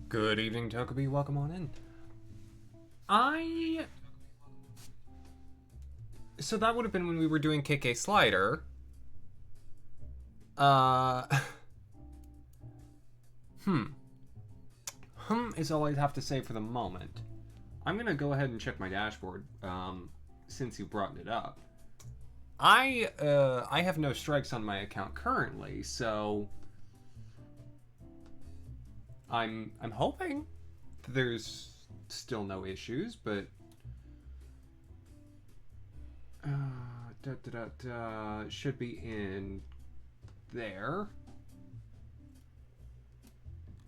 Good evening, Tokubi. Welcome on in. I... So that would have been when we were doing KK Slider. Uh... is all I'd have to say for the moment. I'm gonna go ahead and check my dashboard, since you brought it up. I have no strikes on my account currently, so... I'm hoping there's still no issues, but should be in there.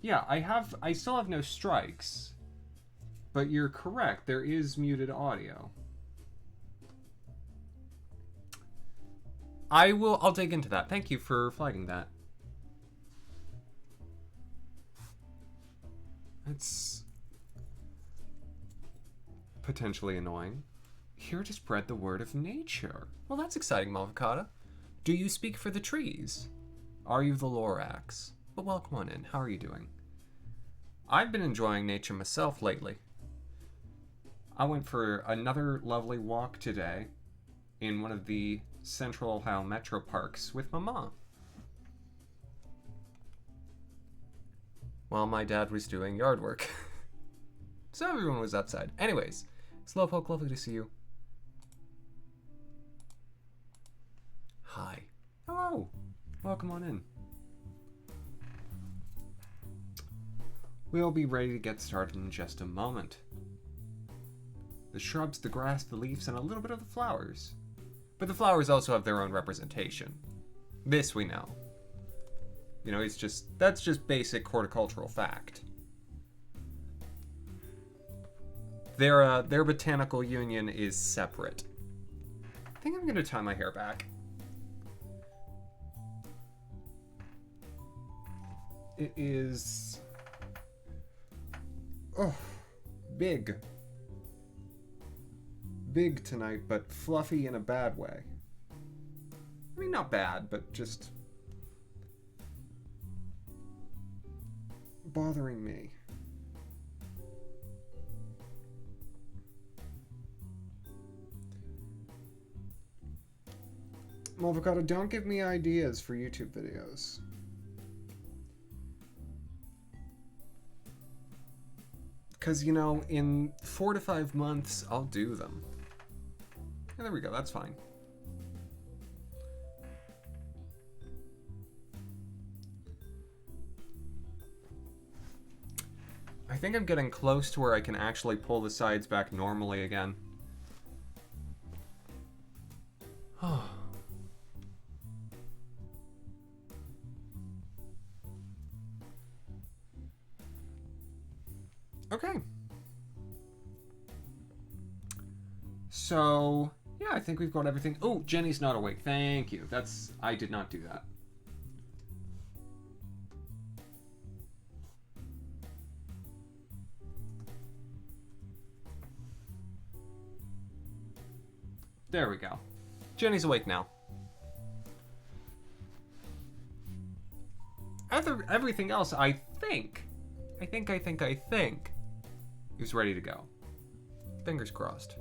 Yeah, I still have no strikes, but you're correct, there is muted audio. I'll dig into that. Thank you for flagging that. It's potentially annoying. Here to spread the word of nature. Well, that's exciting, Malvacata. Do you speak for the trees? Are you the Lorax? But welcome on in. How are you doing? I've been enjoying nature myself lately. I went for another lovely walk today in one of the Central Ohio Metro parks with my mom. While my dad was doing yard work. So everyone was outside. Anyways, Slowpoke, lovely to see you. Hi. Hello. Welcome on in. We'll be ready to get started in just a moment. The shrubs, the grass, the leaves, and a little bit of the flowers. But the flowers also have their own representation. This we know. You know, that's just basic horticultural fact. Their botanical union is separate. I think I'm gonna tie my hair back. It is... Oh, big. Big tonight, but fluffy in a bad way. I mean, not bad, but just... bothering me. Malvacata, don't give me ideas for YouTube videos. Because, you know, in 4 to 5 months, I'll do them. And there we go, that's fine. I think I'm getting close to where I can actually pull the sides back normally again. Okay. So, yeah, I think we've got everything. Oh, Jenny's not awake. Thank you. I did not do that. There we go. Jenny's awake now. Everything else, I think is ready to go. Fingers crossed.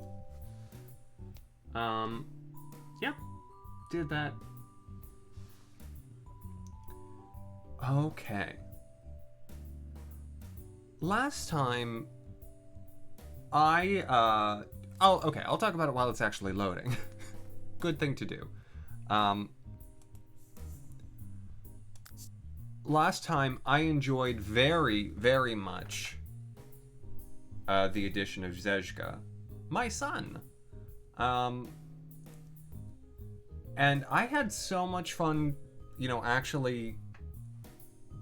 Yeah. Did that. Okay. Last time, okay, I'll talk about it while it's actually loading. Good thing to do. Last time, I enjoyed very, very much the addition of Zezka, my son. And I had so much fun, you know, actually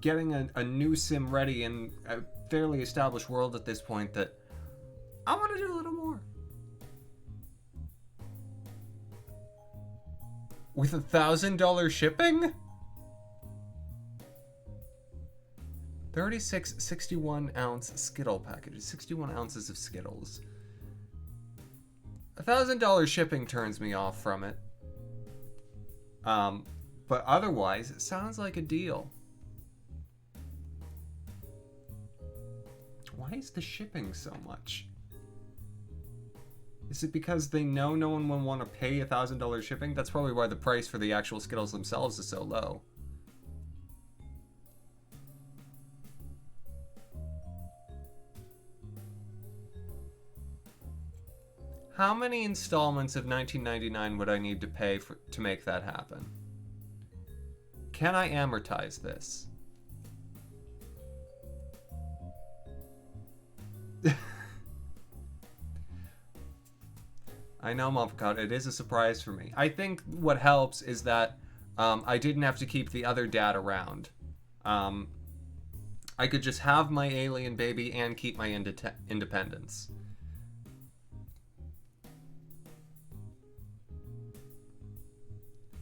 getting a new sim ready in a fairly established world at this point that I want to do a little more. With $1,000 shipping? 36 61-ounce Skittle packages. 61 ounces of Skittles. $1,000 shipping turns me off from it. But otherwise, it sounds like a deal. Why is the shipping so much? Is it because they know no one will want to pay $1,000 shipping? That's probably why the price for the actual Skittles themselves is so low. How many installments of $19.99 would I need to pay to make that happen? Can I amortize this? I know, Mopcot, it is a surprise for me. I think what helps is that I didn't have to keep the other dad around. I could just have my alien baby and keep my independence.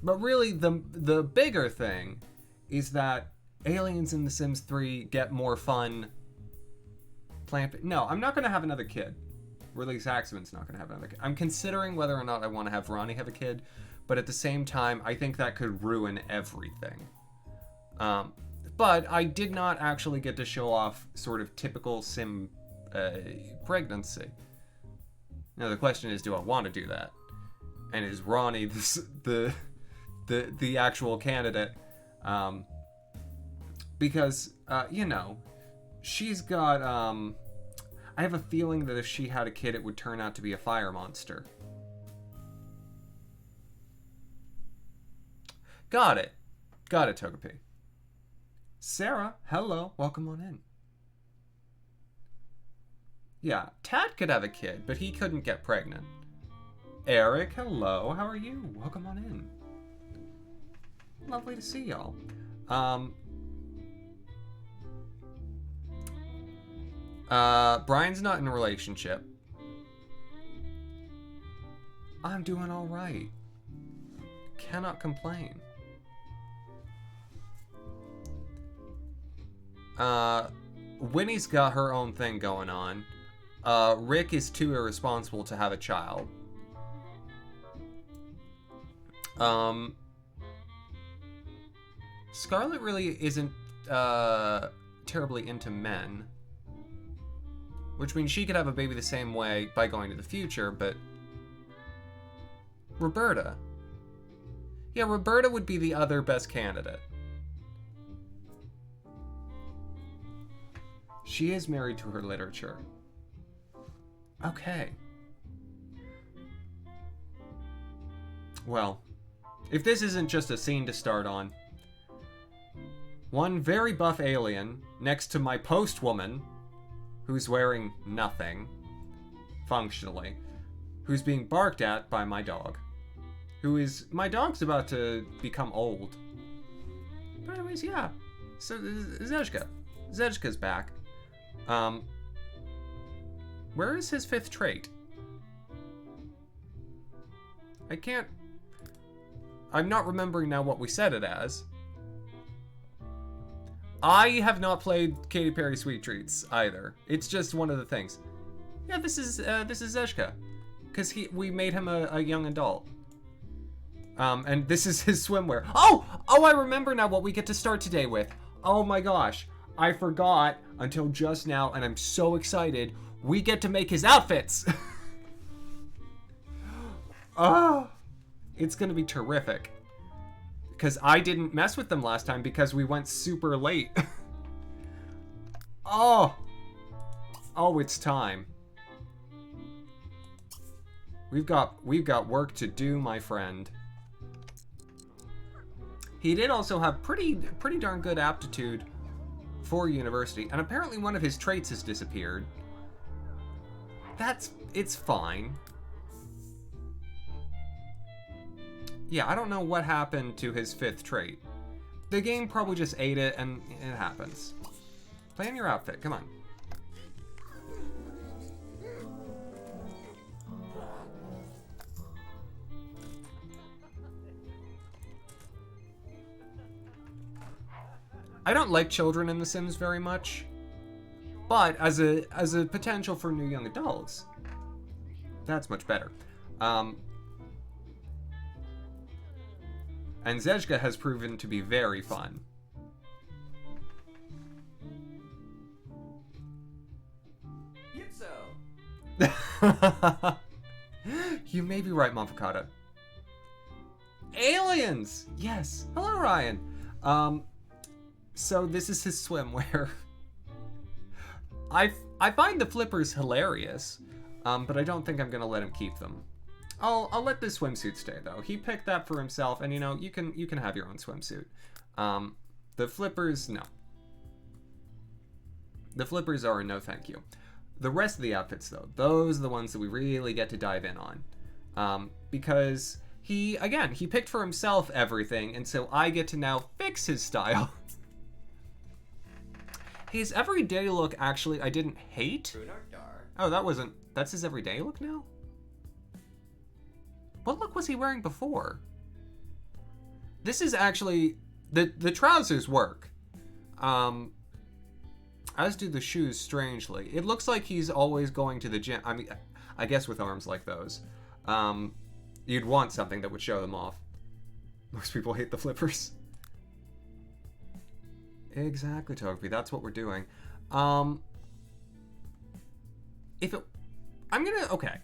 But really, the bigger thing is that aliens in The Sims 3 get more fun. No, I'm not going to have another kid. Or at least Axamin's not going to have another kid. I'm considering whether or not I want to have Ronnie have a kid, but at the same time, I think that could ruin everything. But I did not actually get to show off sort of typical Sim pregnancy. Now the question is, do I want to do that? And is Ronnie the actual candidate? Because you know, she's got I have a feeling that if she had a kid, it would turn out to be a fire monster. Got it, Togepi. Sarah, hello, welcome on in. Yeah, Tad could have a kid, but he couldn't get pregnant. Eric, hello, how are you? Welcome on in. Lovely to see y'all. Brian's not in a relationship. I'm doing all right. Cannot complain. Winnie's got her own thing going on. Rick is too irresponsible to have a child. Scarlet really isn't terribly into men. Which means she could have a baby the same way by going to the future, but... Roberta. Yeah, Roberta would be the other best candidate. She is married to her literature. Okay. Well, if this isn't just a scene to start on, one very buff alien next to my post-woman, who's wearing nothing, functionally, who's being barked at by my dog, my dog's about to become old. But anyways, yeah, so Zezka's back. Where is his 5th trait? I'm not remembering now what we said it as. I have not played Katy Perry Sweet Treats either. It's just one of the things. Yeah, this is Zezka, because we made him a young adult. And this is his swimwear. Oh, I remember now what we get to start today with. Oh my gosh, I forgot until just now, and I'm so excited. We get to make his outfits. It's gonna be terrific. Because I didn't mess with them last time because we went super late. Oh, it's time. We've got work to do, my friend. He did also have pretty darn good aptitude for university, and apparently one of his traits has disappeared. It's fine. Yeah, I don't know what happened to his 5th trait. The game probably just ate it, and it happens. Plan your outfit, come on. I don't like children in The Sims very much, but as a potential for new young adults, that's much better. And Zezka has proven to be very fun. You may be right, Mafakata. Aliens! Yes. Hello, Ryan. So this is his swimwear. I find the flippers hilarious, but I don't think I'm gonna let him keep them. I'll let this swimsuit stay though. He picked that for himself, and you know, you can have your own swimsuit. The flippers, no. The flippers are a no thank you. The rest of the outfits though, those are the ones that we really get to dive in on. Because he picked for himself everything, and so I get to now fix his style. His everyday look, actually, I didn't hate. Oh, that's his everyday look now? What look was he wearing before? This is actually, the trousers work. As do the shoes, strangely. It looks like he's always going to the gym. I mean, I guess with arms like those. You'd want something that would show them off. Most people hate the flippers. Exactly, Togepi. That's what we're doing. Okay.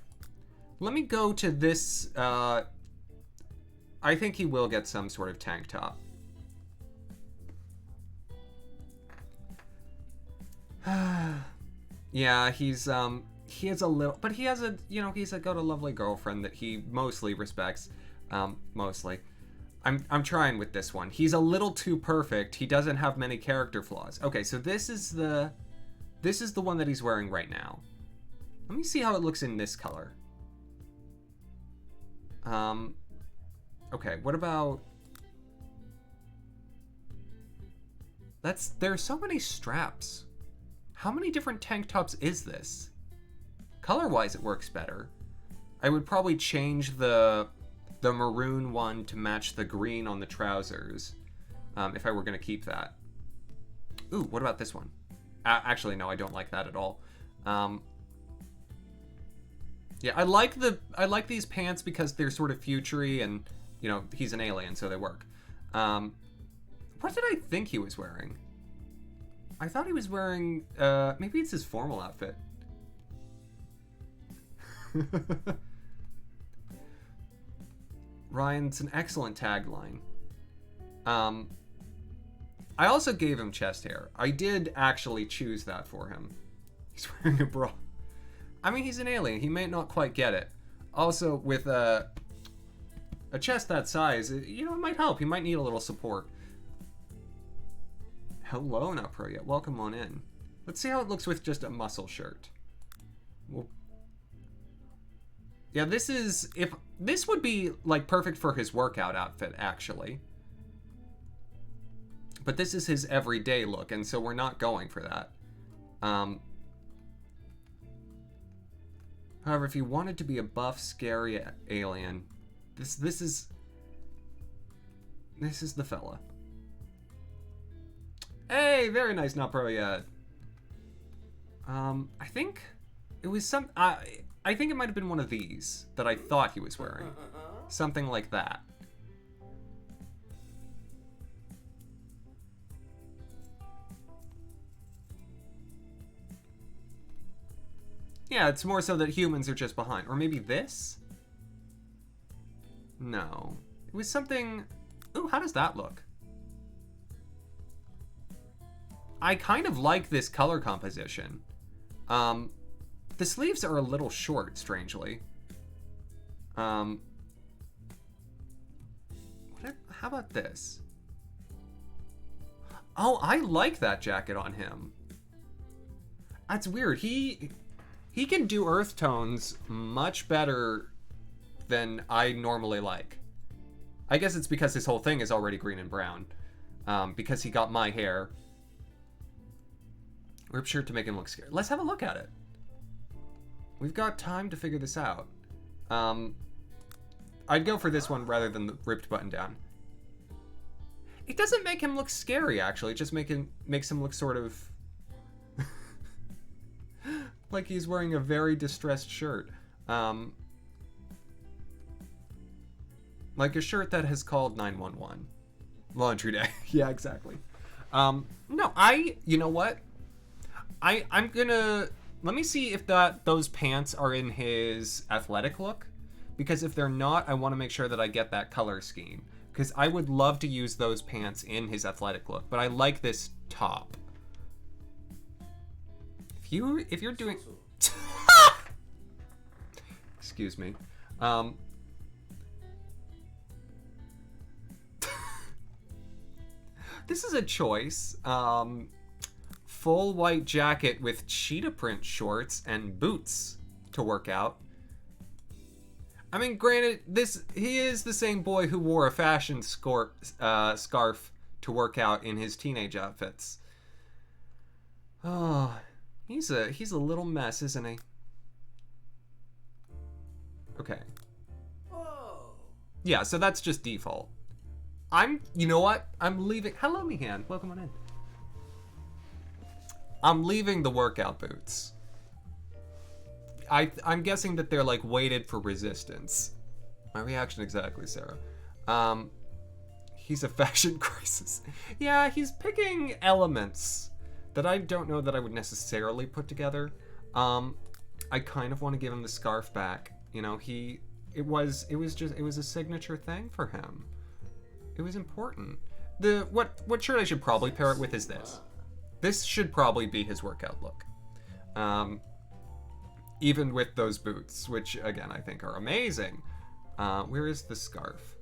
Let me go to this. I think he will get some sort of tank top. Yeah, he has a little, but he has got a lovely girlfriend that he mostly respects. Mostly. I'm trying with this one. He's a little too perfect. He doesn't have many character flaws. Okay, so this is the one that he's wearing right now. Let me see how it looks in this color. Okay, what about... There's so many straps. How many different tank tops is this? Color-wise, it works better. I would probably change the maroon one to match the green on the trousers, if I were going to keep that. Ooh, what about this one? Actually, no, I don't like that at all. Yeah, I like these pants because they're sort of futury, and you know, he's an alien, so they work. What did I think he was wearing? I thought he was wearing, maybe it's his formal outfit. Ryan, it's an excellent tagline. I also gave him chest hair. I did actually choose that for him. He's wearing a bra. I mean, he's an alien. He may not quite get it. Also, with a chest that size, you know, it might help. He might need a little support. Hello, not pro yet. Welcome on in. Let's see how it looks with just a muscle shirt. Well, yeah, this would be like perfect for his workout outfit, actually. But this is his everyday look, and so we're not going for that. However, if you wanted to be a buff, scary alien, this is the fella. Hey, very nice, not pro yet. I think it was I think it might have been one of these that I thought he was wearing. Something like that. Yeah, it's more so that humans are just behind. Or maybe this? No. It was something... Ooh, how does that look? I kind of like this color composition. The sleeves are a little short, strangely. How about this? Oh, I like that jacket on him. That's weird. He can do earth tones much better than I normally like. I guess it's because his whole thing is already green and brown. Because he got my hair. Ripped shirt to make him look scared. Let's have a look at it. We've got time to figure this out. I'd go for this one rather than the ripped button down. It doesn't make him look scary, actually. It just makes him look sort of... like he's wearing a very distressed shirt. Like a shirt that has called 911. Laundry day. Yeah, exactly. No, you know what? I'm gonna let me see if those pants are in his athletic look. Because if they're not, I want to make sure that I get that color scheme. Because I would love to use those pants in his athletic look. But I like this top. If you're doing... Excuse me. This is a choice. Full white jacket with cheetah print shorts and boots to work out. I mean, granted, he is the same boy who wore a fashion scarf to work out in his teenage outfits. Oh, he's a little mess, isn't he? Okay. Oh. Yeah, so that's just default. You know what? I'm leaving. Hello, Mihan. Welcome on in. I'm leaving the workout boots. I'm guessing that they're like weighted for resistance. My reaction exactly, Sarah. He's a fashion crisis. Yeah, he's picking elements that I don't know that I would necessarily put together. I kind of want to give him the scarf back. You know, it was a signature thing for him. It was important. What shirt I should probably pair it with is this. This should probably be his workout look. Even with those boots, which again I think are amazing. Where is the scarf?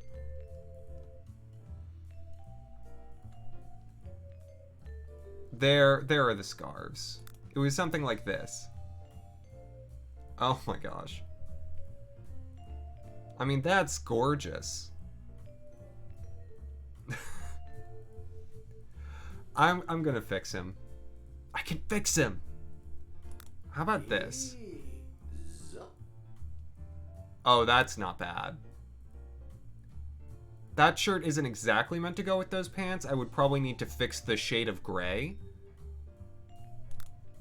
There are the scarves. It was something like this. Oh my gosh. I mean, that's gorgeous. I'm gonna fix him. I can fix him. How about this? Oh, that's not bad. That shirt isn't exactly meant to go with those pants. I would probably need to fix the shade of gray.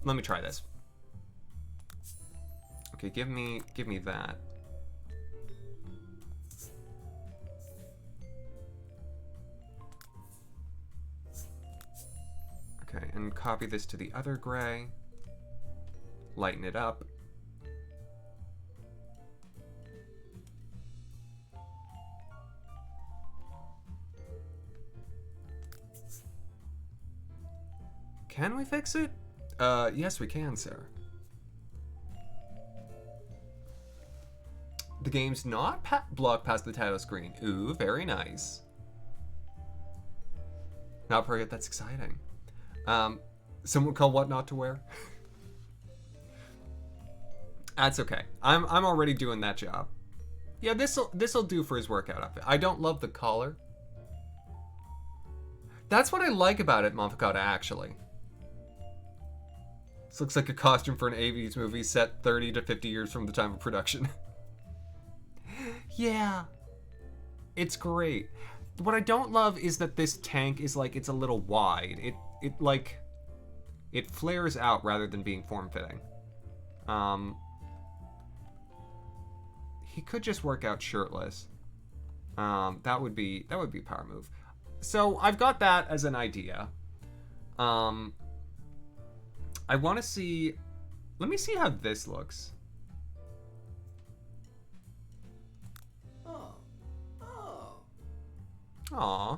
Let me try this. Okay, give me that. Okay, and copy this to the other gray. Lighten it up. Can we fix it? Yes, we can, sir. The game's not blocked past the title screen. Ooh, very nice. Not forget, that's exciting. Someone call what not to wear? That's okay. I'm already doing that job. Yeah, this'll do for his workout outfit. I don't love the collar. That's what I like about it, Monfacata, actually. This looks like a costume for an 80s movie set 30 to 50 years from the time of production. Yeah. It's great. What I don't love is that this tank is like, it's a little wide. It flares out rather than being form-fitting. He could just work out shirtless. That would be a power move. So I've got that as an idea. I want to see. Let me see how this looks. Aw.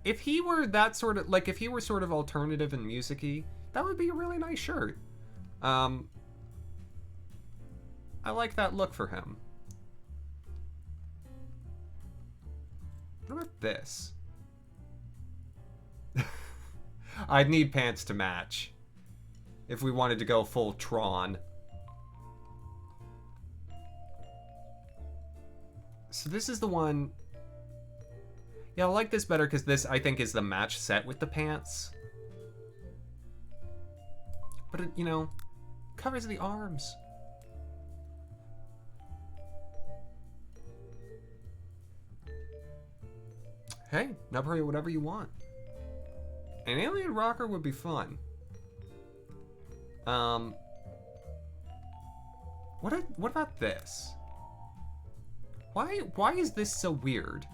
If he were that sort of, like, if he were sort of alternative and music-y, that would be a really nice shirt. I like that look for him. What about this? I'd need pants to match if we wanted to go full Tron. So this is the one. Yeah, I like this better because this, I think, is the match set with the pants. But it, you know, covers the arms. Hey, Nubhurry, whatever you want. An alien rocker would be fun. What about this? Why is this so weird?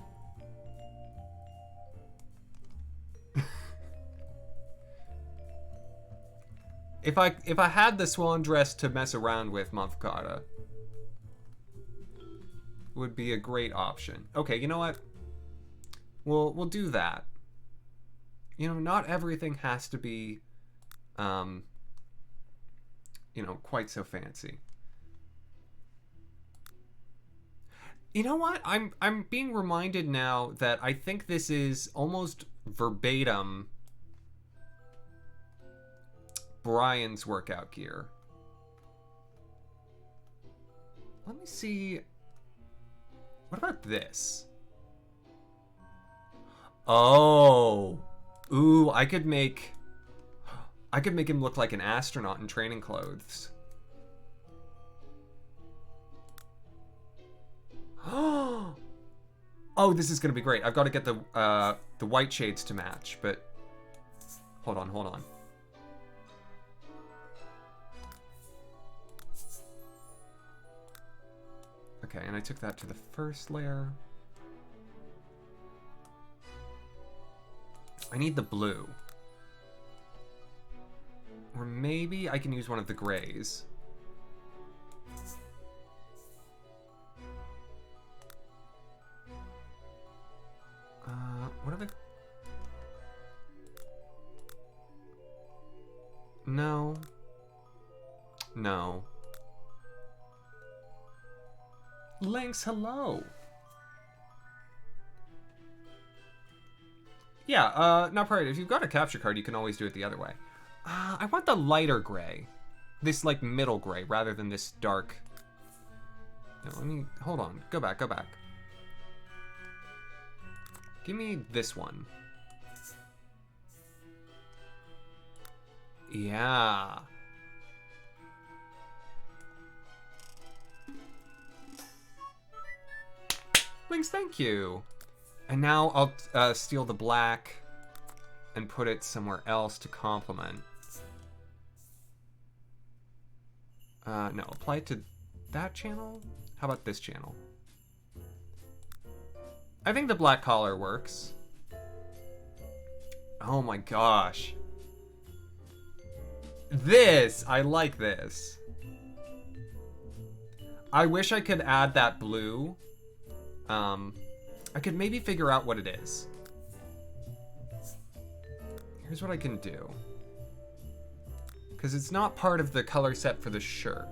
If I had the swan dress to mess around with, Mafkata would be a great option. Okay, you know what? We'll do that. You know, not everything has to be, you know, quite so fancy. You know what? I'm being reminded now that I think this is almost verbatim Brian's workout gear. Let me see. What about this? Oh. Ooh, I could make him look like an astronaut in training clothes. Oh, this is gonna be great. I've got to get the white shades to match, but hold on. Okay, and I took that to the first layer. I need the blue. Or maybe I can use one of the grays. What are the... No. No. Lynx, hello. Yeah, not right. If you've got a capture card, you can always do it the other way. I want the lighter gray. This, like, middle gray, rather than this dark... No, let me... Hold on. Go back. Give me this one. Yeah. Lynx, thank you. And now I'll steal the black and put it somewhere else to complement. No, apply it to that channel? How about this channel? I think the black collar works. Oh my gosh. I like this. I wish I could add that blue. I could maybe figure out what it is. Here's what I can do. Because it's not part of the color set for the shirt.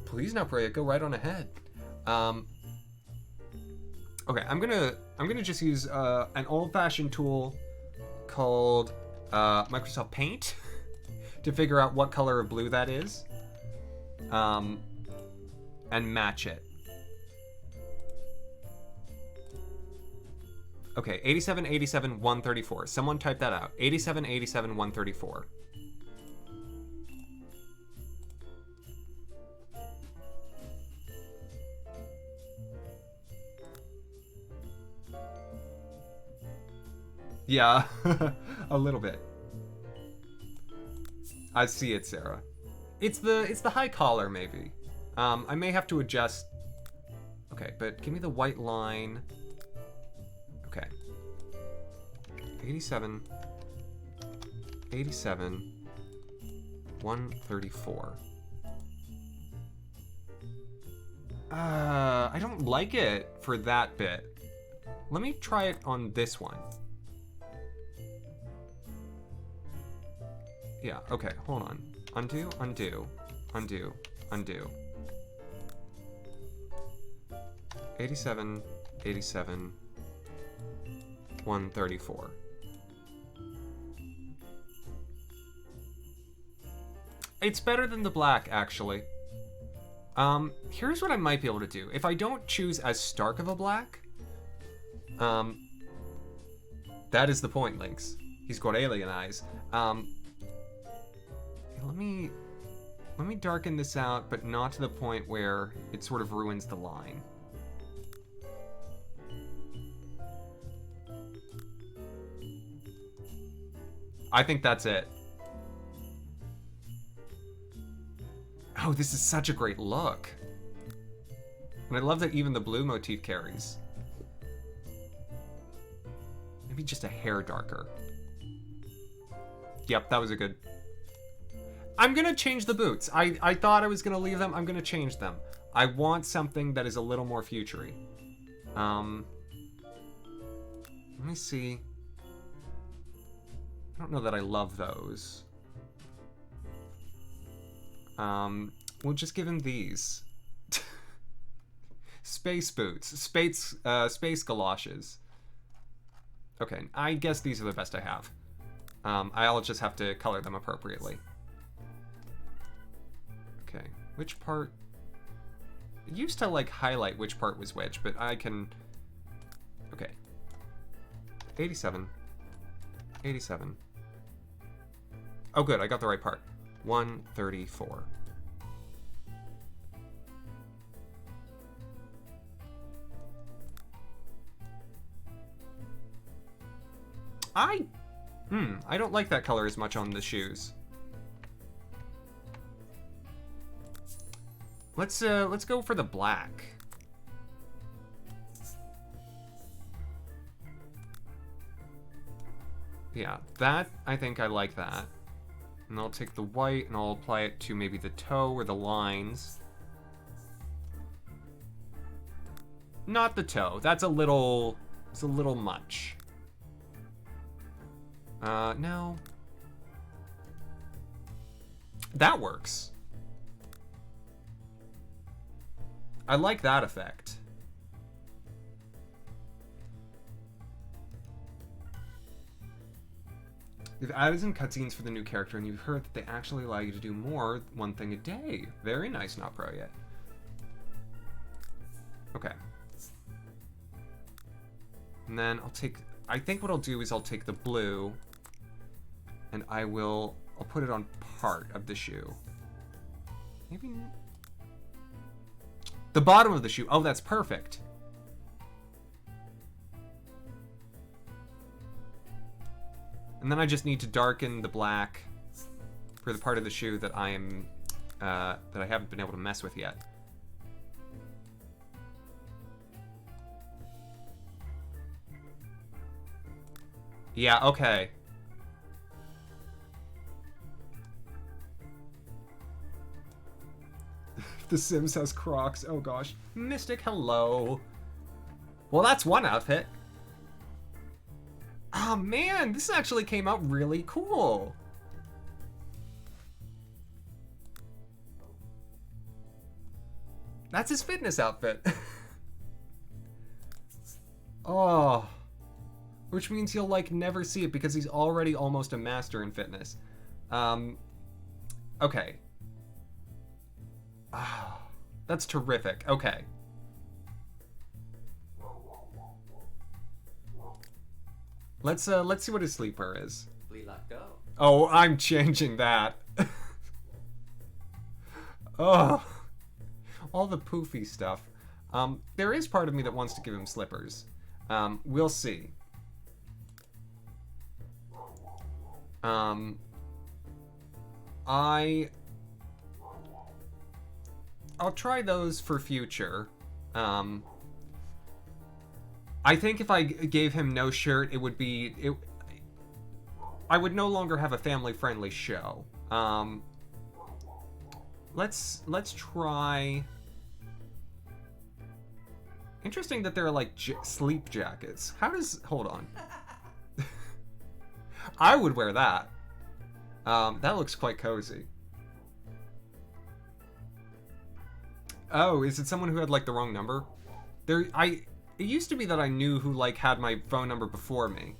Please, now, Priya, go right on ahead. Okay, I'm gonna just use an old-fashioned tool called Microsoft Paint to figure out what color of blue that is, and match it. Okay, 87, 87, 134. Someone type that out. 87, 87, 134. Yeah, a little bit. I see it, Sarah. It's the high collar, maybe. I may have to adjust. Okay, but give me the white line. Okay. 87, 87, 134. I don't like it for that bit. Let me try it on this one. Yeah, okay, hold on. Undo, undo, undo, undo. 87, 87, 134. It's better than the black, actually. Here's what I might be able to do. If I don't choose as stark of a black, that is the point, Lynx. He's got alien eyes. Let me darken this out, but not to the point where it sort of ruins the line. I think that's it. Oh, this is such a great look. And I love that even the blue motif carries. Maybe just a hair darker. Yep, that was a good... I'm gonna change the boots. I thought I was gonna leave them. I'm gonna change them. I want something that is a little more future-y. Let me see. I don't know that I love those. We'll just give him these. Space boots. Space galoshes. Okay, I guess these are the best I have. I'll just have to color them appropriately. Okay, which part? It used to, like, highlight which part was which, but I can... Okay. 87. 87. Oh, good, I got the right part. 134. I don't like that color as much on the shoes. Let's go for the black. Yeah, that, I think I like that. And I'll take the white and I'll apply it to maybe the toe or the lines. Not the toe. That's a little, it's a little much. No. That works. I like that effect. They've added some cutscenes for the new character, and you've heard that they actually allow you to do more one thing a day. Very nice, not pro yet. Okay. And then I'll take... I think what I'll do is I'll take the blue, and I'll put it on part of the shoe. Maybe... The bottom of the shoe. Oh, that's perfect. And then I just need to darken the black for the part of the shoe that I am that I haven't been able to mess with yet. Yeah, okay. The Sims has Crocs. Oh gosh. Mystic, hello. Well, that's one outfit. Oh man, this actually came out really cool. That's his fitness outfit. Oh. Which means you'll, like, never see it because he's already almost a master in fitness. Okay. Oh, that's terrific. Okay. Let's see what his sleeper is. We let go. Oh, I'm changing that. Oh. All the poofy stuff. There is part of me that wants to give him slippers. We'll see. I'll try those for future. I think if I gave him no shirt, it would be... I would no longer have a family-friendly show. Let's try... Interesting that there are, like, sleep jackets. How does... Hold on. I would wear that. That looks quite cozy. Oh, is it someone who had, like, the wrong number? It used to be that I knew who, like, had my phone number before me.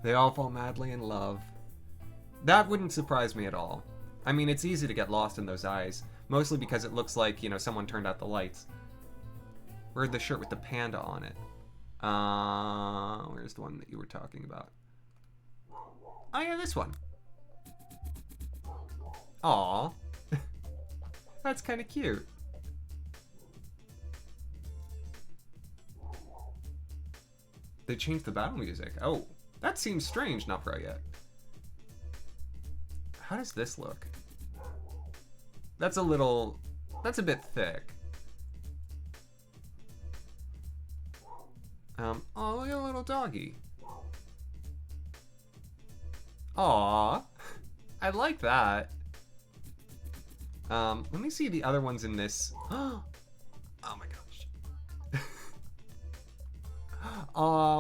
They all fall madly in love. That wouldn't surprise me at all. I mean, it's easy to get lost in those eyes. Mostly because it looks like, you know, someone turned out the lights. Where's the shirt with the panda on it? Where's the one that you were talking about? Oh yeah, this one. Aww. That's kind of cute. They changed the battle music. Oh, that seems strange, not pro yet. How does this look? That's a bit thick. Oh, look at a little doggy. Aw, I like that. Let me see the other ones in this. Oh my gosh.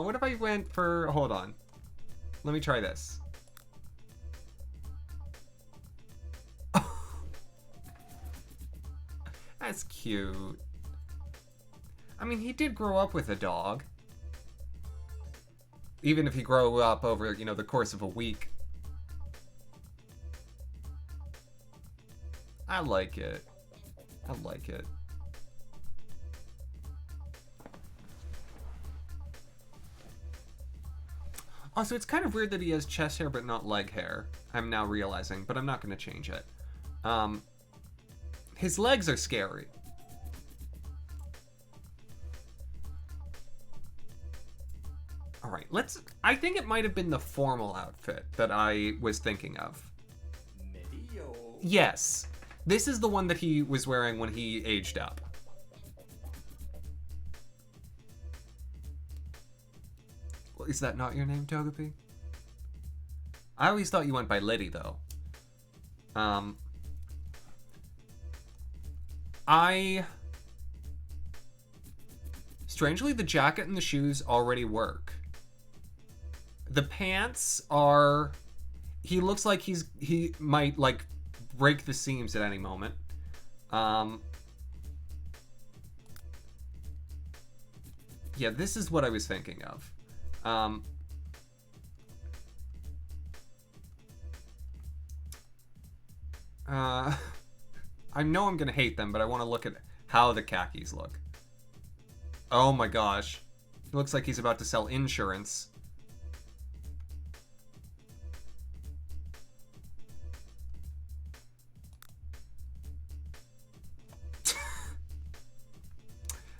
What if I went for, hold on. Let me try this. That's cute. I mean, he did grow up with a dog. Even if he grew up over, you know, the course of a week. I like it. I like it. Also, it's kind of weird that he has chest hair but not leg hair. I'm now realizing, but I'm not going to change it. His legs are scary. All right, I think it might have been the formal outfit that I was thinking of. Medieval. Yes. This is the one that he was wearing when he aged up. Well, is that not your name, Togepi? I always thought you went by Liddy, though. Strangely, the jacket and the shoes already work. The pants are... He looks like he might, like, break the seams at any moment. Yeah, this is what I was thinking of. I know I'm gonna hate them, but I want to look at how the khakis look. Oh my gosh. He looks like he's about to sell insurance.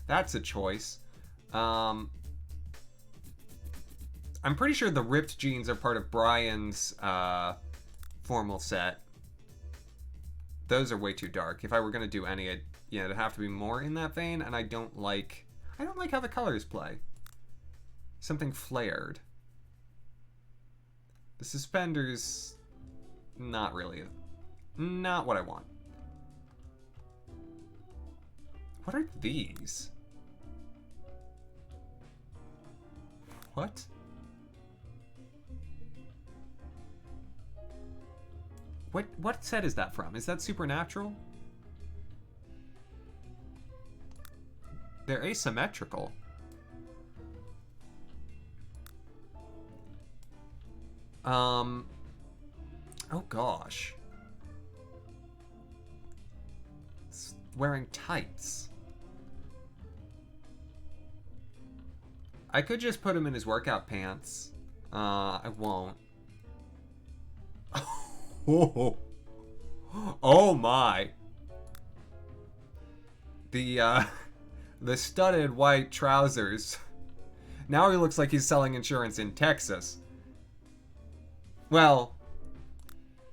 That's a choice. I'm pretty sure the ripped jeans are part of Brian's formal set. Those are way too dark. If I were gonna do any, it'd have to be more in that vein, and I don't like how the colors play. Something flared. The suspenders, not really. Not what I want. What are these? What? What set is that from? Is that Supernatural? They're asymmetrical. Oh gosh. It's wearing tights. I could just put him in his workout pants. I won't. Oh my. The studded white trousers. Now he looks like he's selling insurance in Texas. Well,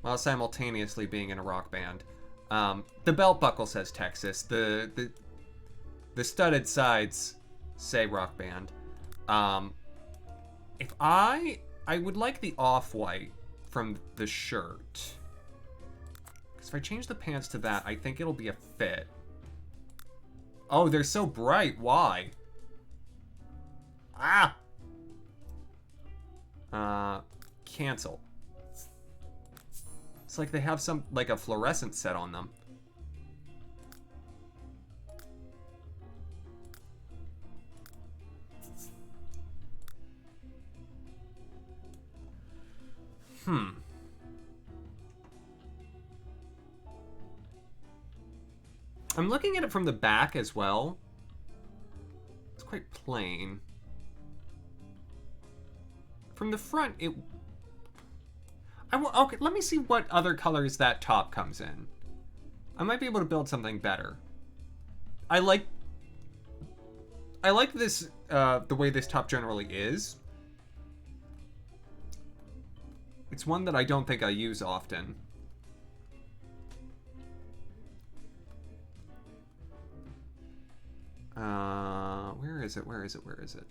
while simultaneously being in a rock band. The belt buckle says Texas. The studded sides say rock band. If I would like the off-white from the shirt. Because if I change the pants to that, I think it'll be a fit. Oh, they're so bright. Why? Ah! Cancel. It's like they have some, like a fluorescent set on them. I'm looking at it from the back as well. It's quite plain. From the front, okay, let me see what other colors that top comes in. I might be able to build something better. I like this, the way this top generally is. It's one that I don't think I use often. Where is it? Where is it? Where is it?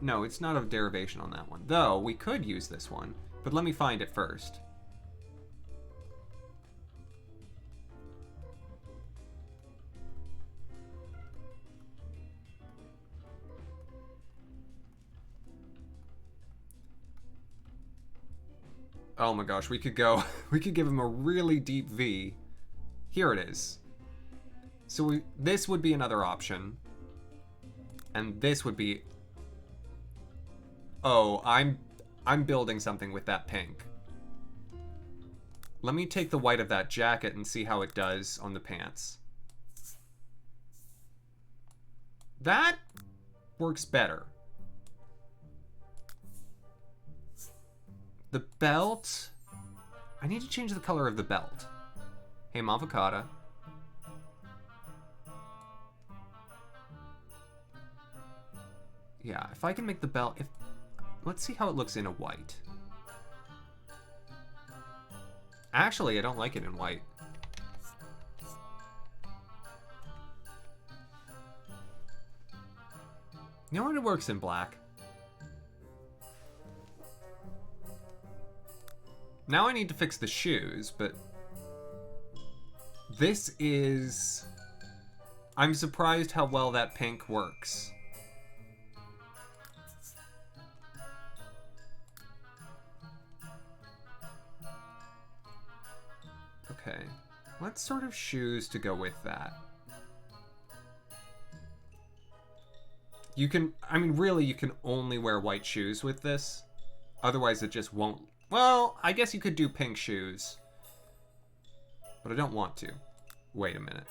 No, it's not a derivation on that one. Though, we could use this one. But let me find it first. Oh my gosh, we could go... we could give him a really deep V. Here it is. So this would be another option. And this would be... Oh, I'm building something with that pink. Let me take the white of that jacket and see how it does on the pants. That works better. The belt... I need to change the color of the belt. Hey, Mavocata. Yeah, if I can make the belt... Let's see how it looks in a white. Actually, I don't like it in white. You know what? It works in black. Now I need to fix the shoes, but... This is... I'm surprised how well that pink works. Okay, what sort of shoes to go with that? You can, I mean, really, you can only wear white shoes with this. Otherwise, it just won't. Well, I guess you could do pink shoes. But I don't want to. Wait a minute.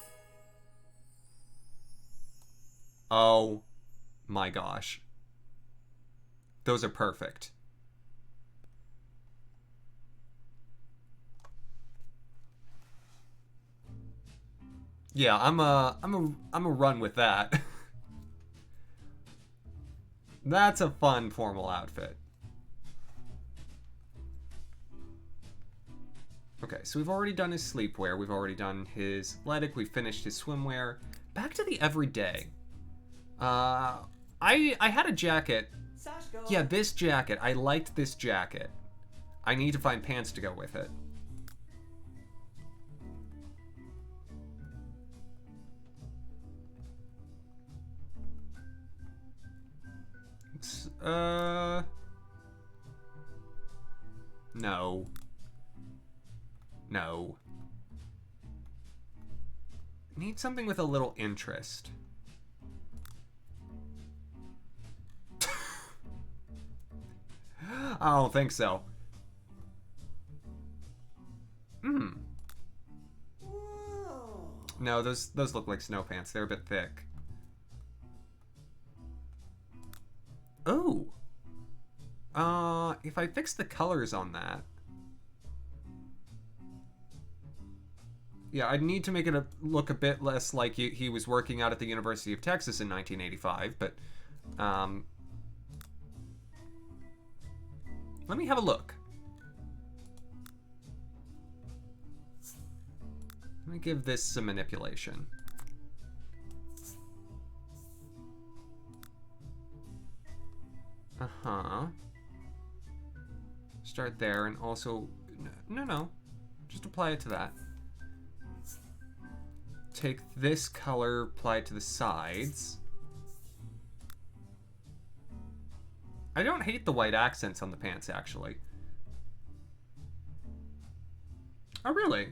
Oh my gosh. Those are perfect. Yeah, I'm a run with that. That's a fun formal outfit. Okay, so we've already done his sleepwear, we've already done his athletic, we've finished his swimwear. Back to the everyday. I had a jacket. Yeah, this jacket. I liked this jacket. I need to find pants to go with it. No. No. Need something with a little interest. I don't think so. No, those look like snow pants. They're a bit thick. Oh. If I fix the colors on that. Yeah, I'd need to make it look a bit less like he was working out at the University of Texas in 1985, but, let me have a look. Let me give this some manipulation. Uh-huh. Start there and also... No. Just apply it to that. Take this color, apply it to the sides. I don't hate the white accents on the pants, actually. Oh, really?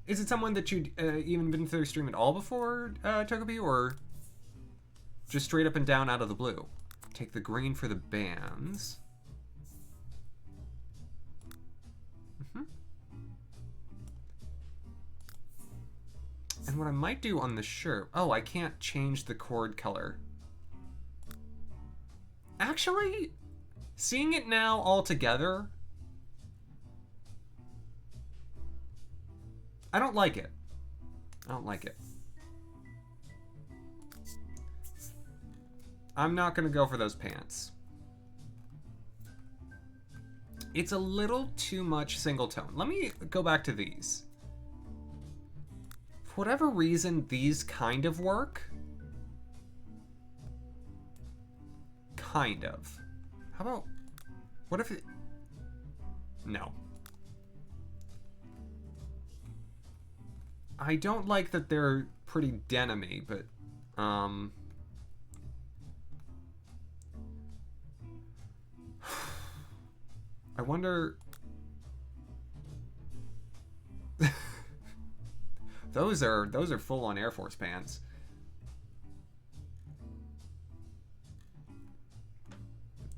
Is it someone that you'd even been through the stream at all before, Togepi, or just straight up and down out of the blue? Take the green for the bands. And what I might do on the shirt... Oh, I can't change the cord color. Actually, seeing it now all together... I don't like it. I don't like it. I'm not going to go for those pants. It's a little too much single tone. Let me go back to these. For whatever reason, these kind of work. kind of. How about... What if it... No. I don't like that they're pretty denim-y, but... I wonder... Those are full-on Air Force pants.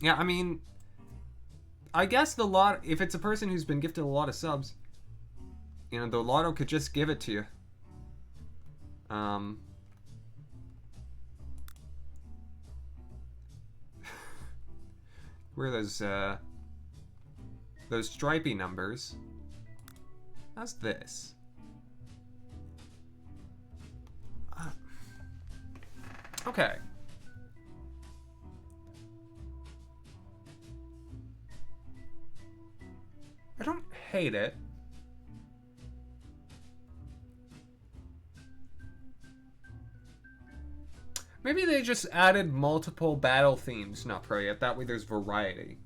Yeah, I mean, I guess the lot, if it's a person who's been gifted a lot of subs, you know, the lotto could just give it to you. Where are those stripy numbers? How's this? Okay. I don't hate it. Maybe they just added multiple battle themes, not pro yet. That way there's variety.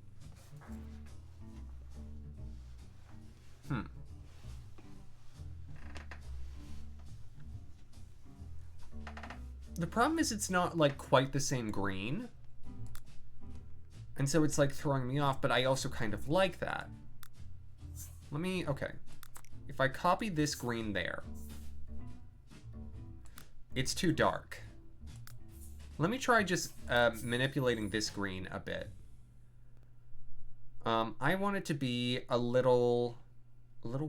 The problem is it's not like quite the same green. And so it's like throwing me off, but I also kind of like that. Okay. If I copy this green there, it's too dark. Let me try just manipulating this green a bit. I want it to be a little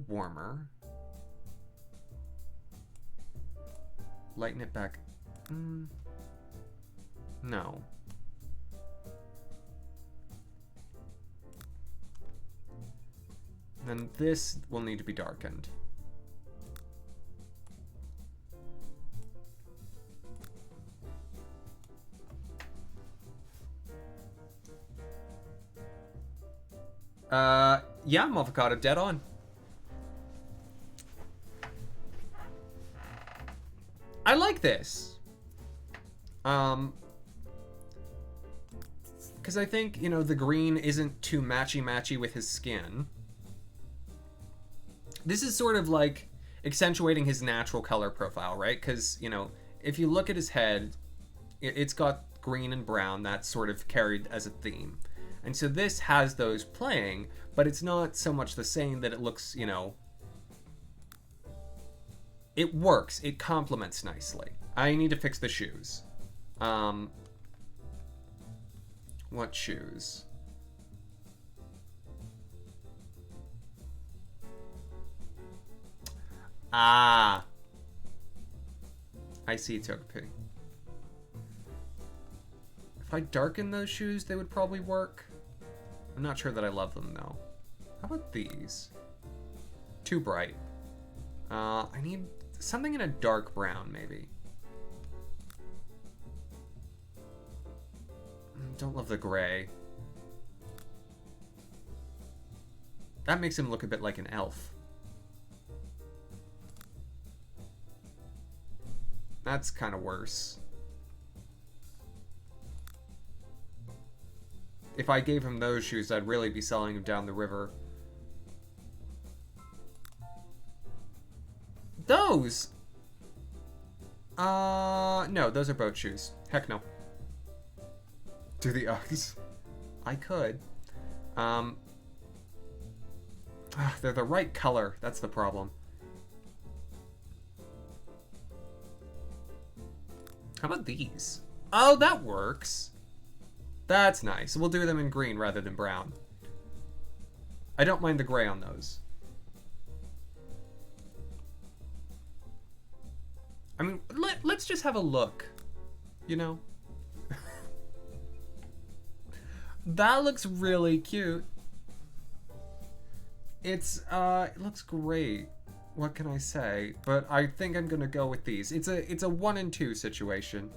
warmer. Lighten it back. No. Then this will need to be darkened. Yeah, Avocado, dead on. I like this. Because I think, you know, the green isn't too matchy-matchy with his skin. This is sort of like accentuating his natural color profile, right? Because, you know, if you look at his head, it's got green and brown. That's sort of carried as a theme. And so this has those playing, but it's not so much the same that it looks, you know... It works. It complements nicely. I need to fix the shoes. What shoes? Ah. I see, Togepi. If I darken those shoes, they would probably work. I'm not sure that I love them, though. How about these? Too bright. I need something in a dark brown, maybe. Don't love the gray. That makes him look a bit like an elf. That's kind of worse. If I gave him those shoes, I'd really be selling him down the river. Those? No, those are boat shoes. Heck no. Do the Uggs. I could. They're the right color. That's the problem. How about these? Oh, that works. That's nice. We'll do them in green rather than brown. I don't mind the gray on those. I mean, let's just have a look. You know? That looks really cute. It looks great. What can I say? But I think I'm gonna go with these. It's a 1 and 2 situation.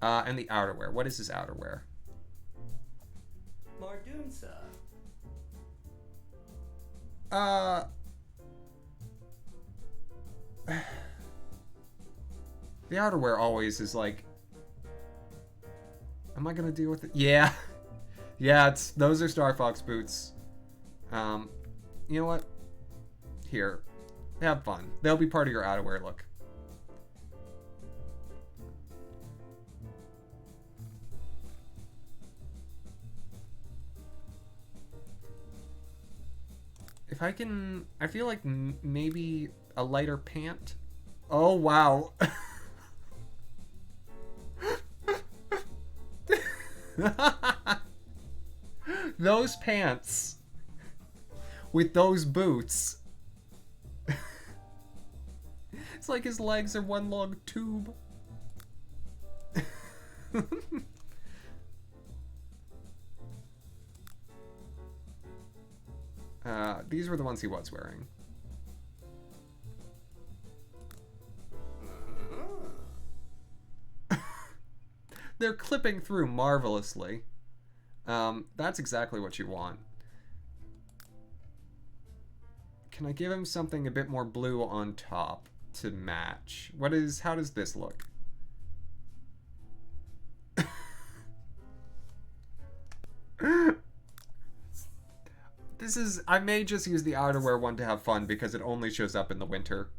And the outerwear. What is his outerwear? Mardunsa. The outerwear always is like... Am I gonna deal with it? Yeah. Yeah, those are Star Fox boots. You know what? Here. Have fun. They'll be part of your outerwear look. If I can... I feel like maybe a lighter pant. Oh, wow. Those pants with those boots. It's like his legs are one long tube. These were the ones he was wearing. They're clipping through marvelously. That's exactly what you want. Can I give him something a bit more blue on top to match? How does this look? I may just use the outerwear one to have fun because it only shows up in the winter.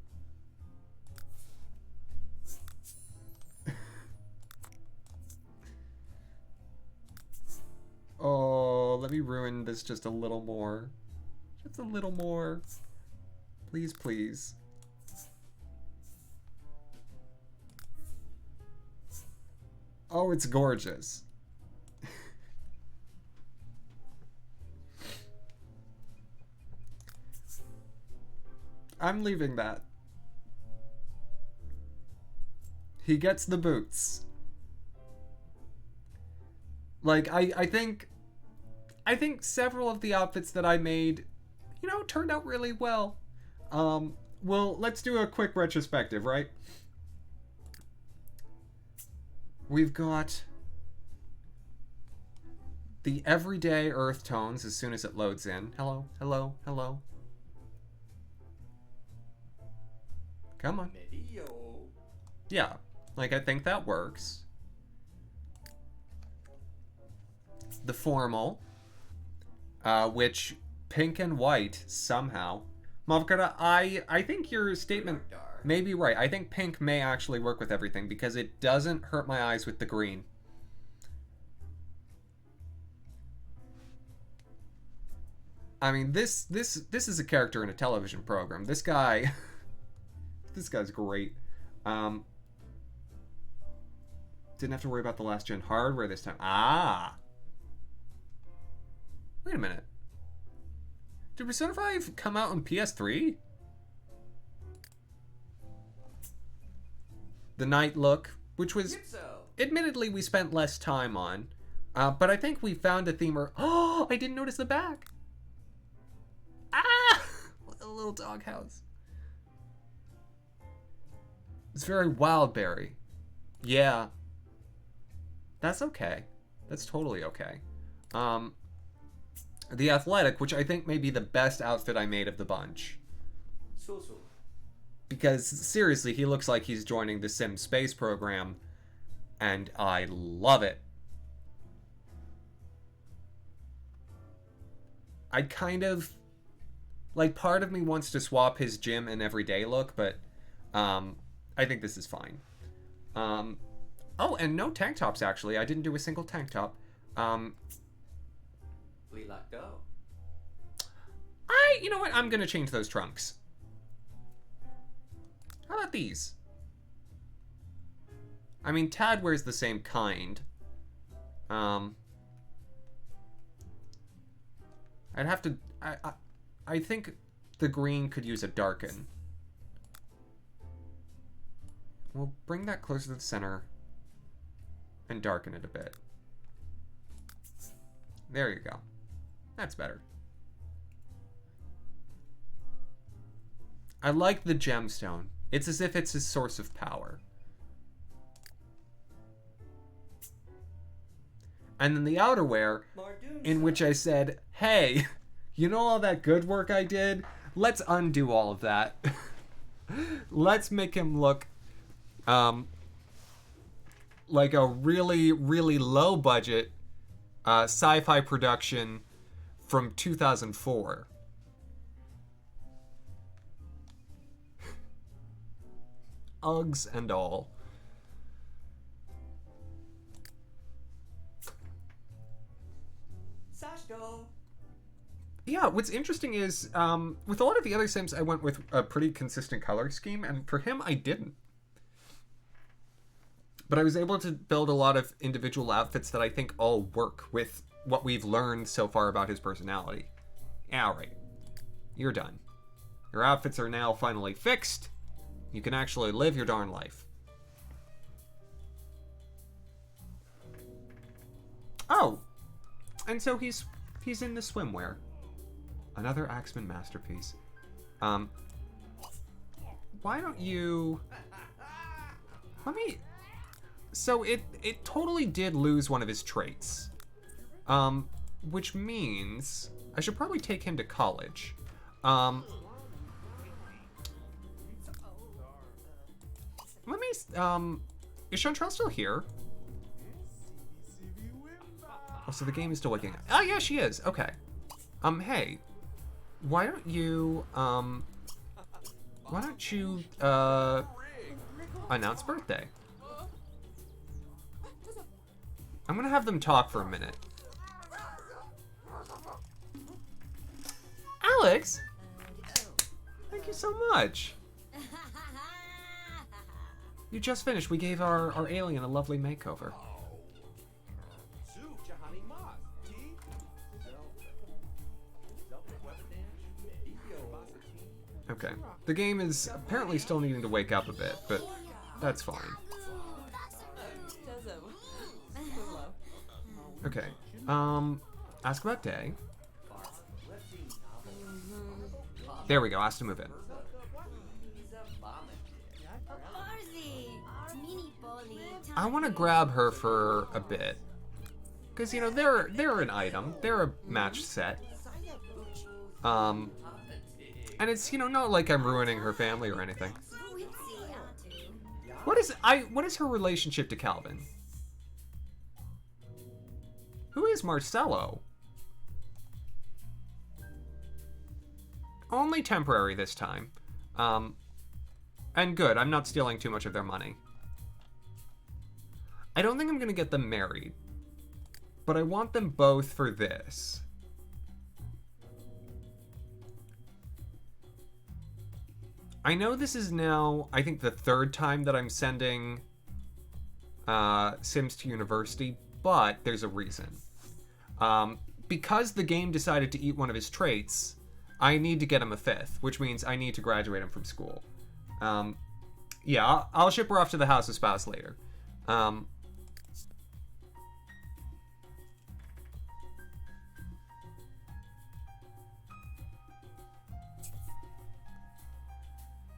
Oh, let me ruin this just a little more. Just a little more. Please, please. Oh, it's gorgeous. I'm leaving that. He gets the boots. Like, I think several of the outfits that I made, you know, turned out really well. Well, let's do a quick retrospective, right? We've got the everyday earth tones as soon as it loads in. Hello, hello, hello. Come on. Yeah, like I think that works. The formal, which pink and white somehow. Mavkara, I think your statement may be right. I think pink may actually work with everything because it doesn't hurt my eyes with the green. I mean, this is a character in a television program. This guy, this guy's great. Didn't have to worry about the last gen hardware this time. Ah. Wait a minute. Did Persona 5 come out on PS3? The night look, which was admittedly we spent less time on, but I think we found a theme. Oh, I didn't notice the back. Ah, a little doghouse. It's very Wildberry. Yeah, that's okay. That's totally okay. The athletic, which I think may be the best outfit I made of the bunch. Because, seriously, he looks like he's joining the Sim space program, and I love it. I kind of... like, part of me wants to swap his gym and everyday look, but I think this is fine. Oh, and no tank tops, actually. I didn't do a single tank top. You know what? I'm gonna change those trunks. How about these? I mean, Tad wears the same kind. I'd have to... I think the green could use a darken. We'll bring that closer to the center and darken it a bit. There you go. That's better. I like the gemstone. It's as if it's his source of power. And then the outerwear, in which I said, hey, you know all that good work I did? Let's undo all of that. Let's make him look like a really, really low budget sci-fi production from 2004. Uggs and all. Sashko. Yeah, what's interesting is with a lot of the other Sims, I went with a pretty consistent color scheme, and for him, I didn't. But I was able to build a lot of individual outfits that I think all work with what we've learned so far about his personality. All right, you're done. Your outfits are now finally fixed. You can actually live your darn life. Oh, and so he's in the swimwear. Another Axamin masterpiece. Why don't you... Let me... So it totally did lose one of his traits. Which means I should probably take him to college. Let me... Is Chantrell still here? Oh, so the game is still waking up. Oh, yeah, she is. Okay. Hey. Why don't you, announce birthday? I'm gonna have them talk for a minute. Alex! Thank you so much. You just finished. We gave our alien a lovely makeover. Okay. The game is apparently still needing to wake up a bit, but that's fine. Okay. Ask about day. There we go. Ask to move in. I want to grab her for a bit. Because, you know, they're an item. They're a match set. And it's, you know, not like I'm ruining her family or anything. What is her relationship to Calvin? Who is Marcelo? Only temporary this time. And good, I'm not stealing too much of their money. I don't think I'm gonna get them married. But I want them both for this. I know this is now, I think, the third time that I'm sending Sims to university, but there's a reason. Because the game decided to eat one of his traits, I need to get him a fifth, which means I need to graduate him from school. Yeah, I'll ship her off to the house of spouse later.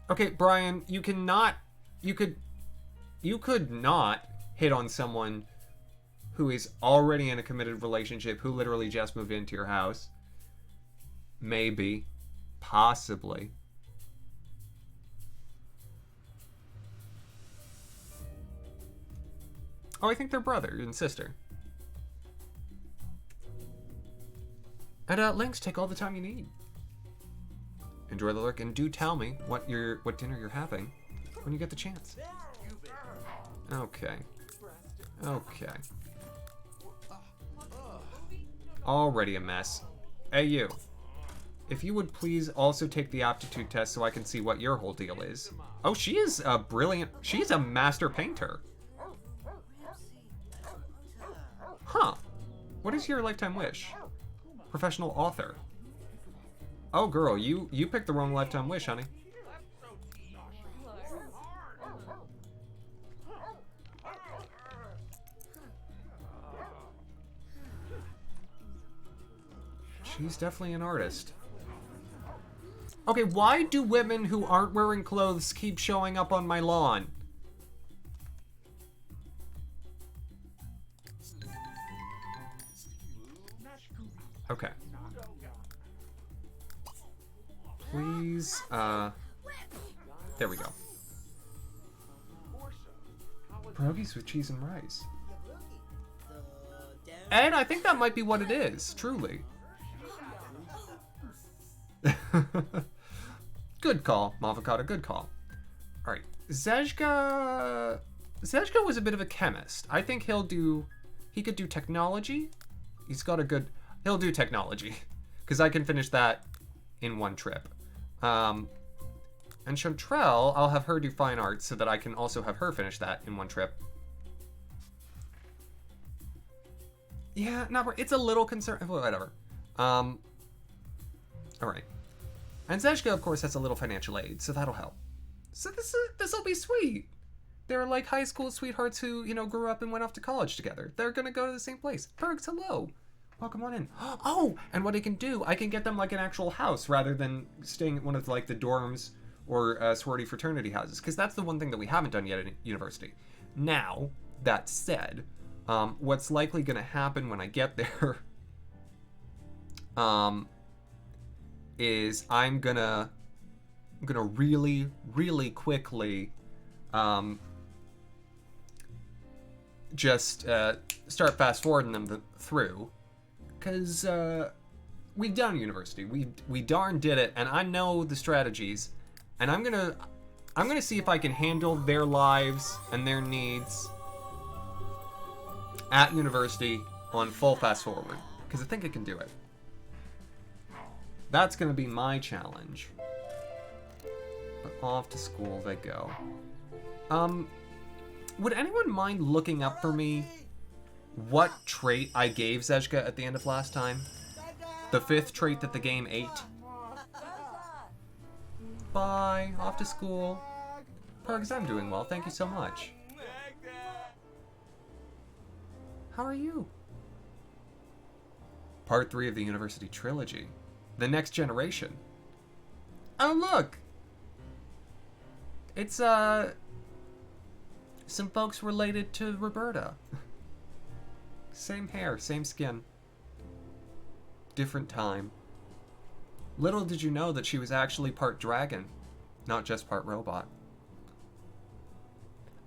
Okay, Brian, you could not hit on someone who is already in a committed relationship, who literally just moved into your house. Maybe. Possibly. Oh, I think they're brother and sister. And Lynx, take all the time you need. Enjoy the look, and do tell me what dinner you're having when you get the chance. Okay. Okay. Already a mess. Hey, you. If you would please also take the aptitude test so I can see what your whole deal is. Oh, she is a brilliant... She's a master painter. Huh. What is your lifetime wish? Professional author. Oh, girl, you picked the wrong lifetime wish, honey. She's definitely an artist. Okay, why do women who aren't wearing clothes keep showing up on my lawn? Okay. Please, there we go. Pierogies with cheese and rice. And I think that might be what it is, truly. Good call, Mavocado, good call. Alright, Zezka was a bit of a chemist. I think he could do technology. He'll do technology. Because I can finish that in one trip. And Chantrell, I'll have her do fine arts so that I can also have her finish that in one trip. Yeah, it's a little concern. Whatever. Alright. And Zezka, of course, has a little financial aid, so that'll help. So this'll be sweet. They're like high school sweethearts who, grew up and went off to college together. They're gonna go to the same place. Perks, hello. Welcome on in. Oh, and what I can do, I can get them like an actual house rather than staying at one of like the dorms or sorority fraternity houses, because that's the one thing that we haven't done yet at university. Now, that said, what's likely gonna happen when I get there is I'm gonna really, really quickly just start fast forwarding them through, because we've done university. We darn did it, and I know the strategies, and I'm gonna see if I can handle their lives and their needs at university on full fast forward, because I think I can do it. That's gonna be my challenge. But off to school they go. Would anyone mind looking up for me what trait I gave Zezka at the end of last time? The 5th trait that the game ate? Bye. Off to school. Pergs, I'm doing well. Thank you so much. How are you? Part 3 of the University Trilogy. The Next Generation. Oh, look! It's, some folks related to Roberta. Same hair, same skin. Different time. Little did you know that she was actually part dragon, not just part robot.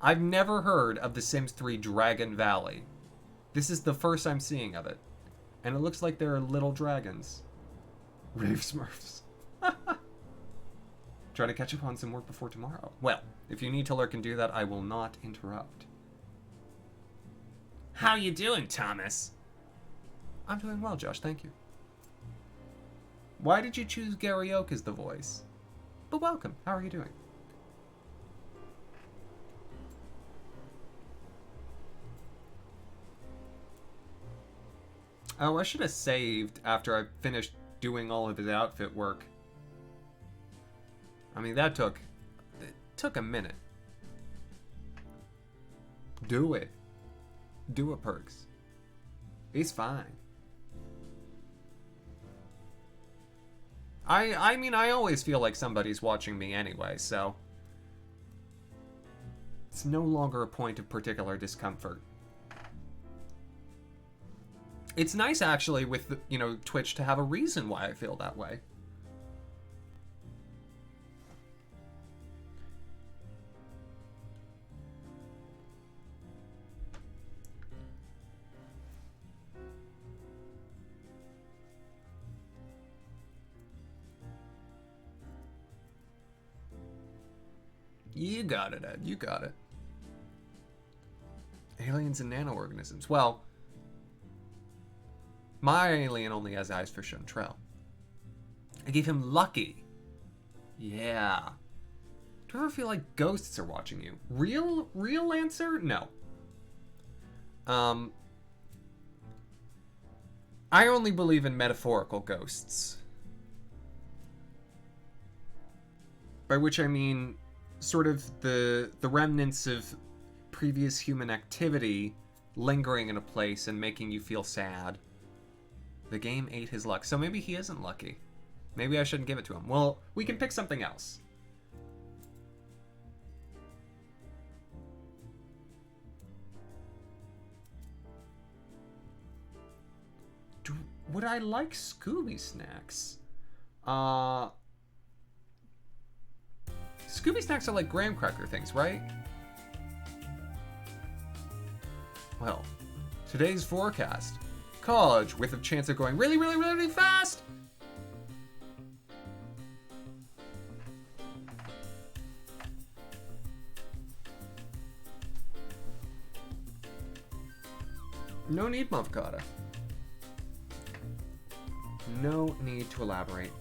I've never heard of the Sims 3 Dragon Valley. This is the first I'm seeing of it. And it looks like there are little dragons. Rave Smurfs. Try to catch up on some work before tomorrow. Well, if you need to lurk and do that, I will not interrupt. How you doing, Thomas? I'm doing well, Josh, thank you. Why did you choose Garyoke as the voice? But welcome, how are you doing? Oh, I should have saved after I finished doing all of his outfit work. I mean, it took a minute. Do it. Do it, Perks. He's fine. I mean, I always feel like somebody's watching me anyway, so it's no longer a point of particular discomfort. It's nice, actually, with, Twitch to have a reason why I feel that way. You got it, Ed. You got it. Aliens and nano-organisms. Well, my alien only has eyes for Chantrell. I gave him Lucky. Yeah. Do you ever feel like ghosts are watching you? Real answer? No. I only believe in metaphorical ghosts. By which I mean sort of the remnants of previous human activity lingering in a place and making you feel sad. The game ate his luck, so maybe he isn't lucky. Maybe I shouldn't give it to him. Well, we can pick something else. Would I like Scooby snacks? Scooby snacks are like graham cracker things, right? Well, today's forecast. College with a chance of going really, really, really fast. No need, Mavkata. No need to elaborate.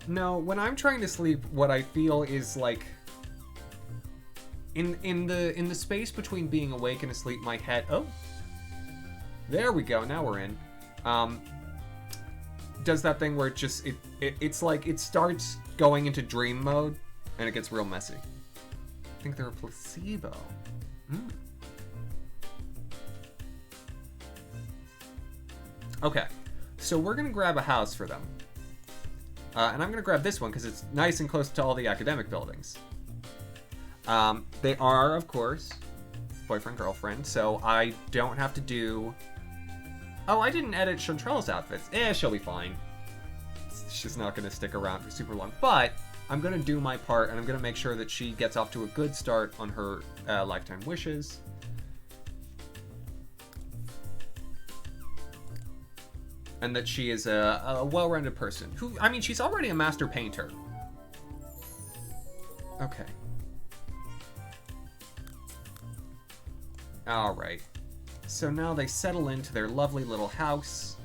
No, when I'm trying to sleep, what I feel is like in the space between being awake and asleep, my head. Oh, there we go. Now we're in. Does that thing where it's like it starts going into dream mode and it gets real messy. I think they're a placebo. Okay, so we're gonna grab a house for them. And I'm going to grab this one because it's nice and close to all the academic buildings. They are, of course, boyfriend-girlfriend, so I don't have to do... Oh, I didn't edit Chantrell's outfits. She'll be fine. She's not going to stick around for super long. But I'm going to do my part, and I'm going to make sure that she gets off to a good start on her lifetime wishes. And that she is a well-rounded person. Who, I mean, she's already a master painter. Okay. Alright. So now they settle into their lovely little house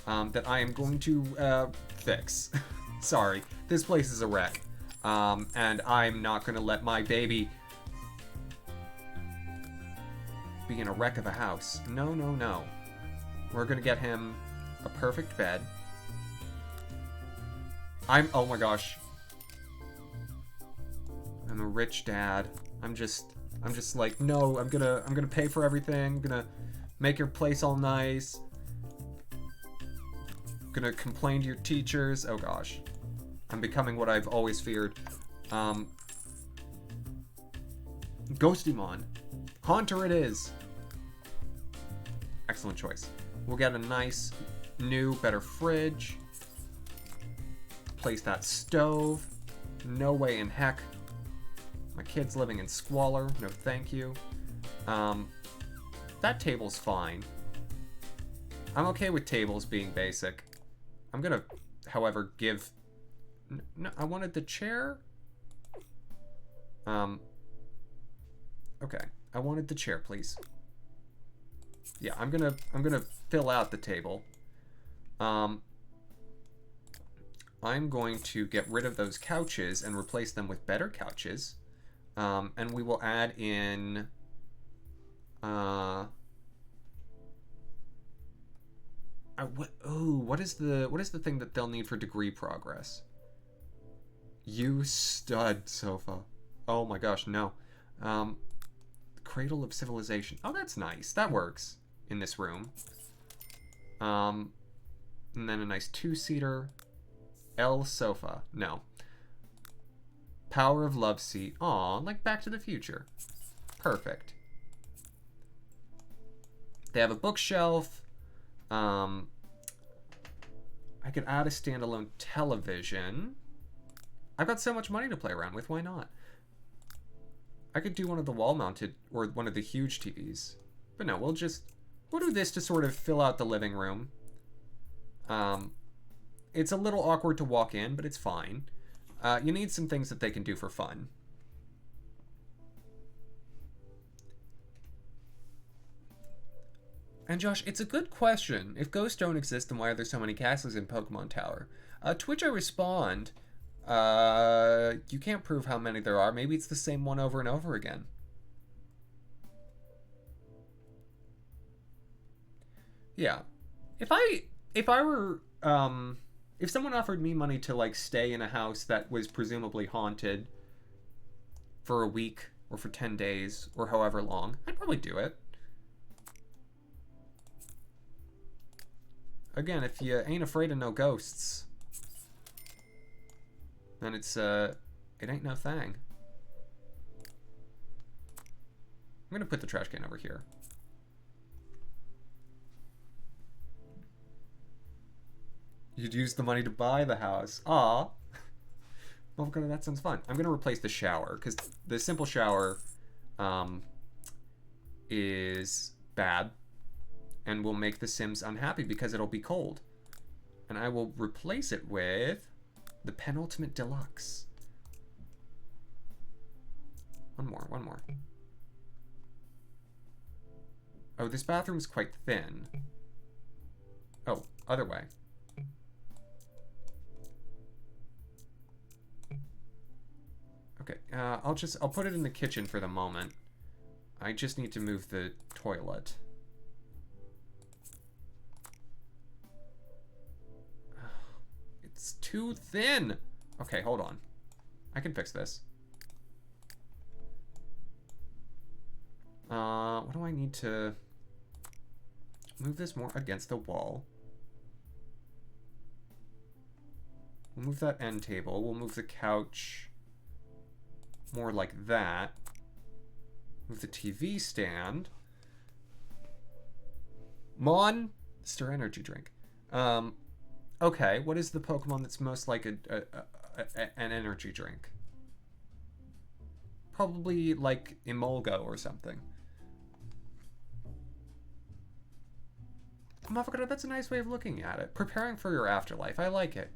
that I am going to fix. Sorry, this place is a wreck. And I'm not going to let my baby be in a wreck of a house. No, no, no. We're going to get him a perfect bed. Oh my gosh. I'm a rich dad. I'm just like, no, I'm gonna pay for everything. I'm gonna make your place all nice. I'm gonna complain to your teachers. Oh gosh. I'm becoming what I've always feared. Ghostymon. Haunter it is. Excellent choice. We'll get a nice new, better fridge. Place that stove. No way in heck. My kid's living in squalor. No thank you. That table's fine. I'm okay with tables being basic. I'm gonna, however, give... No, I wanted the chair. Okay. I wanted the chair, please. Yeah, I'm gonna fill out the table. I'm going to get rid of those couches and replace them with better couches. And we will add in what is the thing that they'll need for degree progress? You stud sofa. Oh my gosh, no. Cradle of Civilization. Oh, that's nice. That works in this room. And then a nice two-seater. L sofa. No. Power of Love seat. Aw, like Back to the Future. Perfect. They have a bookshelf. I could add a standalone television. I've got so much money to play around with. Why not? I could do one of the wall-mounted or one of the huge TVs. But no, we'll do this to sort of fill out the living room. It's a little awkward to walk in, but it's fine. You need some things that they can do for fun. And Josh, it's a good question. If ghosts don't exist, then why are there so many castles in Pokemon Tower? To which I respond, you can't prove how many there are. Maybe it's the same one over and over again. Yeah. If someone offered me money to like stay in a house that was presumably haunted for a week or for 10 days or however long, I'd probably do it. Again, if you ain't afraid of no ghosts, then it ain't no thing. I'm gonna put the trash can over here. You'd use the money to buy the house. Aw. Oh, God, that sounds fun. I'm going to replace the shower, because the simple shower is bad and will make the Sims unhappy because it'll be cold. And I will replace it with the penultimate deluxe. One more. Oh, this bathroom's quite thin. Oh, other way. Okay, I'll put it in the kitchen for the moment. I just need to move the toilet. It's too thin. Okay, hold on. I can fix this. What do I need to move this more against the wall? We'll move that end table. We'll move the couch more like that. Move the TV stand. Monster energy drink. Okay, what is the Pokemon that's most like an energy drink? Probably like Emolga or something. Motherfucker, that's a nice way of looking at it. Preparing for your afterlife. I like it.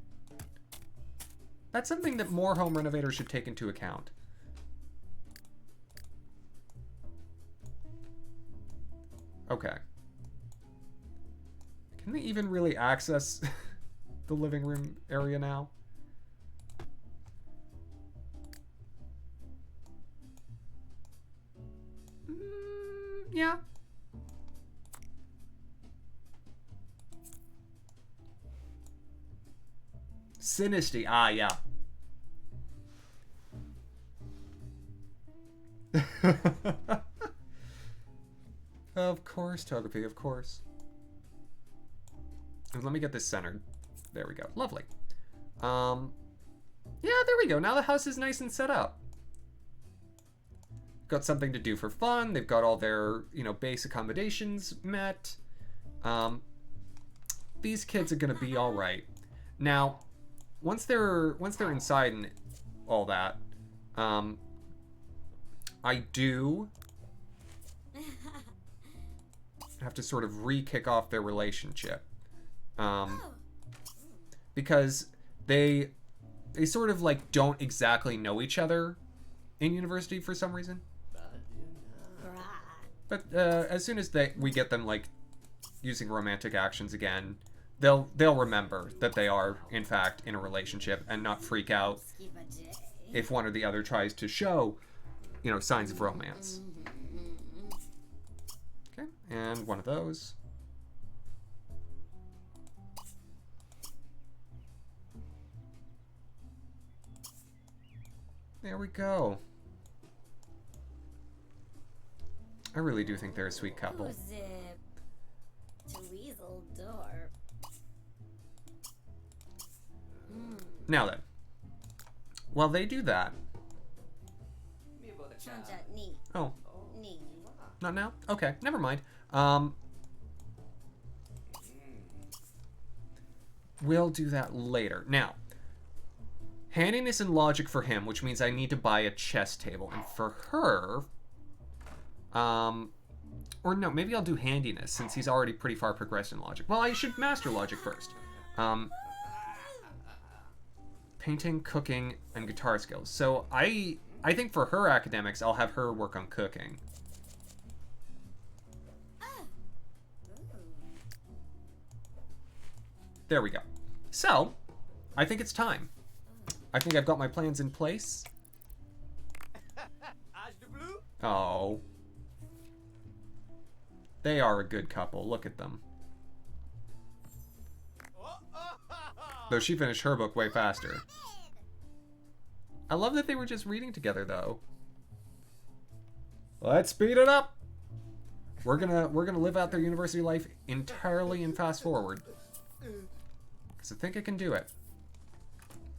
That's something that more home renovators should take into account. Okay. Can they even really access the living room area now? Yeah. Sinisty. Ah, yeah. Of course, Togepi, of course. Let me get this centered. There we go. Lovely. Yeah, there we go. Now the house is nice and set up. Got something to do for fun. They've got all their, base accommodations met. These kids are gonna be all right. Now, once they're inside and all that, I do have to sort of re-kick off their relationship. Because they sort of like don't exactly know each other in university for some reason. But as soon as we get them like using romantic actions again, they'll remember that they are in fact in a relationship and not freak out if one or the other tries to show, signs of romance. Okay, and one of those. There we go. I really do think they're a sweet couple. Now then, while they do that... Oh. Not now? Okay, never mind. We'll do that later. Now, handiness and logic for him, which means I need to buy a chess table. And for her... or no, maybe I'll do handiness, since he's already pretty far progressed in logic. Well, I should master logic first. Painting, cooking, and guitar skills. So I think for her academics, I'll have her work on cooking. There we go. So, I think it's time. I think I've got my plans in place. Oh. They are a good couple. Look at them. Though she finished her book way faster. I love that they were just reading together, though. Let's speed it up. We're gonna live out their university life entirely in fast forward. Because I think I can do it.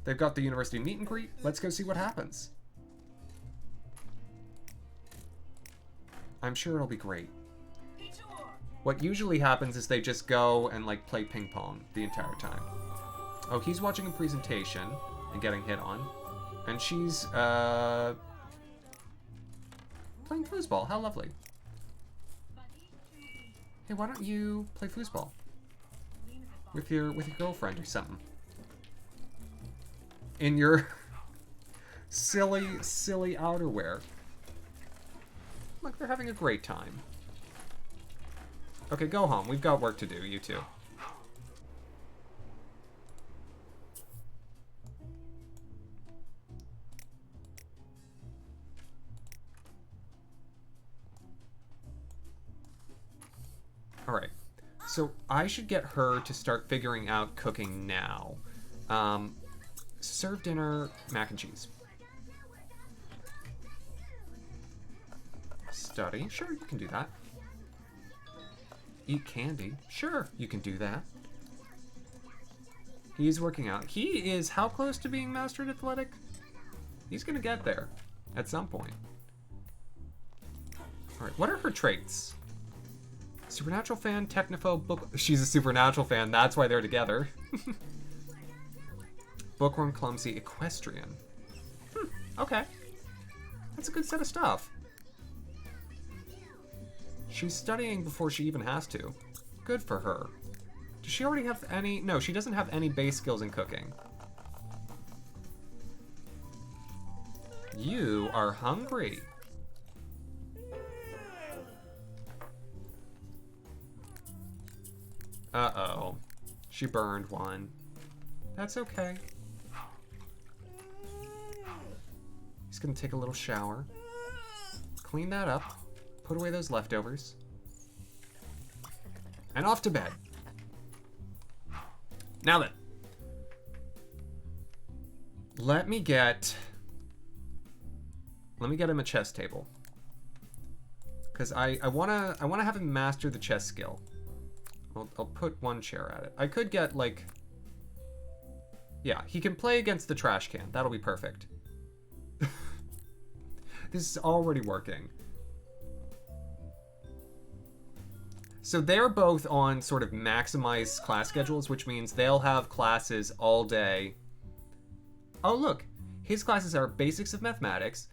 They've got the university meet and greet. Let's go see what happens. I'm sure it'll be great. What usually happens is they just go and like play ping pong the entire time. Oh, he's watching a presentation and getting hit on. And she's, playing foosball. How lovely. Hey, why don't you play foosball? With your girlfriend or something. In your silly outerwear. Look, they're having a great time. Okay, go home. We've got work to do, you two. Alright. So I should get her to start figuring out cooking now. Serve dinner, mac and cheese. Study. Sure, you can do that. Eat candy. Sure, you can do that. He's working out. He is how close to being mastered athletic? He's gonna get there at some point. Alright, what are her traits? Supernatural fan, technophobe, book... She's a supernatural fan, that's why they're together. Bookworm, clumsy, equestrian. Okay. That's a good set of stuff. She's studying before she even has to. Good for her. Does she already have any... No, she doesn't have any base skills in cooking. You are hungry. Uh-oh. She burned one. That's okay. He's gonna take a little shower. Clean that up. Put away those leftovers. And off to bed. Now then. Let me get him a chess table. Because I wanna have him master the chess skill. I'll put one chair at it. I could get, like... Yeah, he can play against the trash can. That'll be perfect. This is already working. So they're both on sort of maximized class schedules, which means they'll have classes all day. Oh, look. His classes are basics of mathematics,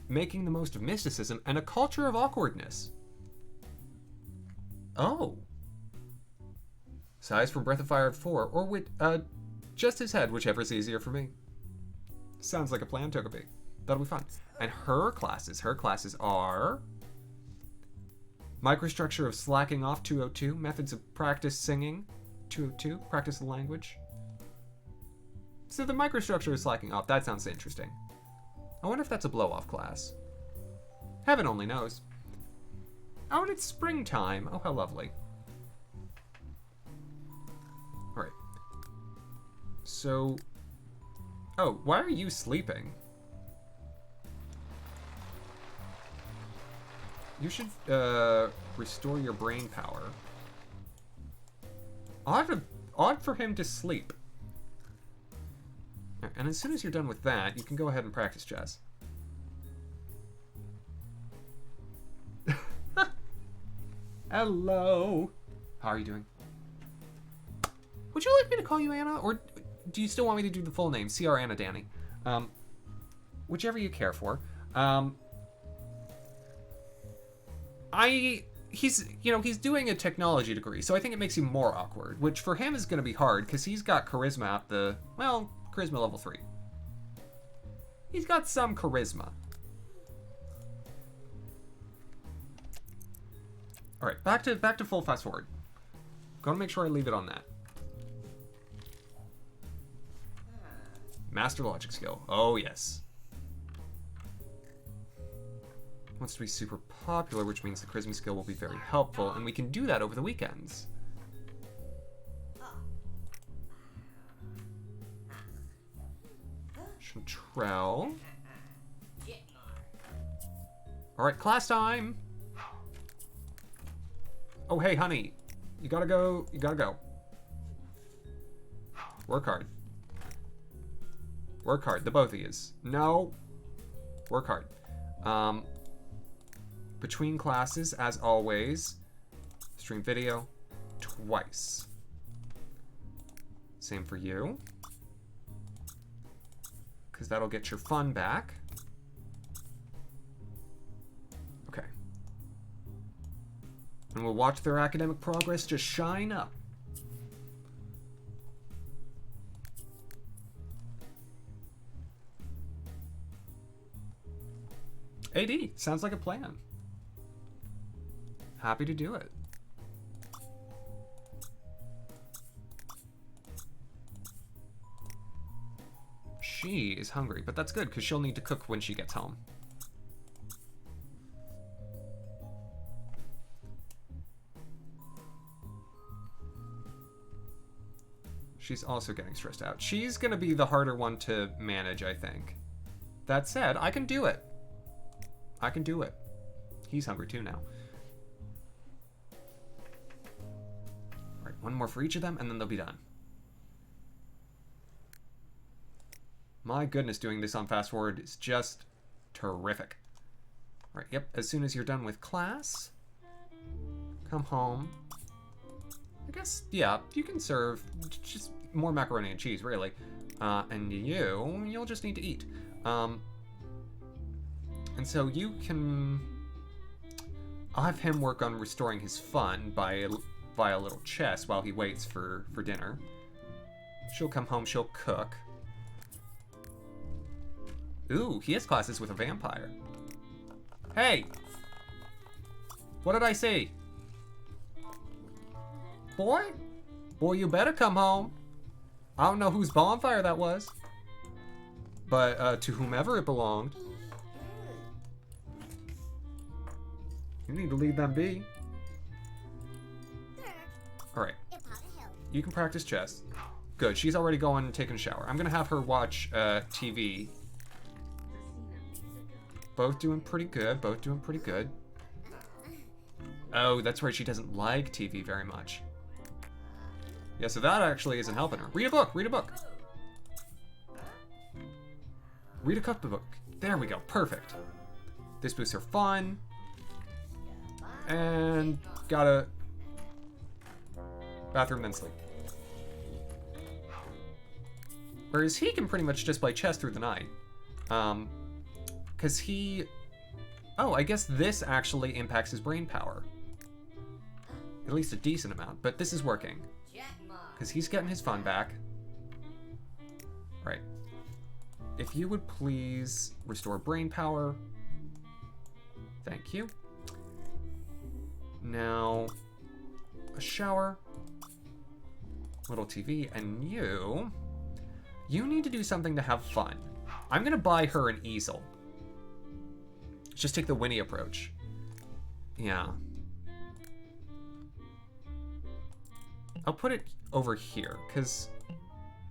making the most of mysticism, and a culture of awkwardness. Oh. Size from Breath of Fire 4, or with, just his head, whichever's easier for me. Sounds like a plan, Togepi. That'll be fun. And her classes are... Microstructure of slacking off, 202. Methods of practice singing, 202. Practice the language. So the microstructure of slacking off, that sounds interesting. I wonder if that's a blow-off class. Heaven only knows. Oh, and it's springtime. Oh, how lovely. Alright. So... Oh, why are you sleeping? You should, restore your brain power. Odd for him to sleep. And as soon as you're done with that, you can go ahead and practice chess. Hello. How are you doing? Would you like me to call you Anna, or do you still want me to do the full name? CR Anna Danny. Whichever you care for. He's doing a technology degree, so I think it makes him more awkward, which for him is going to be hard, because he's got charisma at the, well, charisma level 3. He's got some charisma. Alright, back to full fast forward. Gonna make sure I leave it on that. Master logic skill. Oh, yes. Wants to be super popular, which means the charisma skill will be very helpful, and we can do that over the weekends. Chantrell. Alright, class time! Oh, hey, honey. You gotta go. You gotta go. Work hard. Work hard, the both of yous. No. Work hard. Between classes, as always, stream video twice. Same for you. because that'll get your fun back. Okay. And we'll watch their academic progress just shine up. AD, sounds like a plan. Happy to do it. She is hungry, but that's good because she'll need to cook when she gets home. She's also getting stressed out. She's gonna be the harder one to manage, I think. That said, I can do it. I can do it. He's hungry too now. All right, one more for each of them, and then they'll be done. My goodness, doing this on fast forward is just terrific. All right, yep, as soon as you're done with class, come home. I guess, yeah, you can serve just more macaroni and cheese, really. And you'll just need to eat. And so you can... I'll have him work on restoring his fun via a little chess while he waits for dinner. She'll come home, she'll cook. Ooh, he has classes with a vampire. Hey! What did I say? Boy? Boy, you better come home. I don't know whose bonfire that was. But to whomever it belonged. You need to leave them be. Alright. You can practice chess. Good, she's already going and taking a shower. I'm gonna have her watch TV. Both doing pretty good, both doing pretty good. Oh, that's right, she doesn't like TV very much. Yeah, so that actually isn't helping her. Read a book, read a book. Read a cookbook. There we go, perfect. This boosts her fun. And got a bathroom then sleep. Whereas he can pretty much just play chess through the night. Because he... Oh, I guess this actually impacts his brain power. At least a decent amount, but this is working. Because he's getting his fun back. Right. If you would please restore brain power. Thank you. Now, a shower. Little TV, and you need to do something to have fun. I'm gonna buy her an easel. Just take the Winnie approach. Yeah. I'll put it over here, because,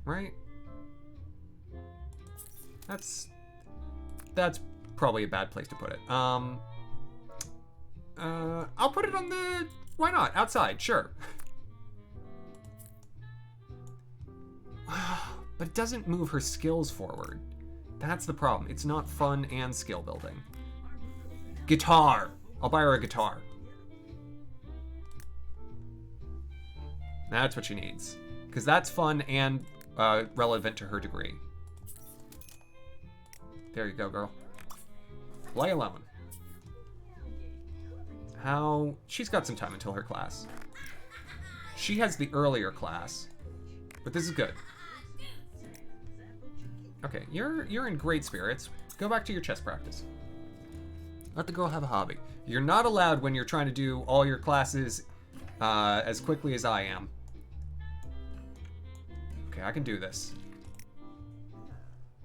right? That's probably a bad place to put it. I'll put it on the, why not? Outside, sure. But it doesn't move her skills forward. That's the problem. It's not fun and skill building. Guitar! I'll buy her a guitar. That's what she needs. Because that's fun and relevant to her degree. There you go, girl. Play alone. How... She's got some time until her class. She has the earlier class. But this is good. Okay, you're in great spirits. Go back to your chess practice. Let the girl have a hobby. You're not allowed when you're trying to do all your classes as quickly as I am. Okay, I can do this.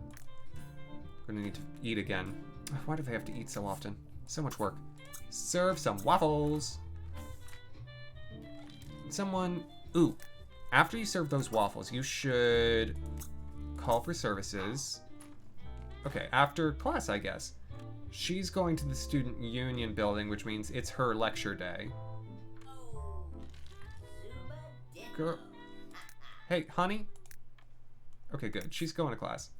I'm gonna need to eat again. Why do they have to eat so often? So much work. Serve some waffles. Someone... Ooh. After you serve those waffles, you should call for services. Okay, after class, I guess. She's going to the student union building, which means it's her lecture day. Girl. Hey, honey. Okay, good. She's going to class.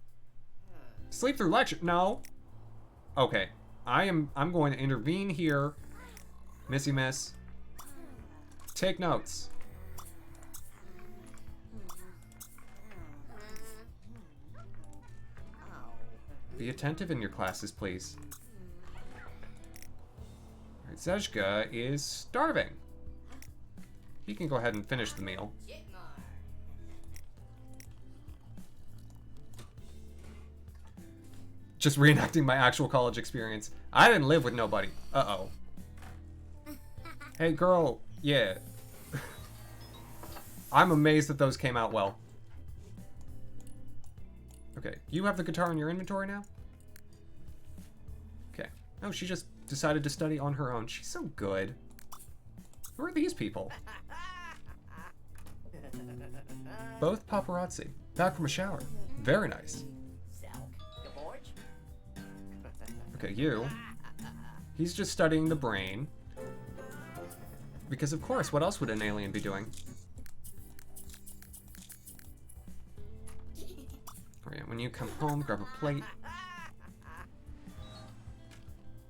Sleep through lecture? No. Okay. I'm going to intervene here. Missy Miss. Take notes. Be attentive in your classes, please. Alright, Zezhka is starving. He can go ahead and finish the meal. Just reenacting my actual college experience. I didn't live with nobody. Uh-oh. Hey, girl. Yeah. I'm amazed that those came out well. Okay, you have the guitar in your inventory now? Okay. Oh, she just decided to study on her own. She's so good. Who are these people? Both paparazzi. Back from a shower. Very nice. Okay, you. He's just studying the brain. Because of course, what else would an alien be doing? Alright, when you come home, grab a plate.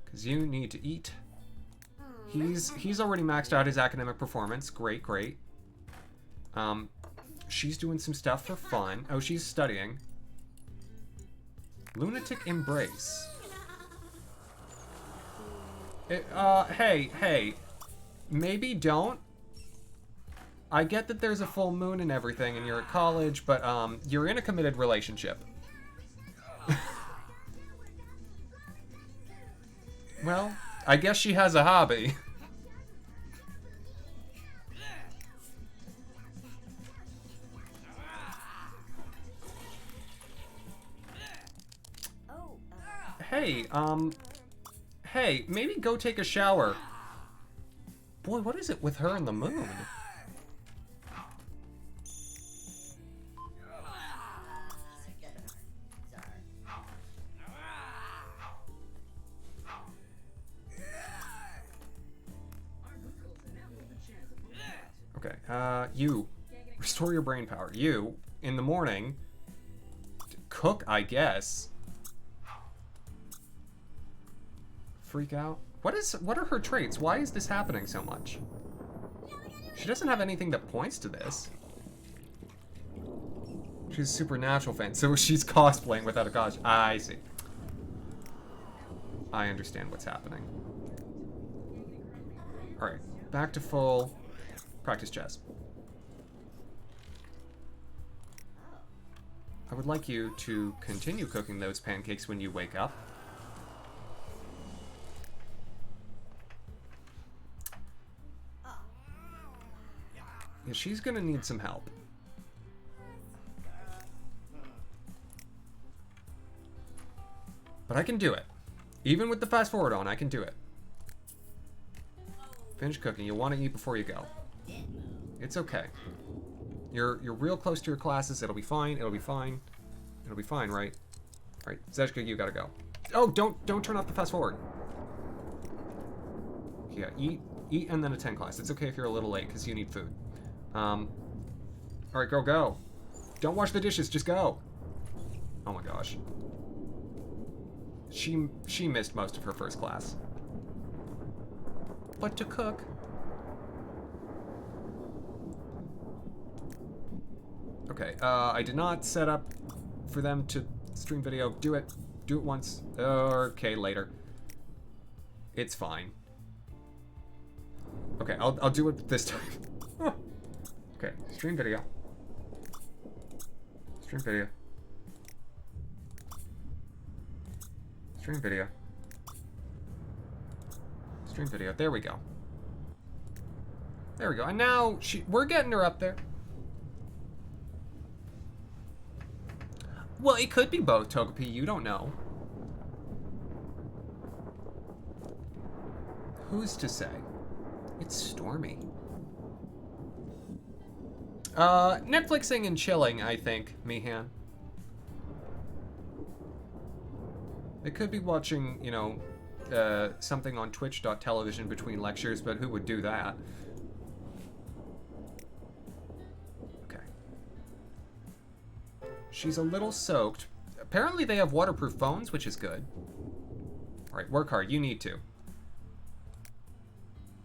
Because you need to eat. He's already maxed out his academic performance. Great, great. She's doing some stuff for fun. Oh, she's studying. Lunatic embrace. Hey. Maybe don't. I get that there's a full moon and everything and you're at college, but you're in a committed relationship. Well, I guess she has a hobby. Hey, maybe go take a shower. Boy, what is it with her and the moon? Okay, you. Restore your brain power. You, in the morning, cook, I guess. Freak out. What are her traits? Why is this happening so much? She doesn't have anything that points to this. She's a supernatural fan, so she's cosplaying without a costume. I see. I understand what's happening. Alright, back to full practice chess. I would like you to continue cooking those pancakes when you wake up. Yeah, she's gonna need some help. But I can do it. Even with the fast forward on, I can do it. Finish cooking. You'll want to eat before you go. It's okay. You're real close to your classes. It'll be fine. It'll be fine. It'll be fine, right? All right, Zezhka, you gotta go. Oh, don't turn off the fast forward. Yeah, eat and then attend class. It's okay if you're a little late because you need food. All right, girl, go. Don't wash the dishes. Just go. Oh my gosh. She missed most of her first class. But to cook. Okay, I did not set up for them to stream video. Do it once. Okay, later. It's fine. Okay, I'll do it this time. Okay, stream video. Stream video. Stream video. Stream video. There we go. There we go. And now we're getting her up there. Well, it could be both, Togepi. You don't know. Who's to say? It's stormy. Netflixing and chilling, I think, Mihan. They could be watching, you know, something on twitch.television between lectures, but who would do that? Okay. She's a little soaked. Apparently they have waterproof phones, which is good. Alright, work hard. You need to.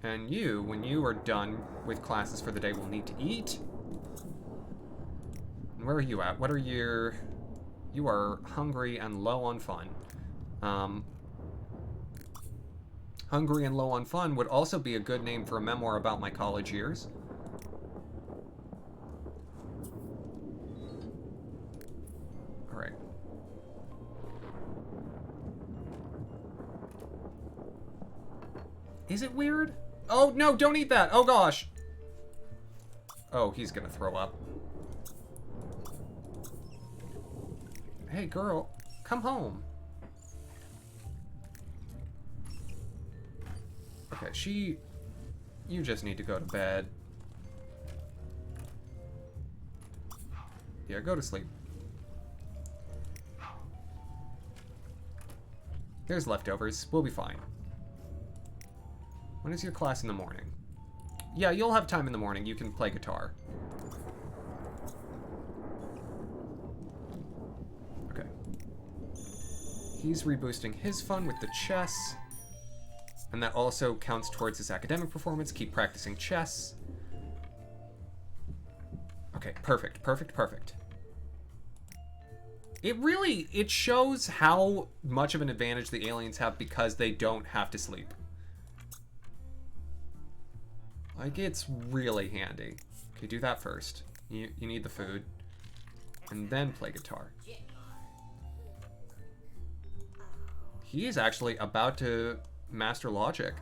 And you, when you are done with classes for the day, will need to eat. And where are you at? What are your... You are hungry and low on fun. Hungry and low on fun would also be a good name for a memoir about my college years. Alright. Is it weird? Oh, no, don't eat that. Oh, gosh. Oh, he's gonna throw up. Hey, girl, come home. Okay, you just need to go to bed. Yeah, go to sleep. There's leftovers. We'll be fine. When is your class in the morning? Yeah, you'll have time in the morning. You can play guitar. Okay. He's reboosting his fun with the chess. And that also counts towards his academic performance. Keep practicing chess. Okay, perfect, perfect, perfect. It shows how much of an advantage the aliens have because they don't have to sleep. Like, it's really handy. Okay, do that first. You need the food. And then play guitar. He is actually about to master logic.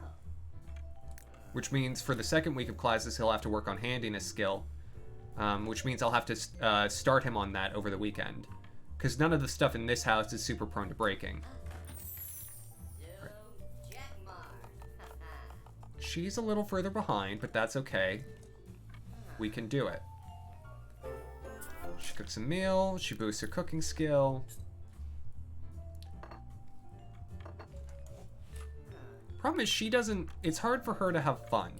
Which means for the second week of classes, he'll have to work on handiness skill. Which means I'll have to start him on that over the weekend. Because none of the stuff in this house is super prone to breaking. Right. She's a little further behind, but that's okay. We can do it. She cooks a meal. She boosts her cooking skill. Problem is she doesn't... It's hard for her to have fun.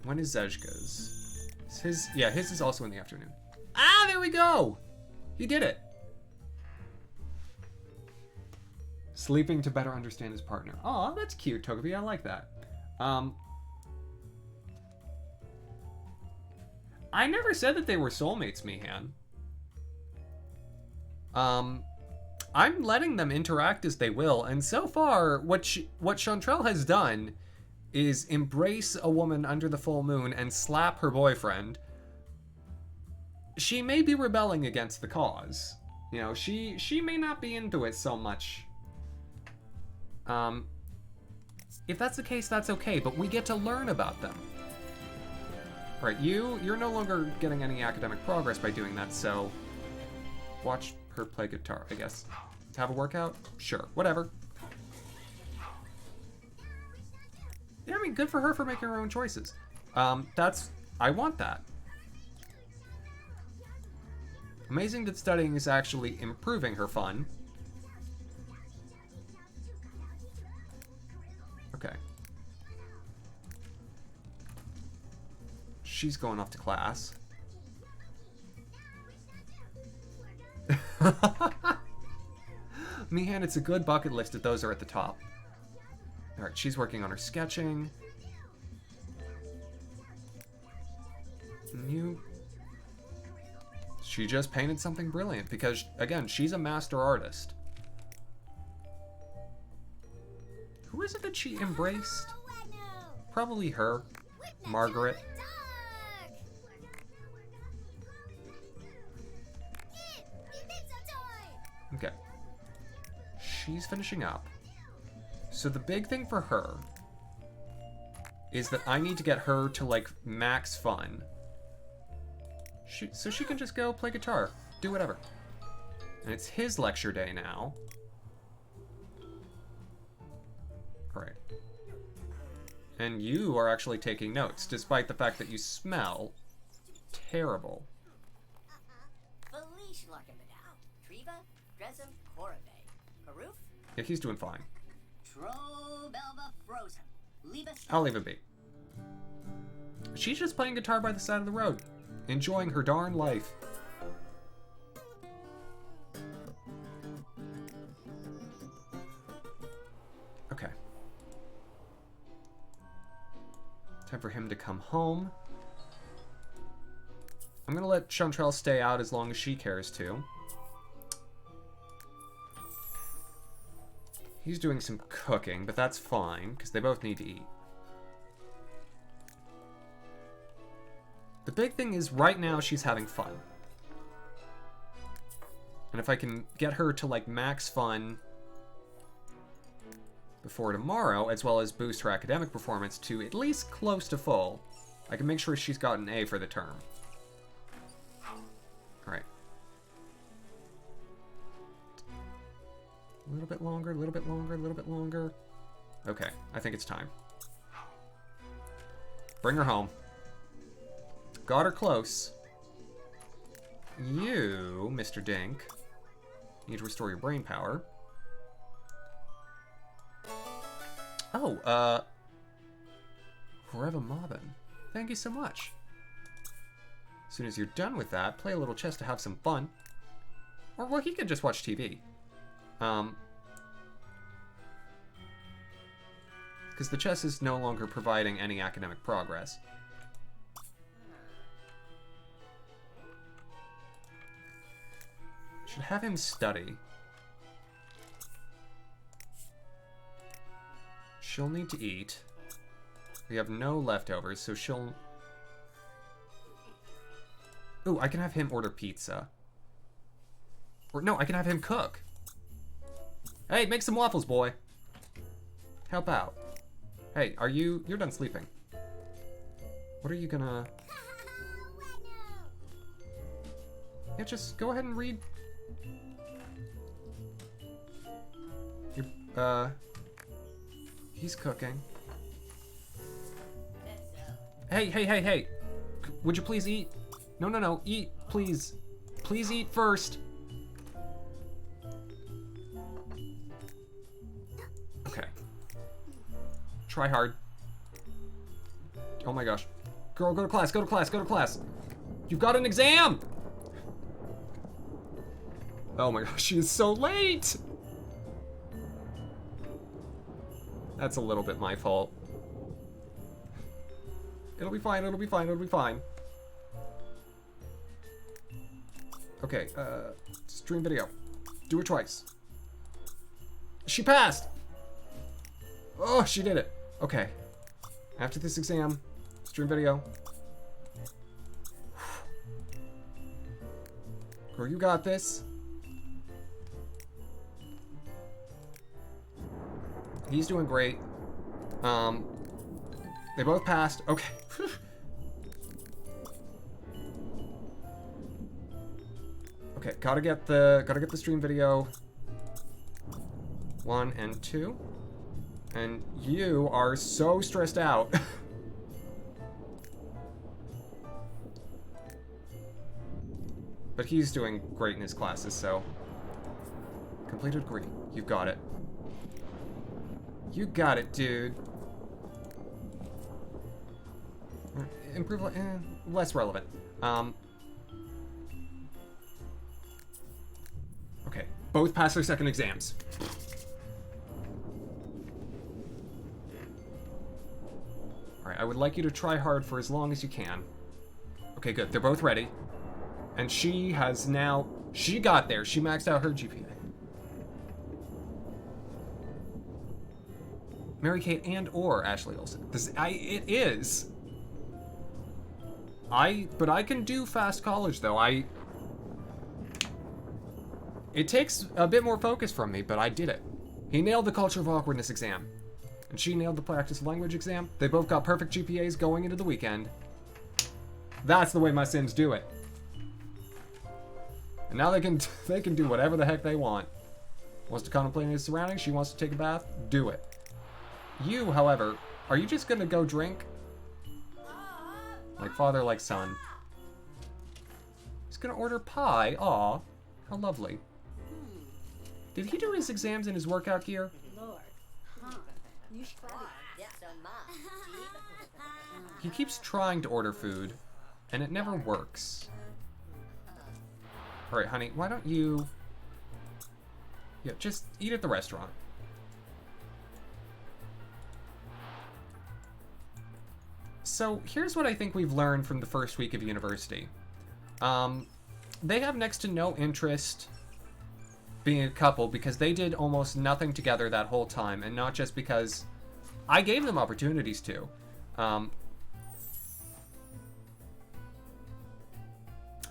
When is Zezka's? His is also in the afternoon. Ah, there we go! He did it. Sleeping to better understand his partner. Aw, that's cute, Togepi. I like that. I never said that they were soulmates, Mihan. I'm letting them interact as they will, and so far, what Chantrell has done is embrace a woman under the full moon and slap her boyfriend. She may be rebelling against the cause. You know, she may not be into it so much. If that's the case, that's okay, but we get to learn about them. Right, you're no longer getting any academic progress by doing that, so watch her play guitar, I guess. To have a workout? Sure, whatever. Yeah, I mean, good for her for making her own choices. I want that. Amazing that studying is actually improving her fun. Okay. She's going off to class. Mihan, it's a good bucket list if those are at the top. Alright, she's working on her sketching. She just painted something brilliant because, again, she's a master artist. Who is it that she embraced? Probably her. Margaret. Okay. She's finishing up. So the big thing for her is that I need to get her to, like, max fun. So she can just go play guitar. Do whatever. And it's his lecture day now. Alright. And you are actually taking notes, despite the fact that you smell terrible. Yeah, he's doing fine. I'll leave it be. She's just playing guitar by the side of the road, enjoying her darn life. Okay. Time for him to come home. I'm gonna let Chantrell stay out as long as she cares to. He's doing some cooking, but that's fine, because they both need to eat. The big thing is, right now, she's having fun. And if I can get her to, like, max fun before tomorrow, as well as boost her academic performance to at least close to full, I can make sure she's got an A for the term. Alright. A little bit longer, a little bit longer, a little bit longer. Okay, I think it's time. Bring her home. Got her close. You, Mr. Dink, need to restore your brain power. Oh, Forever Mobbin. Thank you so much. As soon as you're done with that, play a little chess to have some fun. Or, well, he could just watch TV. Because the chess is no longer providing any academic progress. Should have him study. She'll need to eat. We have no leftovers, so she'll... Ooh, I can have him order pizza. Or no, I can have him cook. Hey, make some waffles, boy. Help out. Hey, you're done sleeping. What are you gonna... Yeah, just go ahead and read. He's cooking. Hey. Would you please eat? No, eat, please. Please eat first. Okay. Try hard. Oh my gosh. Girl, go to class, go to class, go to class. You've got an exam! Oh my gosh, she is so late! That's a little bit my fault. It'll be fine, it'll be fine, it'll be fine. Okay, stream video. Do it twice. She passed! Oh, she did it. Okay. After this exam, stream video. Girl, you got this. He's doing great. They both passed. Okay. Okay, gotta get the stream video 1 and 2. And you are so stressed out. But he's doing great in his classes, so completed degree. You've got it. You got it, dude. Improve, less relevant. Okay, both passed their second exams. Alright, I would like you to try hard for as long as you can. Okay, good. They're both ready. And she has now... She got there. She maxed out her GPA. Mary-Kate and or Ashley Olsen. It is. But I can do fast college, though. It takes a bit more focus from me, but I did it. He nailed the Culture of Awkwardness exam. And she nailed the Practice of Language exam. They both got perfect GPAs going into the weekend. That's the way my Sims do it. And now they can do whatever the heck they want. Wants to contemplate his surroundings, she wants to take a bath, do it. You, however, are you just gonna go drink? Like father, like son. He's gonna order pie. Aw, how lovely. Did he do his exams in his workout gear? He keeps trying to order food, and it never works. Alright, honey, why don't you... Yeah, just eat at the restaurant. So here's what I think we've learned from the first week of university. They have next to no interest being a couple because they did almost nothing together that whole time, and not just because I gave them opportunities to.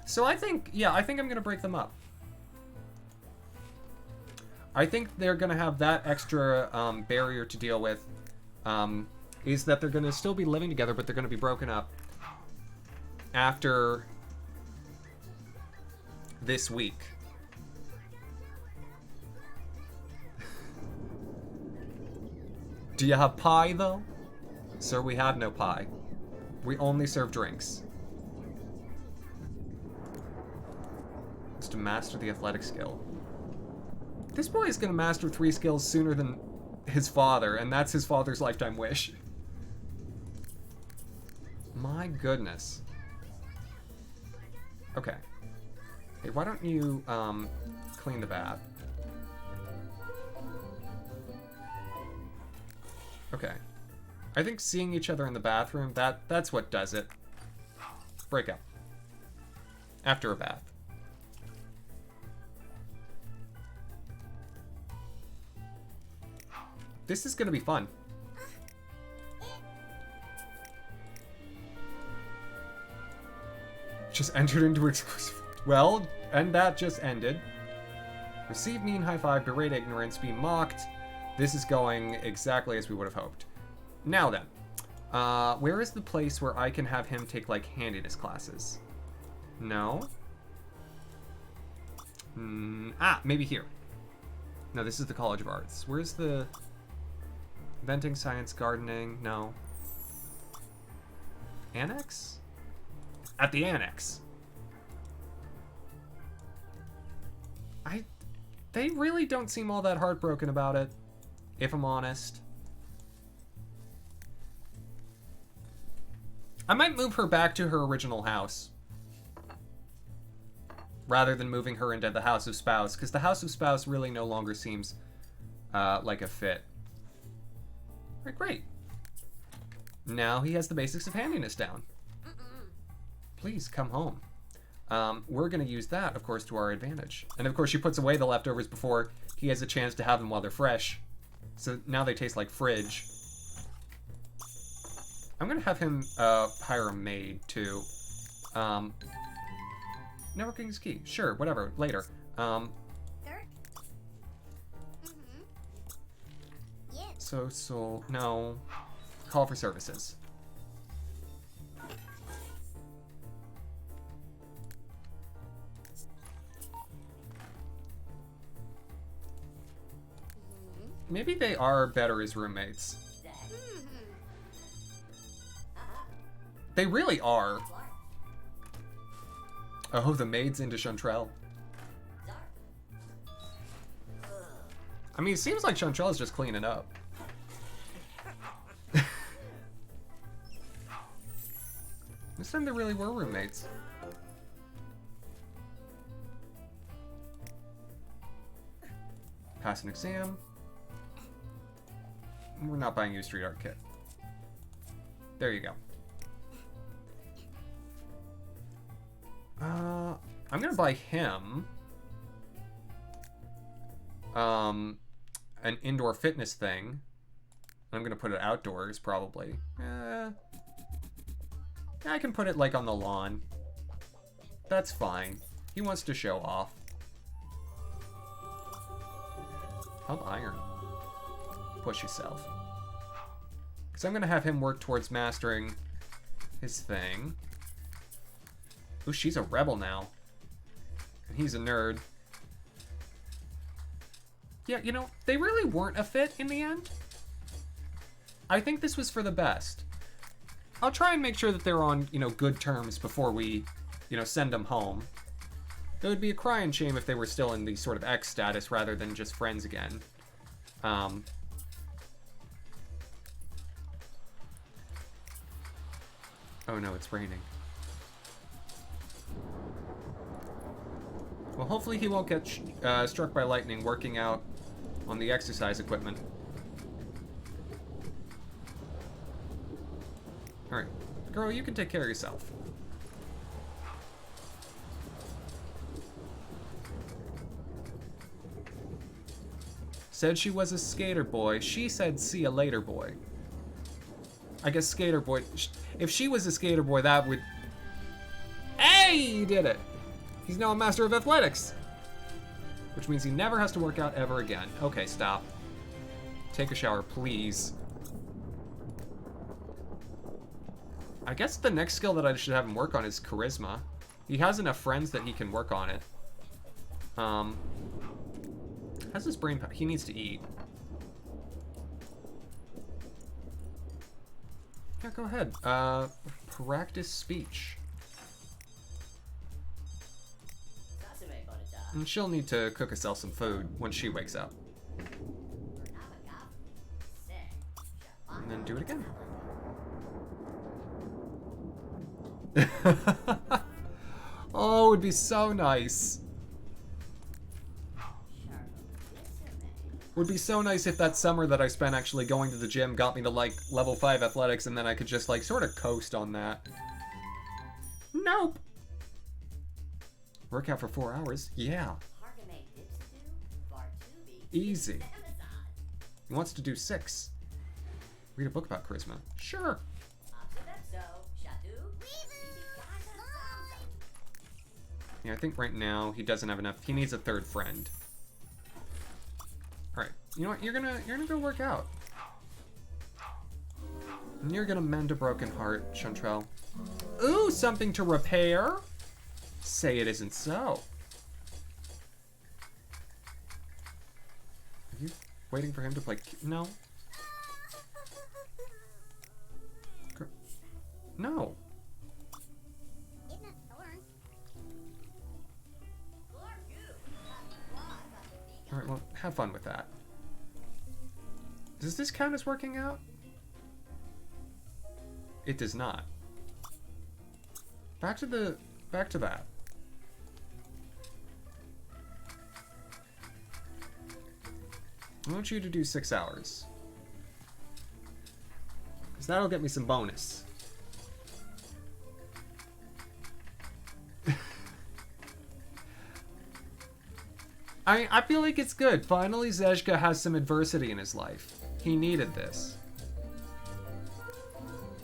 So I think I'm going to break them up. I think they're going to have that extra barrier to deal with, is that they're going to still be living together, but they're going to be broken up after this week. Do you have pie, though? Sir, we have no pie. We only serve drinks. It's to master the athletic skill. This boy is going to master 3 skills sooner than his father, and that's his father's lifetime wish. My goodness. Okay. Hey, why don't you, clean the bath? Okay. I think seeing each other in the bathroom, that's what does it. Break up. After a bath. This is gonna be fun. Just entered into exclusive. Well, and that just ended. Receive mean high five, berate ignorance, be mocked. This is going exactly as we would have hoped. Now then, where is the place where I can have him take, like, handiness classes? No? Maybe here. No, this is the College of Arts. Where's the... Inventing, science, gardening? No. Annex? At the annex. They really don't seem all that heartbroken about it, if I'm honest. I might move her back to her original house, rather than moving her into the House of Spouse, because the House of Spouse really no longer seems like a fit. Alright, great. Now he has the basics of handiness down. Please come home. We're going to use that, of course, to our advantage. And of course, she puts away the leftovers before he has a chance to have them while they're fresh. So now they taste like fridge. I'm going to have him hire a maid, too. Networking is key. Sure, whatever. Later. So, no. Call for services. Maybe they are better as roommates. They really are. Oh, the maid's into Chantrell. I mean, it seems like Chantrell's just cleaning up. This time they really were roommates. Pass an exam. We're not buying you a street art kit. There you go. I'm gonna buy him an indoor fitness thing. I'm gonna put it outdoors, probably. I can put it like on the lawn. That's fine. He wants to show off. Pump iron. Push yourself. Because I'm gonna have him work towards mastering his thing. Ooh, she's a rebel now. And he's a nerd. Yeah, you know, they really weren't a fit in the end. I think this was for the best. I'll try and make sure that they're on, you know, good terms before we, you know, send them home. It would be a crying shame if they were still in the sort of X status rather than just friends again. Oh no, it's raining. Well, hopefully he won't get struck by lightning working out on the exercise equipment. Alright, Girl, you can take care of yourself. Said she was a skater boy. She said see ya later boy. I guess skater boy. If she was a skater boy, that would... Hey, he did it. He's now a master of athletics. Which means he never has to work out ever again. Okay, stop. Take a shower, please. I guess the next skill that I should have him work on is charisma. He has enough friends that he can work on it. How's his brain power? He needs to eat. Yeah, go ahead. Practice speech. And she'll need to cook herself some food when she wakes up. And then do it again. Oh, it would be so nice. Would be so nice if that summer that I spent actually going to the gym got me to like level 5 athletics and then I could just like sort of coast on that. Nope. Work out for 4 hours? Yeah. Easy. He wants to do 6. Read a book about charisma. Sure. Yeah, I think right now he doesn't have enough. He needs a 3rd friend. All right. You know what? You're gonna go work out. And you're gonna mend a broken heart, Chantrell. Ooh, something to repair? Say it isn't so. Are you waiting for him to play? No. No. Alright, well, have fun with that. Does this count as working out? It does not. Back to that. I want you to do 6 hours. Because that'll get me some bonus. I feel like it's good. Finally, Zezka has some adversity in his life. He needed this.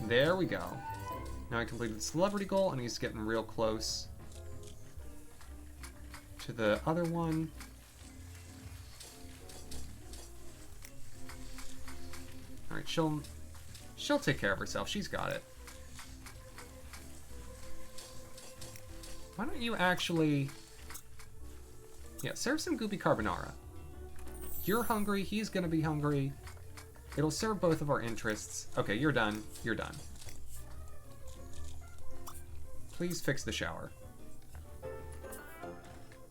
There we go. Now I completed the celebrity goal, and he's getting real close to the other one. All right, she'll take care of herself. She's got it. Why don't you actually... Yeah, serve some goopy carbonara. You're hungry, he's gonna be hungry. It'll serve both of our interests. Okay, you're done. You're done. Please fix the shower.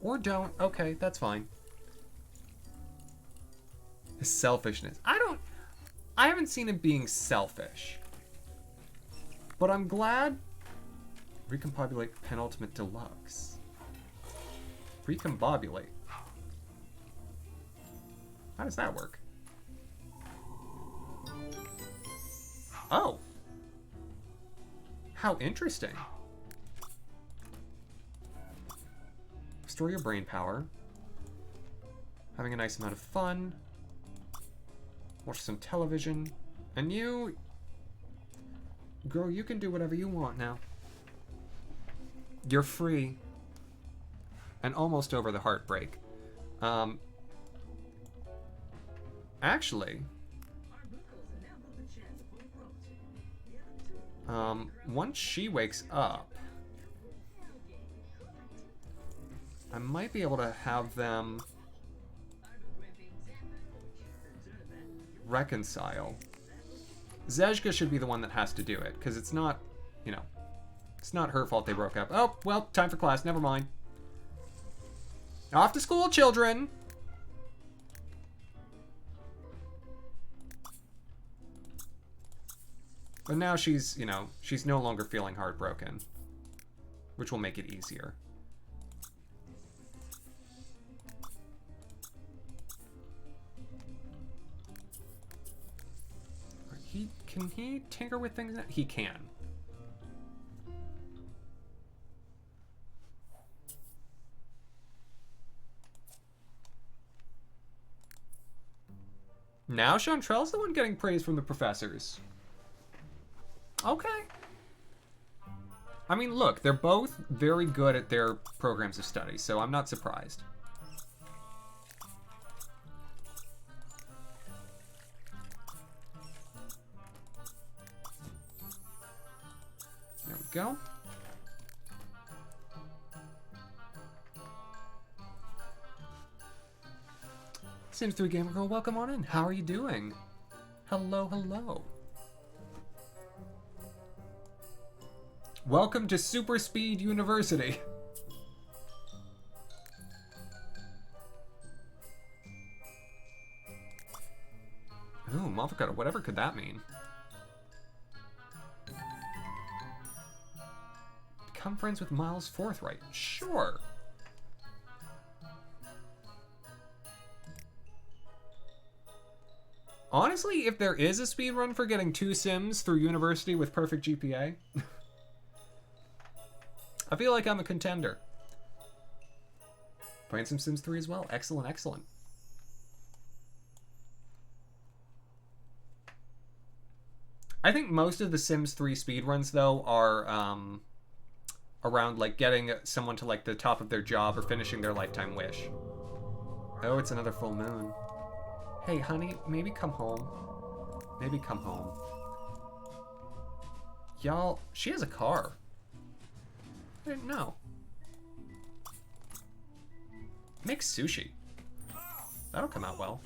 Or don't. Okay, that's fine. His selfishness. I haven't seen him being selfish. But I'm glad. Recombobulate penultimate deluxe. Recombobulate. How does that work? Oh. How interesting. Restore your brain power. Having a nice amount of fun. Watch some television. And you... Girl, you can do whatever you want now. You're free. And almost over the heartbreak. Actually... once she wakes up... I might be able to have them... reconcile. Zezka should be the one that has to do it, because it's not, you know, it's not her fault they broke up. Oh, well, time for class, never mind. Off to school, children! But now she's, you know, she's no longer feeling heartbroken, which will make it easier. Can he tinker with things? He can. Now Chantrell's the one getting praise from the professors. Okay. I mean, look, they're both very good at their programs of study, so I'm not surprised. There we go. Sims 3 Gamer Girl, welcome on in. How are you doing? Hello, hello. Welcome to Super Speed University. Ooh, Moffica, whatever could that mean? Become friends with Miles Forthright. Sure. Honestly, if there is a speedrun for getting 2 Sims through university with perfect GPA, I feel like I'm a contender. Playing some Sims 3 as well. Excellent, excellent. I think most of the Sims 3 speedruns, though, are around, like, getting someone to, like, the top of their job or finishing their lifetime wish. Oh, it's another full moon. Hey, honey, maybe come home. Maybe come home. Y'all, she has a car. I didn't know. Make sushi. That'll come out well.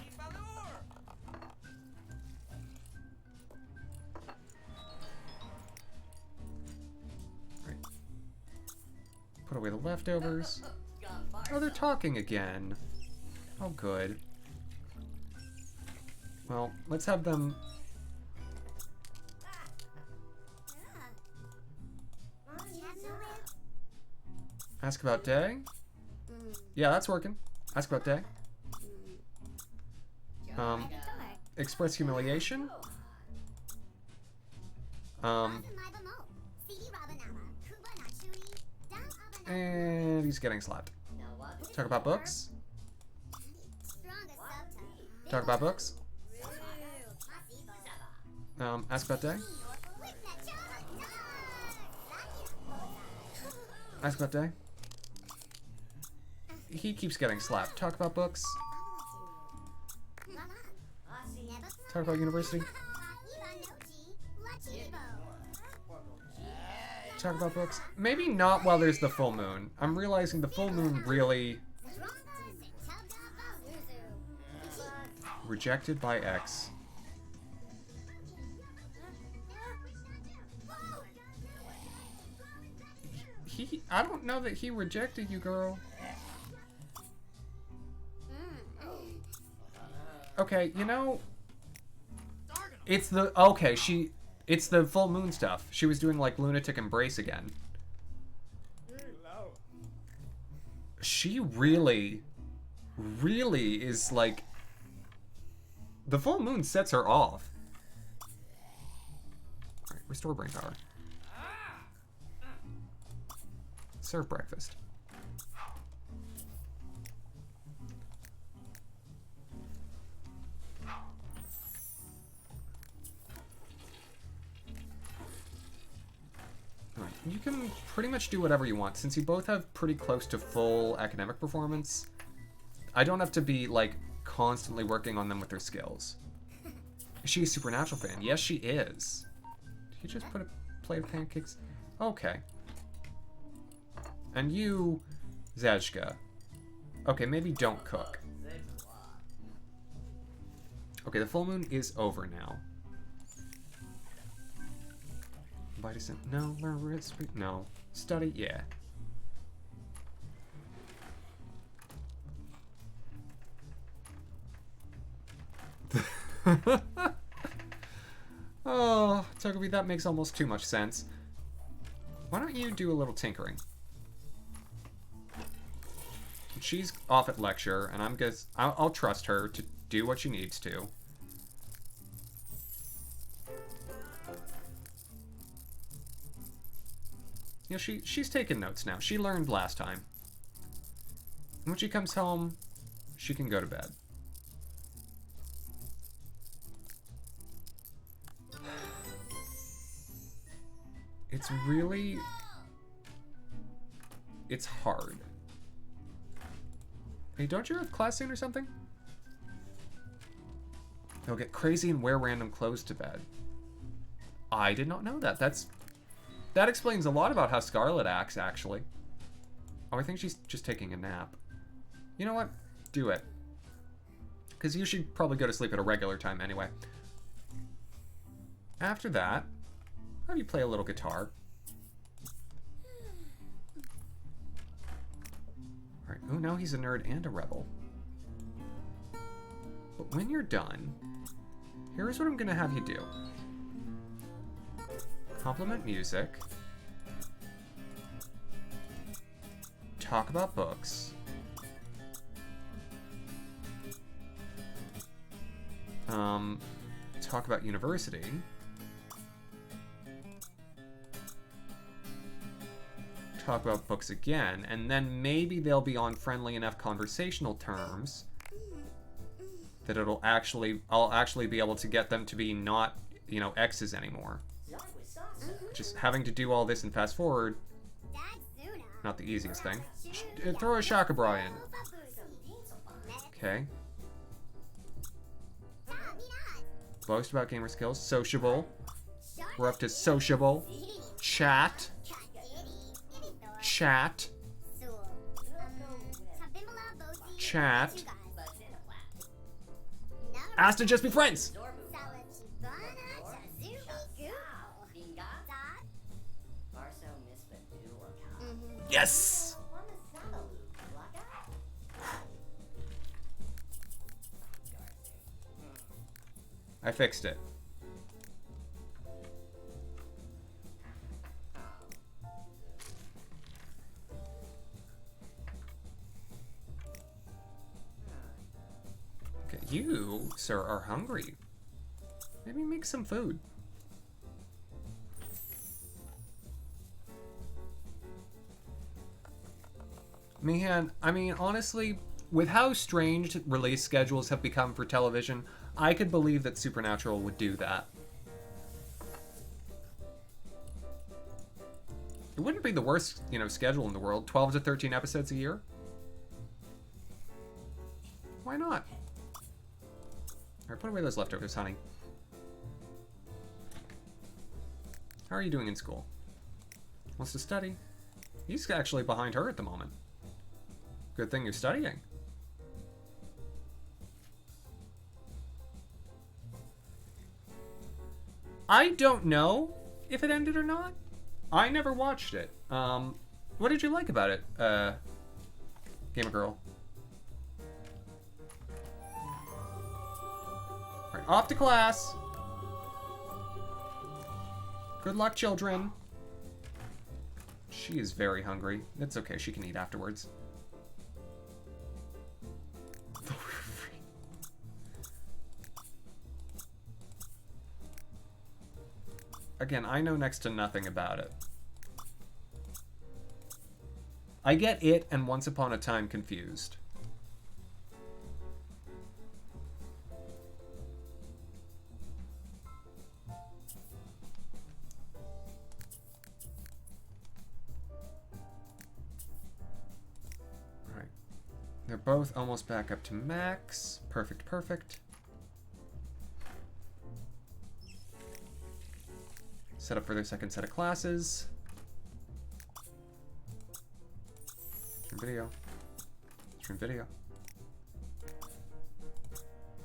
Right. Put away the leftovers. Oh, they're talking again. Oh, good. Well, let's have them... Ask about day? Yeah, that's working. Ask about day. Express humiliation. And he's getting slapped. Talk about books. Talk about books. Ask about day. Ask about day. He keeps getting slapped. Talk about books. Talk about university. Talk about books. Maybe not while there's the full moon. I'm realizing the full moon really... Rejected by X. I don't know that he rejected you, girl. Okay, you know... It's the... Okay, it's the full moon stuff. She was doing, like, lunatic embrace again. She really is, like... The full moon sets her off. Alright, restore brain power. Serve breakfast. Alright, you can pretty much do whatever you want. Since you both have pretty close to full academic performance, I don't have to be, like, constantly working on them with their skills. Is she a Supernatural fan? Yes, she is. Did you just put a plate of pancakes? Okay. And you, Zezka. Okay, maybe don't cook. Okay, the full moon is over now. Vitasin, no. Learn risk, no. Study, yeah. Oh, Togepi, that makes almost too much sense. Why don't you do a little tinkering? She's off at lecture, and I'll trust her to do what she needs to. You know, she's taking notes now. She learned last time. When she comes home, she can go to bed. It's really... It's hard. Hey, don't you have class soon or something? They'll get crazy and wear random clothes to bed. I did not know that. That explains a lot about how Scarlet acts, actually. Oh, I think she's just taking a nap. You know what? Do it. Because you should probably go to sleep at a regular time anyway. After that, how do you play a little guitar? Alright, oh, now he's a nerd and a rebel. But when you're done, here's what I'm gonna have you do. Compliment music. Talk about books. Talk about university. Talk about books again, and then maybe they'll be on friendly enough conversational terms that I'll actually be able to get them to be not, you know, exes anymore. Just having to do all this and fast forward, not the easiest thing. Throw a Shakabra in. Okay. Boast about gamer skills. Sociable. We're up to sociable. Chat. Chat. Chat. Ask to just be friends. Yes. I fixed it. Okay, you, sir, are hungry. Maybe make some food. Man, I mean, honestly, with how strange release schedules have become for television, I could believe that Supernatural would do that. It wouldn't be the worst, you know, schedule in the world. 12 to 13 episodes a year. Why not? Alright, put away those leftovers, honey. How are you doing in school? Wants to study? He's actually behind her at the moment. Good thing you're studying. I don't know if it ended or not. I never watched it. What did you like about it, Gamer Girl? Alright, off to class. Good luck, children. She is very hungry. It's okay, she can eat afterwards. Again, I know next to nothing about it. I get it and Once Upon a Time confused. Alright. They're both almost back up to max. Perfect, perfect. Set up for their second set of classes. Stream video. Stream video.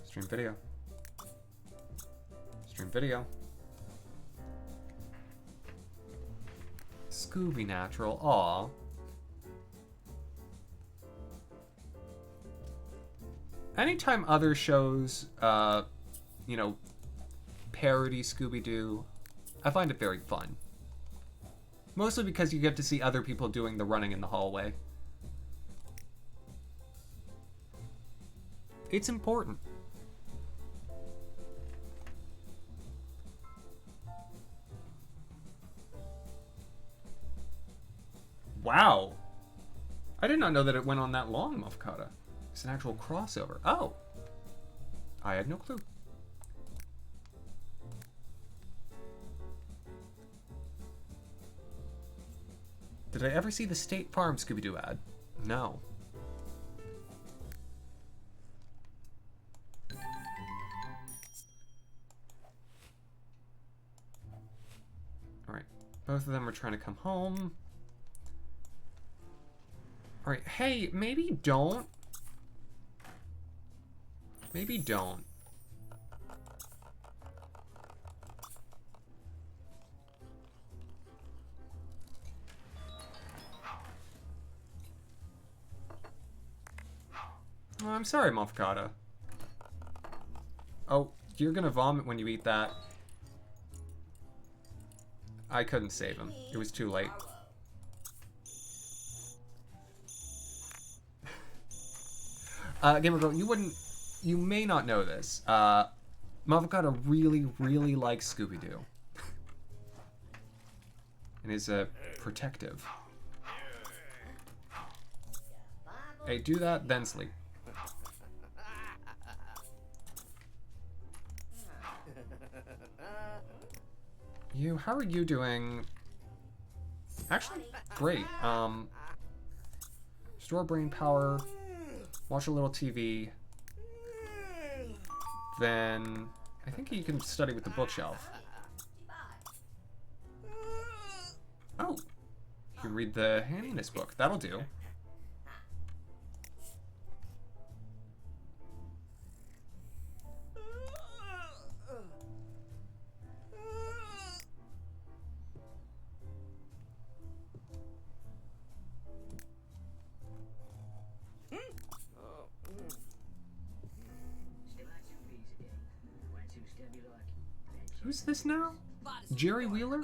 Stream video. Stream video. Scooby Natural. Aw. Anytime other shows, you know, parody Scooby-Doo, I find it very fun. Mostly because you get to see other people doing the running in the hallway. It's important. Wow. I did not know that it went on that long, Mofkata. It's an actual crossover. Oh. I had no clue. Did I ever see the State Farm Scooby-Doo ad? No. Alright. Both of them are trying to come home. Alright, hey, maybe don't. Maybe don't. Oh, I'm sorry, Mofficata. Oh, you're gonna vomit when you eat that. I couldn't save him. It was too late. Gamer Girl, you may not know this. Mofficata really, really likes Scooby-Doo. And is protective. Hey, do that, then sleep. How are you doing? Actually, great. Store brain power, watch a little TV, then I think you can study with the bookshelf. Oh, you can read the handiness book. That'll do. Who's this now? Jerry Wheeler?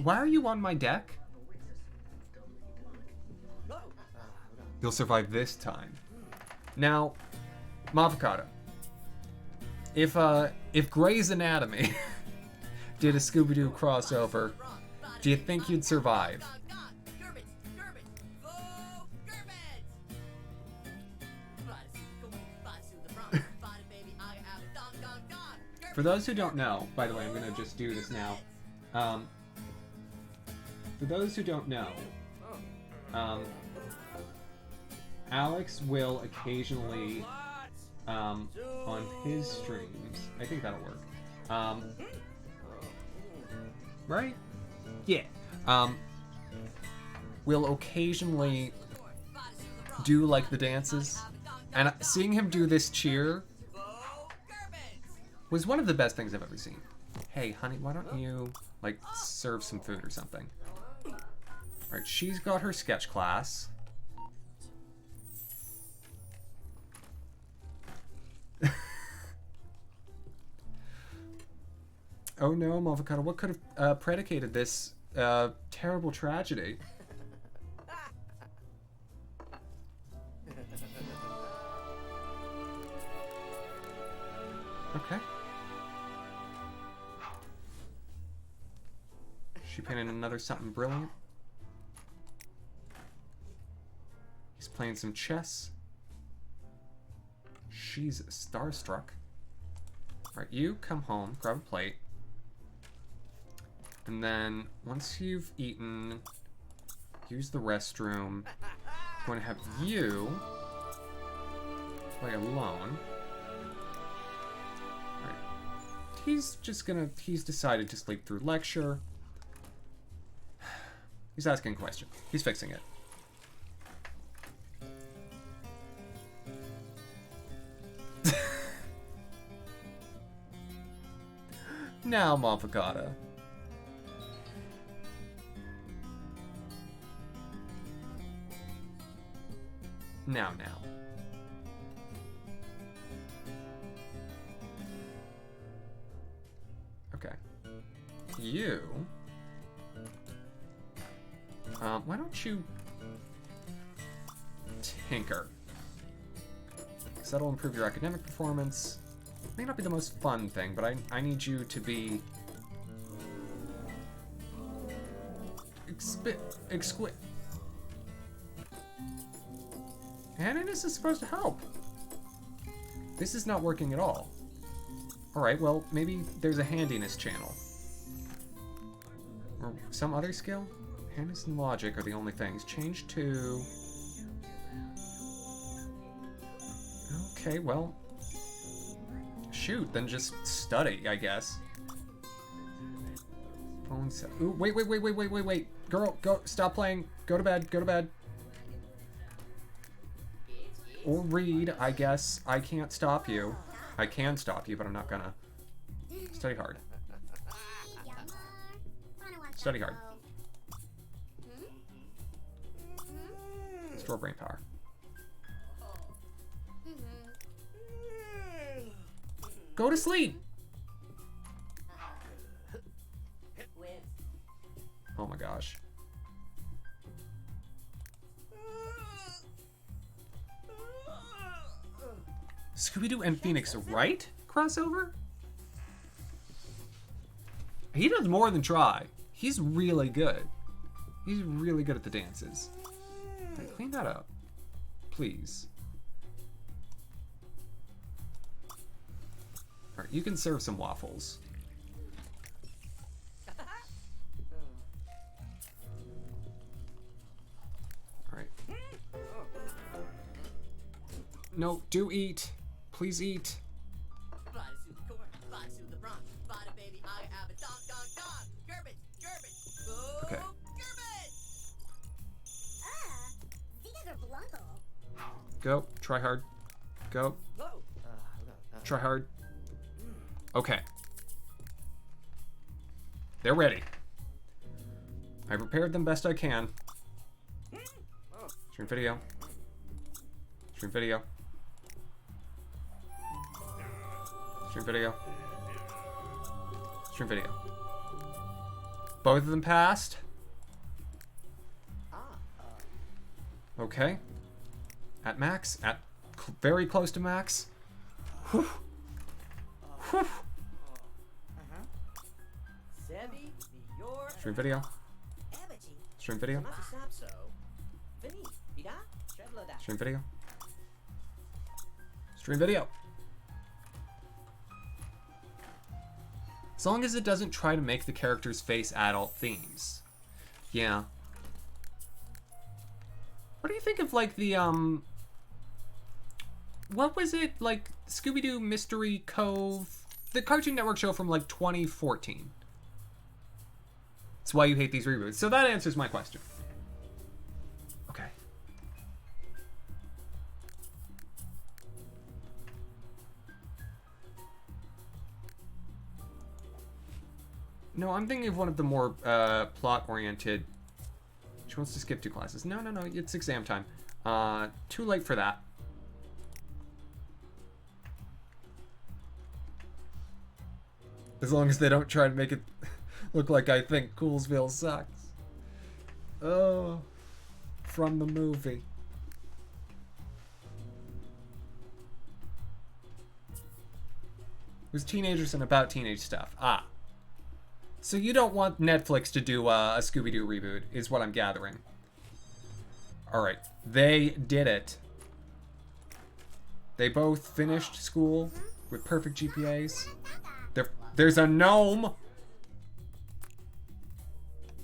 Why are you on my deck? You'll survive this time. Now, Mofficata, if Grey's Anatomy did a Scooby-Doo crossover, do you think you'd survive? For those who don't know, by the way, I'm gonna just do this now. For those who don't know, Alex will occasionally, on his streams, I think that'll work. Right? Yeah. Will occasionally do like the dances, and seeing him do this cheer was one of the best things I've ever seen. Hey, honey, why don't you, like, serve some food or something? Alright, she's got her sketch class. Oh no, Mofficata, what could have predicated this terrible tragedy? Okay. She painted another something brilliant. He's playing some chess. She's starstruck. Alright, you come home, grab a plate. And then, once you've eaten, use the restroom. I'm going to have you play alone. Alright. He's decided to sleep through lecture. He's asking a question. He's fixing it. Now, Mofficata. Now. Okay. You... why don't you... tinker? Because that'll improve your academic performance. May not be the most fun thing, but I need you to be... exquisite. Handiness is supposed to help. This is not working at all. Alright, well, maybe there's a handiness channel. Or some other skill? Handiness and logic are the only things. Change to... Okay, well... Shoot, then just study, I guess. Phone set. Ooh, wait. Girl, go, stop playing. Go to bed, go to bed. Or read, I guess. I can't stop you. I can stop you, but I'm not gonna. Study hard. Study hard. Store brain power. Go to sleep! Oh my gosh. Scooby-Doo and Phoenix Wright crossover? He does more than try. He's really good. He's really good at the dances. Hey, clean that up. Please. Alright, you can serve some waffles. Alright. No, do eat. Please eat. Okay. Go. Try hard. Go. Try hard. Okay. They're ready. I prepared them best I can. Stream video. Stream video. Stream video. Stream video. Both of them passed. Okay. At max. At very close to max. Whew. Whew. Stream video. Stream video. Stream video. Stream video. As long as it doesn't try to make the characters face adult themes. Yeah. What do you think of, like, the, what was it? Like, Scooby-Doo Mystery Cove? The Cartoon Network show from, like, 2014. That's why you hate these reboots. So that answers my question. Okay. No, I'm thinking of one of the more plot-oriented. She wants to skip 2 classes. No, it's exam time. Too late for that. As long as they don't try to make it look like I think Coolsville sucks. Oh, from the movie. It was teenagers and about teenage stuff. Ah. So you don't want Netflix to do a Scooby-Doo reboot, is what I'm gathering. Alright, they did it. They both finished school with perfect GPAs. There's a gnome!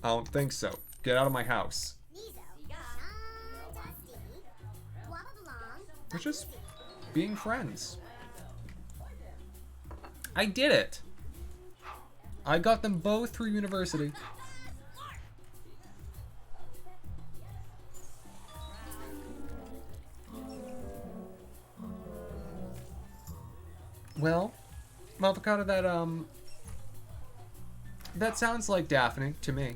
I don't think so. Get out of my house. We're just being friends. I did it! I got them both through university. Well, Malvacata, that sounds like Daphne to me.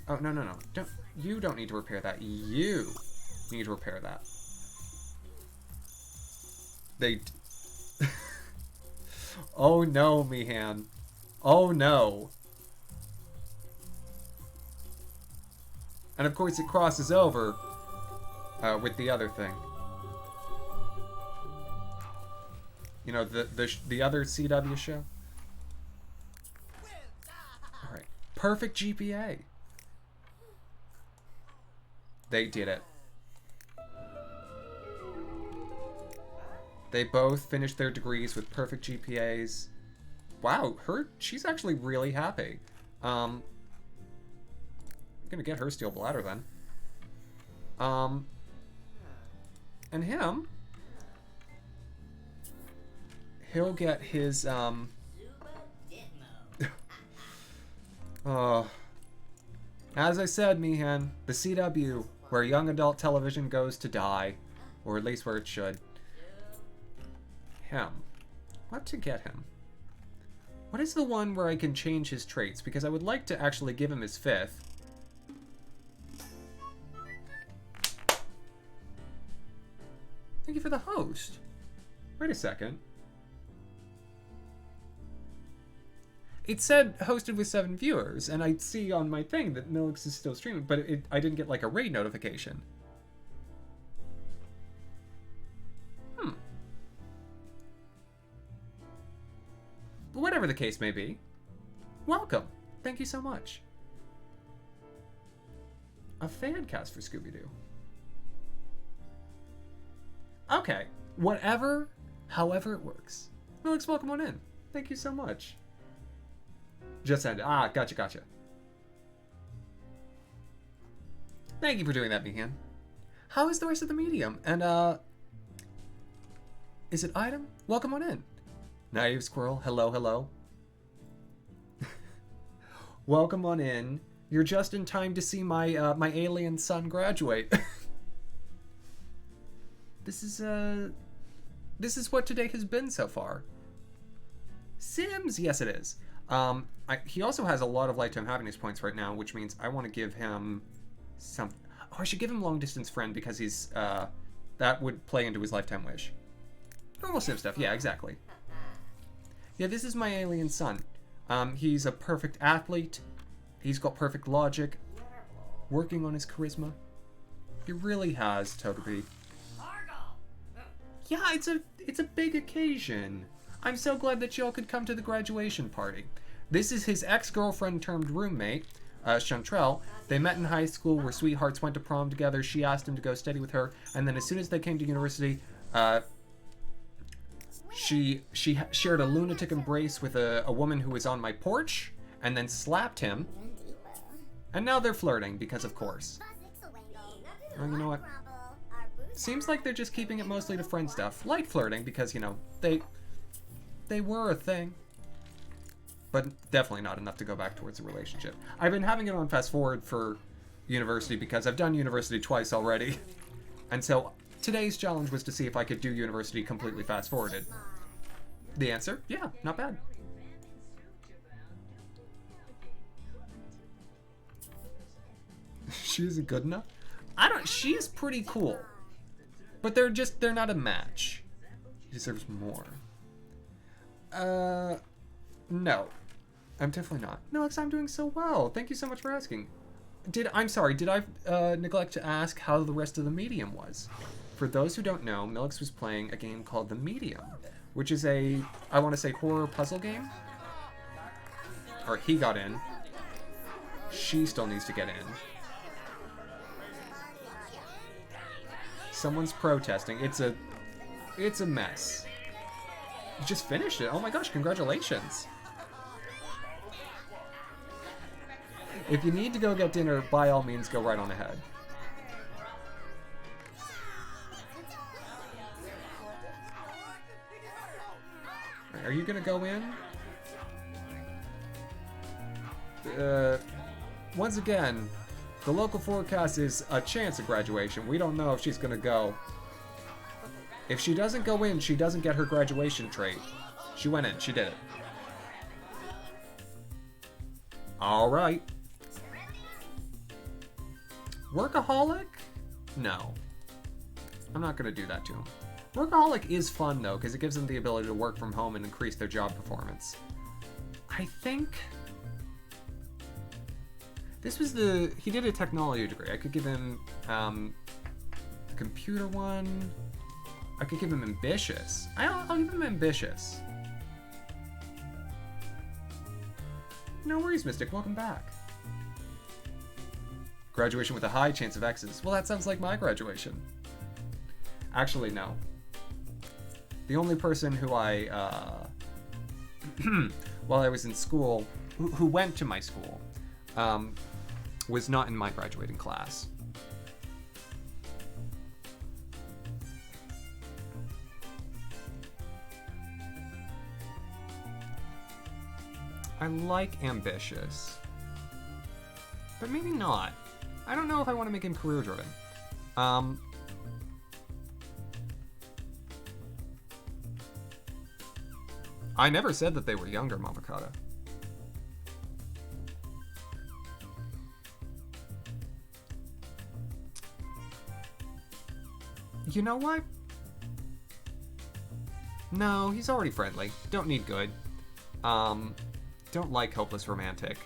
Oh, no. You don't need to repair that. You need to repair that. Oh no, Mihan. Oh no. And of course it crosses over with the other thing. You know, the other CW show. Alright. Perfect GPA. They did it. They both finished their degrees with perfect GPAs. Wow, she's actually really happy. I'm gonna get her steel bladder then. And him, he'll get his, as I said, Meehan, the CW, where young adult television goes to die, or at least where it should. Him. What to get him? What is the one where I can change his traits? Because I would like to actually give him his 5th. Thank you for the host. Wait a second. It said hosted with 7 viewers, and I see on my thing that Milix is still streaming, but I didn't get like a raid notification. But whatever the case may be, welcome. Thank you so much. A fan cast for Scooby-Doo. Okay, however it works. Milix, welcome on in. Thank you so much. Just ended. Ah, gotcha. Thank you for doing that, Meehan. How is the rest of the medium? And, is it item? Welcome on in. Naive Squirrel, hello. Welcome on in. You're just in time to see my, my alien son graduate. This is what today has been so far. Sims, yes it is. He also has a lot of lifetime happiness points right now, which means I want to give him some. Oh, I should give him long distance friend because he's that would play into his lifetime wish. Normal Sim stuff, yeah, exactly. Yeah, this is my alien son. He's a perfect athlete. He's got perfect logic. Working on his charisma. He really has, Togepi. Yeah, it's a big occasion. I'm so glad that y'all could come to the graduation party. This is his ex-girlfriend turned roommate, Chantrell. They met in high school, were sweethearts, went to prom together. She asked him to go study with her, and then as soon as they came to university, she shared a lunatic embrace with a woman who was on my porch, and then slapped him. And now they're flirting, because of course. Well, you know what? Seems like they're just keeping it mostly to friend stuff. Light flirting, because, you know, they were a thing. But definitely not enough to go back towards a relationship. I've been having it on fast forward for university because I've done university twice already. And so today's challenge was to see if I could do university completely fast forwarded. The answer? Yeah, not bad. She isn't good enough? She's pretty cool. But they're not a match. He deserves more. No. I'm definitely not. No, I'm doing so well. Thank you so much for asking. I'm sorry, did I neglect to ask how the rest of the medium was? For those who don't know, Milix was playing a game called The Medium, which is I want to say, horror puzzle game. Or he got in. She still needs to get in. Someone's protesting. It's a mess. You just finished it. Oh my gosh, congratulations. If you need to go get dinner, by all means, go right on ahead. Are you gonna go in? Once again, the local forecast is a chance of graduation. We don't know if she's gonna go. If she doesn't go in, she doesn't get her graduation trait. She went in. She did it. All right. Workaholic? No. I'm not going to do that to him. Workaholic is fun, though, because it gives them the ability to work from home and increase their job performance. I think... This was he did a technology degree. I could give him the computer one. I could give him ambitious. I'll give him ambitious. No worries, Mystic. Welcome back. Graduation with a high chance of X's. Well, that sounds like my graduation. Actually, no. The only person who I, while I was in school, who went to my school, was not in my graduating class. I like ambitious, but maybe not. I don't know if I want to make him career-driven. I never said that they were younger, Mamakata. You know what? No, he's already friendly. Don't need good. Don't like hopeless romantic.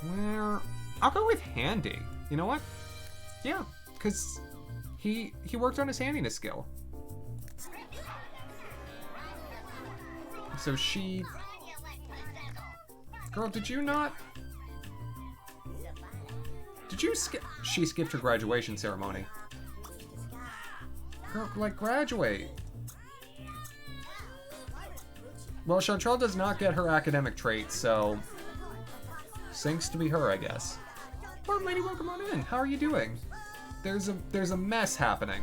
Where? I'll go with handy. You know what? Yeah, because he worked on his handiness skill. So she... Girl, did you not... Did you skip... She skipped her graduation ceremony. Girl, like, graduate. Well, Chantrell does not get her academic traits, so... Sinks to be her, I guess. Well, lady, welcome on in. How are you doing? There's a mess happening.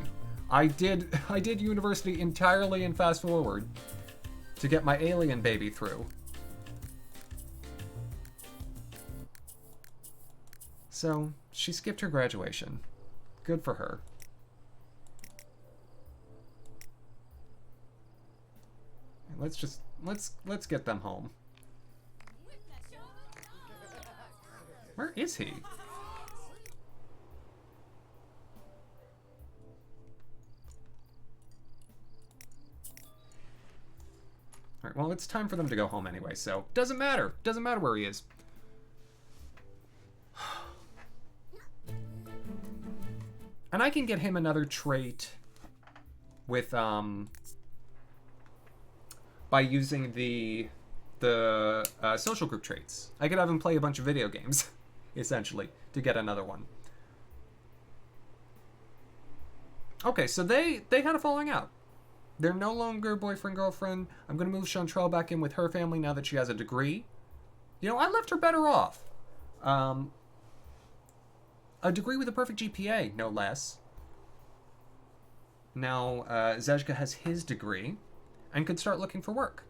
I did university entirely in fast forward to get my alien baby through. So, she skipped her graduation. Good for her. Let's get them home. Where is he? Alright, well, it's time for them to go home anyway, so doesn't matter. Doesn't matter where he is. And I can get him another trait with, by using the social group traits. I could have him play a bunch of video games, essentially, to get another one. Okay, so they had a falling out. They're no longer boyfriend-girlfriend. I'm going to move Chantrell back in with her family now that she has a degree. You know, I left her better off. A degree with a perfect GPA, no less. Now, Zezka has his degree and could start looking for work.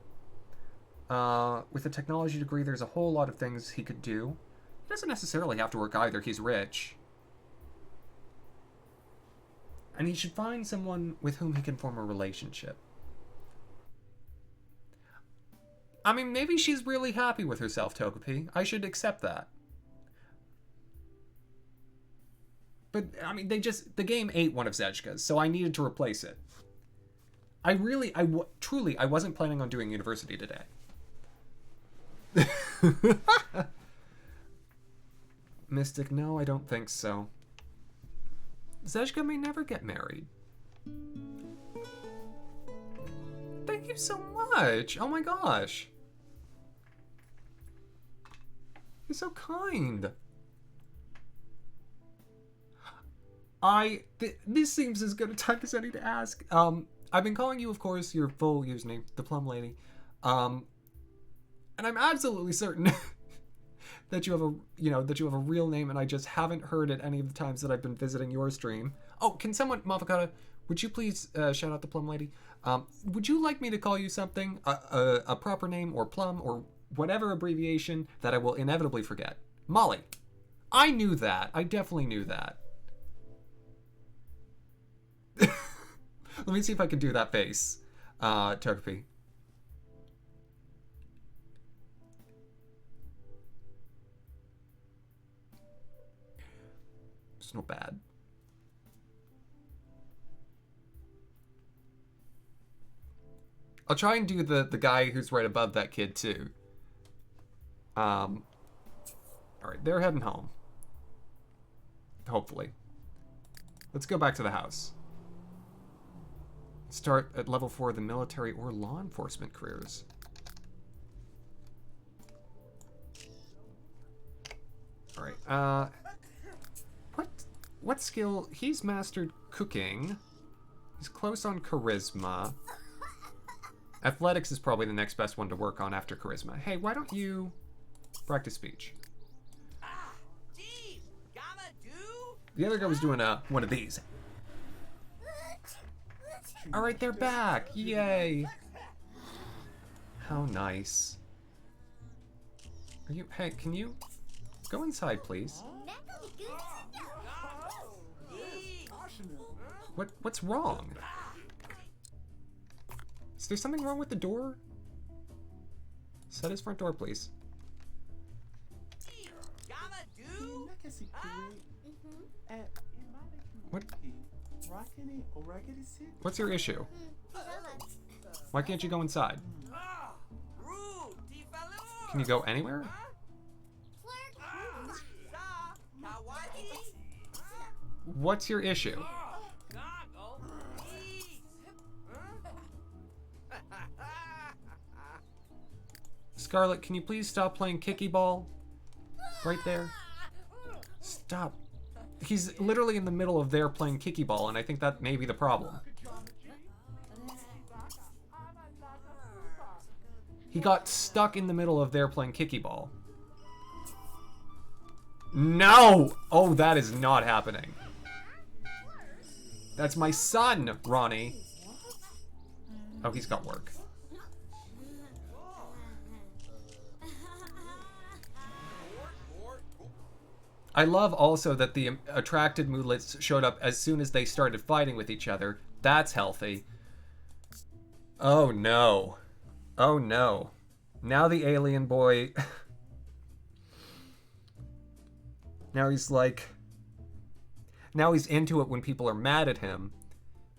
With a technology degree, there's a whole lot of things he could do. He doesn't necessarily have to work either. He's rich. And he should find someone with whom he can form a relationship. I mean, maybe she's really happy with herself, Togepi. I should accept that. But, I mean, the game ate one of Zezka's, so I needed to replace it. Truly, I wasn't planning on doing university today. Mystic, no, I don't think so. Zezka may never get married. Thank you so much. Oh my gosh. You're so kind. This seems as good a time as any to ask. I've been calling you, of course, your full username, the Plum Lady. And I'm absolutely certain that you have a real name, and I just haven't heard it any of the times that I've been visiting your stream. Oh, can someone, Mafakata, would you please shout out the Plum Lady? Would you like me to call you something, a proper name, or Plum, or whatever abbreviation that I will inevitably forget? Molly. I knew that. I definitely knew that. Let me see if I can do that face, Togepi. It's not bad. I'll try and do the guy who's right above that kid too. Alright, they're heading home. Hopefully. Let's go back to the house. Start at level 4 of the military or law enforcement careers. Uh, what? What skill? He's mastered cooking. He's close on charisma. Athletics is probably the next best one to work on after charisma. Hey, why don't you practice speech? The other guy was doing one of these. All right, they're back. Yay. How nice. Are you? Hey, can you go inside, please? What's wrong? Is there something wrong with the door? Set his front door, please. What? What's your issue? Why can't you go inside? Can you go anywhere? What's your issue? Scarlet, can you please stop playing kicky ball? Right there. Stop. He's literally in the middle of there playing kicky ball, and I think that may be the problem. He got stuck in the middle of there playing kicky ball. No! Oh, that is not happening. That's my son, Ronnie. Oh, he's got work. I love also that the attracted moodlets showed up as soon as they started fighting with each other. That's healthy. Oh no. Oh no. Now the alien boy... now he's like... Now he's into it when people are mad at him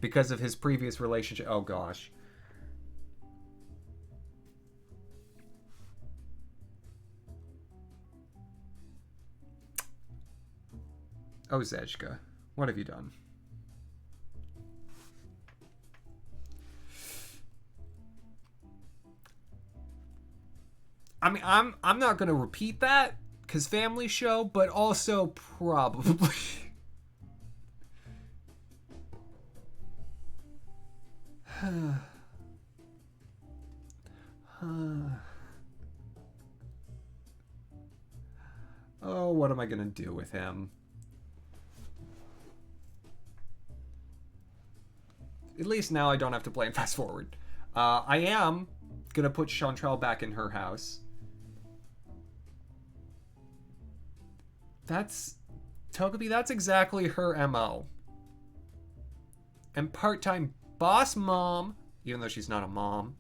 because of his previous relationship. Oh gosh. Oh, Zejka, what have you done? I mean, I'm not gonna repeat that because family show, but also probably. Oh, what am I gonna do with him? At least now I don't have to play and fast forward. I am gonna put Chantrell back in her house. That's... Togepi, that's exactly her MO. And part-time boss mom, even though she's not a mom.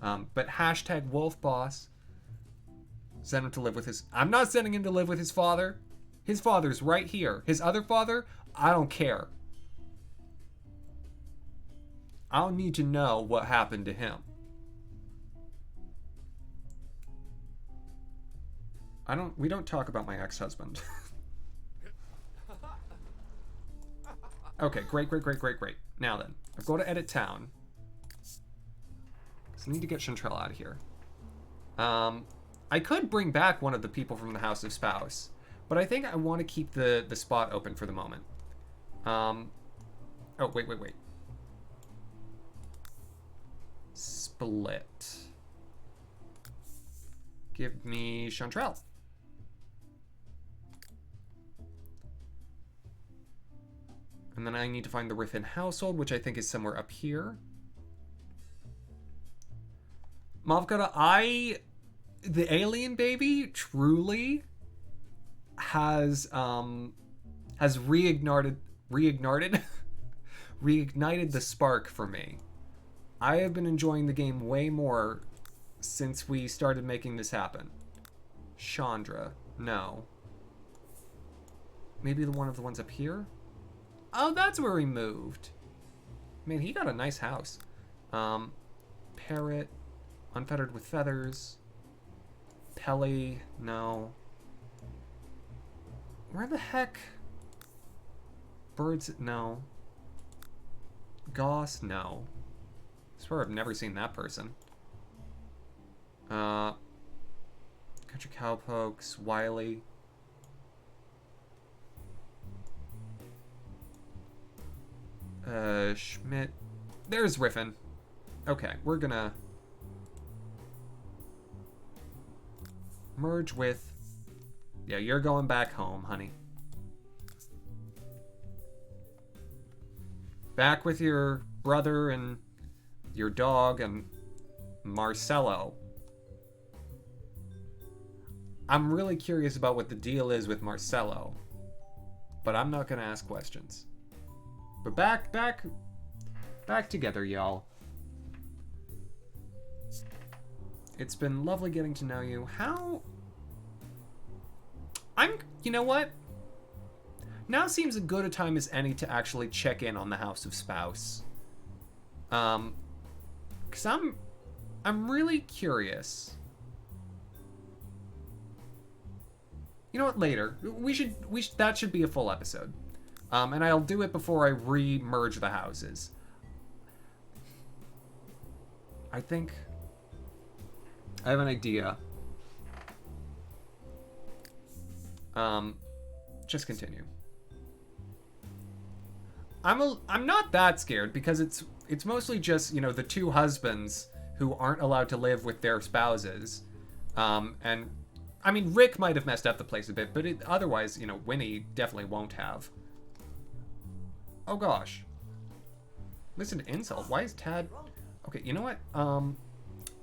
But hashtag wolf boss. Send him to live with his... I'm not sending him to live with his father. His father's right here. His other father, I don't care. I'll need to know what happened to him. We don't talk about my ex-husband. Okay, great. Now then, I'll go to edit town. So I need to get Chantrell out of here. I could bring back one of the people from the House of Spouse, but I think I want to keep the spot open for the moment. Oh, wait. Split. Give me Chantrell. And then I need to find the Riffin household, which I think is somewhere up here. Mavkata, the alien baby truly has reignited the spark for me. I have been enjoying the game way more since we started making this happen. Chandra, no. Maybe one of the ones up here? Oh, that's where he moved. Man, he got a nice house. Parrot, Unfettered with Feathers. Pelly, no. Where the heck? Birds, no. Goss, no. I swear I've never seen that person. Country Cowpokes, Wiley. Schmidt. There's Riffin. Okay, we're gonna merge with... Yeah, you're going back home, honey. Back with your brother and your dog and Marcello. I'm really curious about what the deal is with Marcello, but I'm not gonna ask questions. But back together, y'all. It's been lovely getting to know you. You know what? Now seems as good a time as any to actually check in on the House of Spouse. Cause I'm really curious. You know what? Later, that should be a full episode, and I'll do it before I re-merge the houses. I think I have an idea. Just continue. I'm not that scared because it's mostly just, you know, the two husbands who aren't allowed to live with their spouses, and I mean, Rick might have messed up the place a bit, but otherwise, you know, Winnie definitely won't have. Oh gosh. Listen to insult. Why is Tad... Okay, you know what?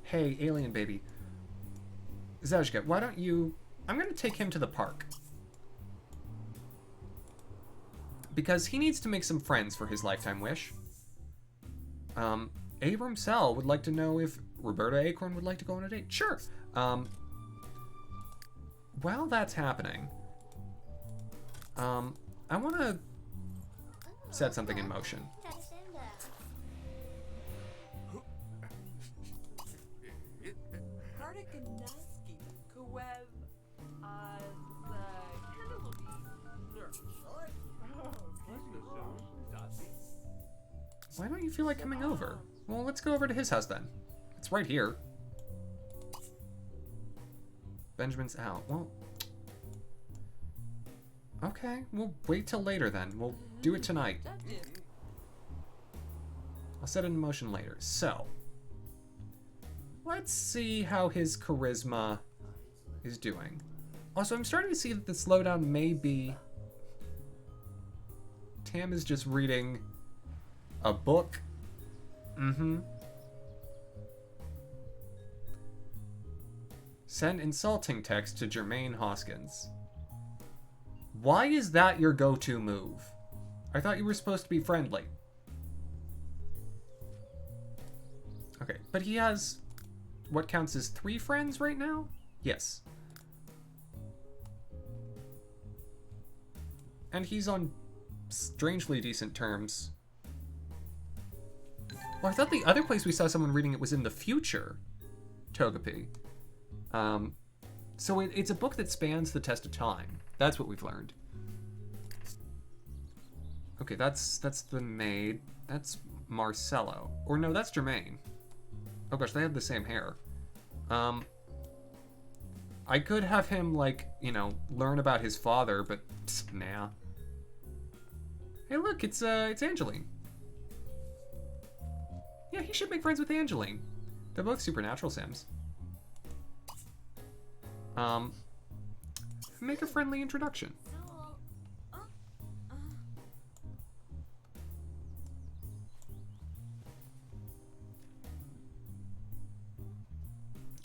Hey, alien baby. Zajka, why don't you... I'm gonna take him to the park. Because he needs to make some friends for his lifetime wish. Abram Sell would like to know if Roberta Acorn would like to go on a date. Sure. While that's happening, I want to set something in motion. Why don't you feel like coming over? Well, let's go over to his house then. It's right here. Benjamin's out. Well, okay, we'll wait till later then. We'll do it tonight. I'll set it in motion later. So, let's see how his charisma is doing. Also, I'm starting to see that the slowdown may be... Tam is just reading a book. Send insulting text to Jermaine Hoskins. Why is that your go-to move? I thought you were supposed to be friendly. Okay, but he has what counts as 3 friends right now? Yes. And he's on strangely decent terms. Well, I thought the other place we saw someone reading it was in the future. Togepi. So it's a book that spans the test of time. That's what we've learned. Okay, that's the maid. That's Marcello. Or no, that's Jermaine. Oh gosh, they have the same hair. I could have him, like, you know, learn about his father, but nah. Hey, look, it's Angeline. Yeah, he should make friends with Angeline. They're both supernatural Sims. Make a friendly introduction.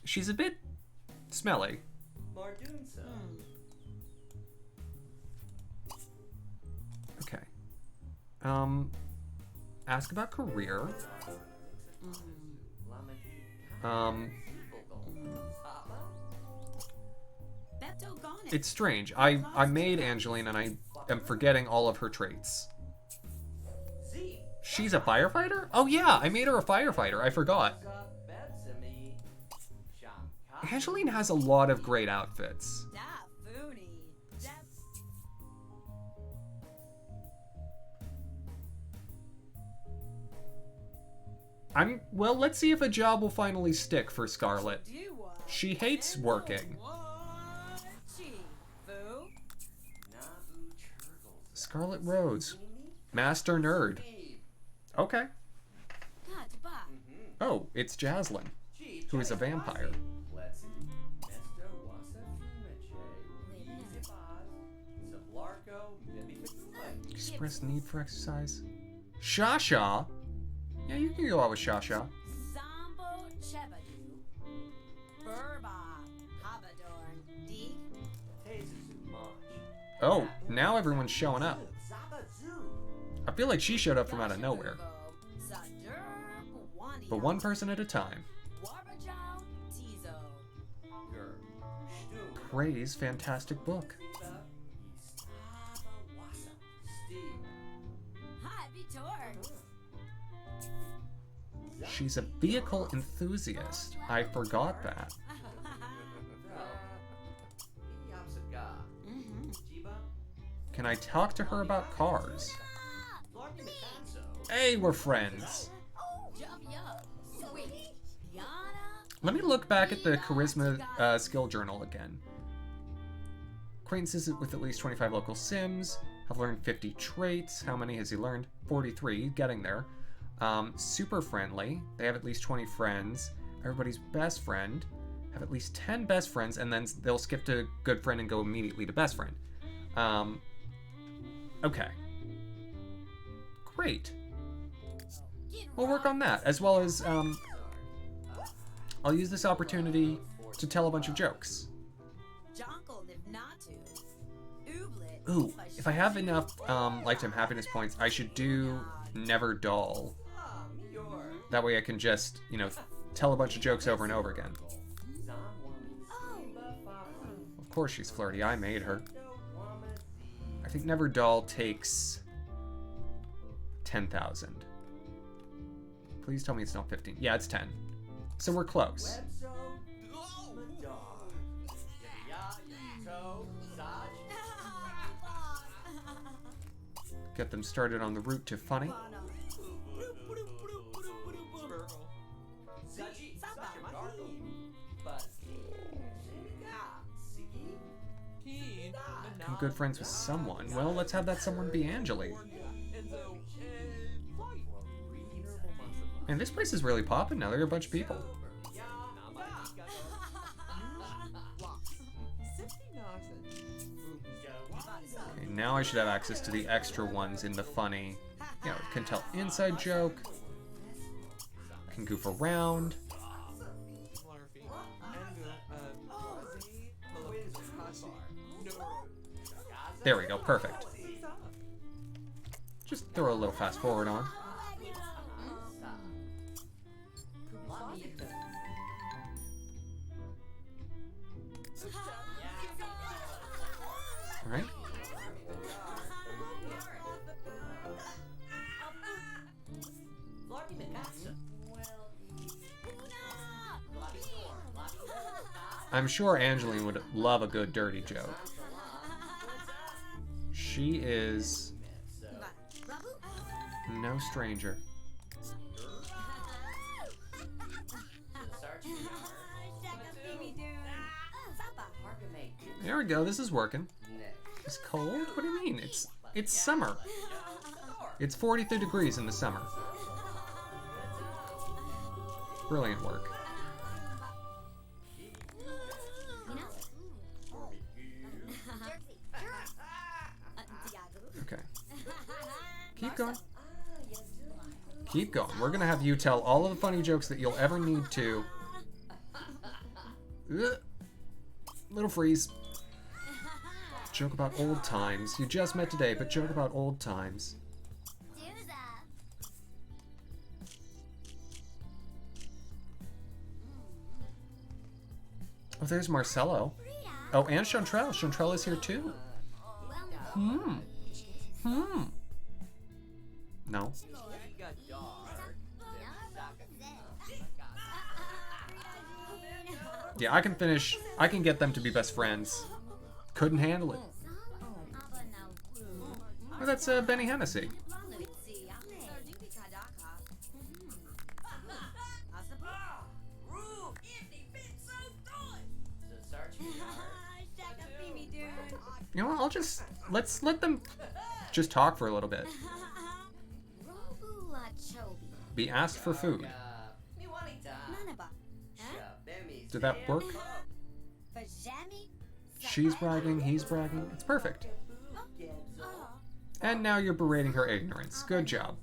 She's a bit smelly. Okay. Ask about career. It's strange. I made Angeline and I am forgetting all of her traits. She's a firefighter? Oh yeah, I made her a firefighter. I forgot. Angeline has a lot of great outfits. Well, let's see if a job will finally stick for Scarlet. She hates working. Scarlet Rose. Master Nerd. Okay. Oh, it's Jaslyn, who is a vampire. Express need for exercise. Shasha? Yeah, you can go out with Shasha. Oh, now everyone's showing up. I feel like she showed up from out of nowhere. But one person at a time. Praise fantastic book. She's a vehicle enthusiast. I forgot that. Can I talk to her about cars? Hey, we're friends. Let me look back at the charisma skill journal again. Acquaintances with at least 25 local sims. Have learned 50 traits. How many has he learned? 43, getting there. Super friendly. They have at least 20 friends. Everybody's best friend. Have at least 10 best friends, and then they'll skip to good friend and go immediately to best friend. Okay. Great. We'll work on that, as well as, I'll use this opportunity to tell a bunch of jokes. Ooh, if I have enough lifetime happiness points, I should do Never Dull. That way I can just, you know, tell a bunch of jokes over and over again. Of course she's flirty, I made her. I think Never Dull takes 10,000. Please tell me it's not 15. Yeah, it's 10. So we're close. Get them started on the route to funny. I'm good friends with someone. Well, let's have that someone be Angeli. And this place is really popping now. There are a bunch of people. Okay, now I should have access to the extra ones in the funny. You know, can tell inside joke. Can goof around. There we go, perfect. Just throw a little fast forward on. Alright. I'm sure Angeline would love a good dirty joke. She is no stranger. There we go, this is working. It's cold? What do you mean? It's summer. It's 43 degrees in the summer. Brilliant work. Okay. Keep going. Keep going. We're gonna have you tell all of the funny jokes that you'll ever need to. Ugh. Little freeze. Joke about old times. You just met today, but joke about old times. Oh, there's Marcelo. Oh, and Chantrell. Chantrell is here too. No. Yeah, I can finish. I can get them to be best friends. Couldn't handle it. Oh, that's Benny Hennessy. You know what, let's let them just talk for a little bit. be asked for food. Did that work? She's bragging, he's bragging. It's perfect. And now you're berating her ignorance. Good job.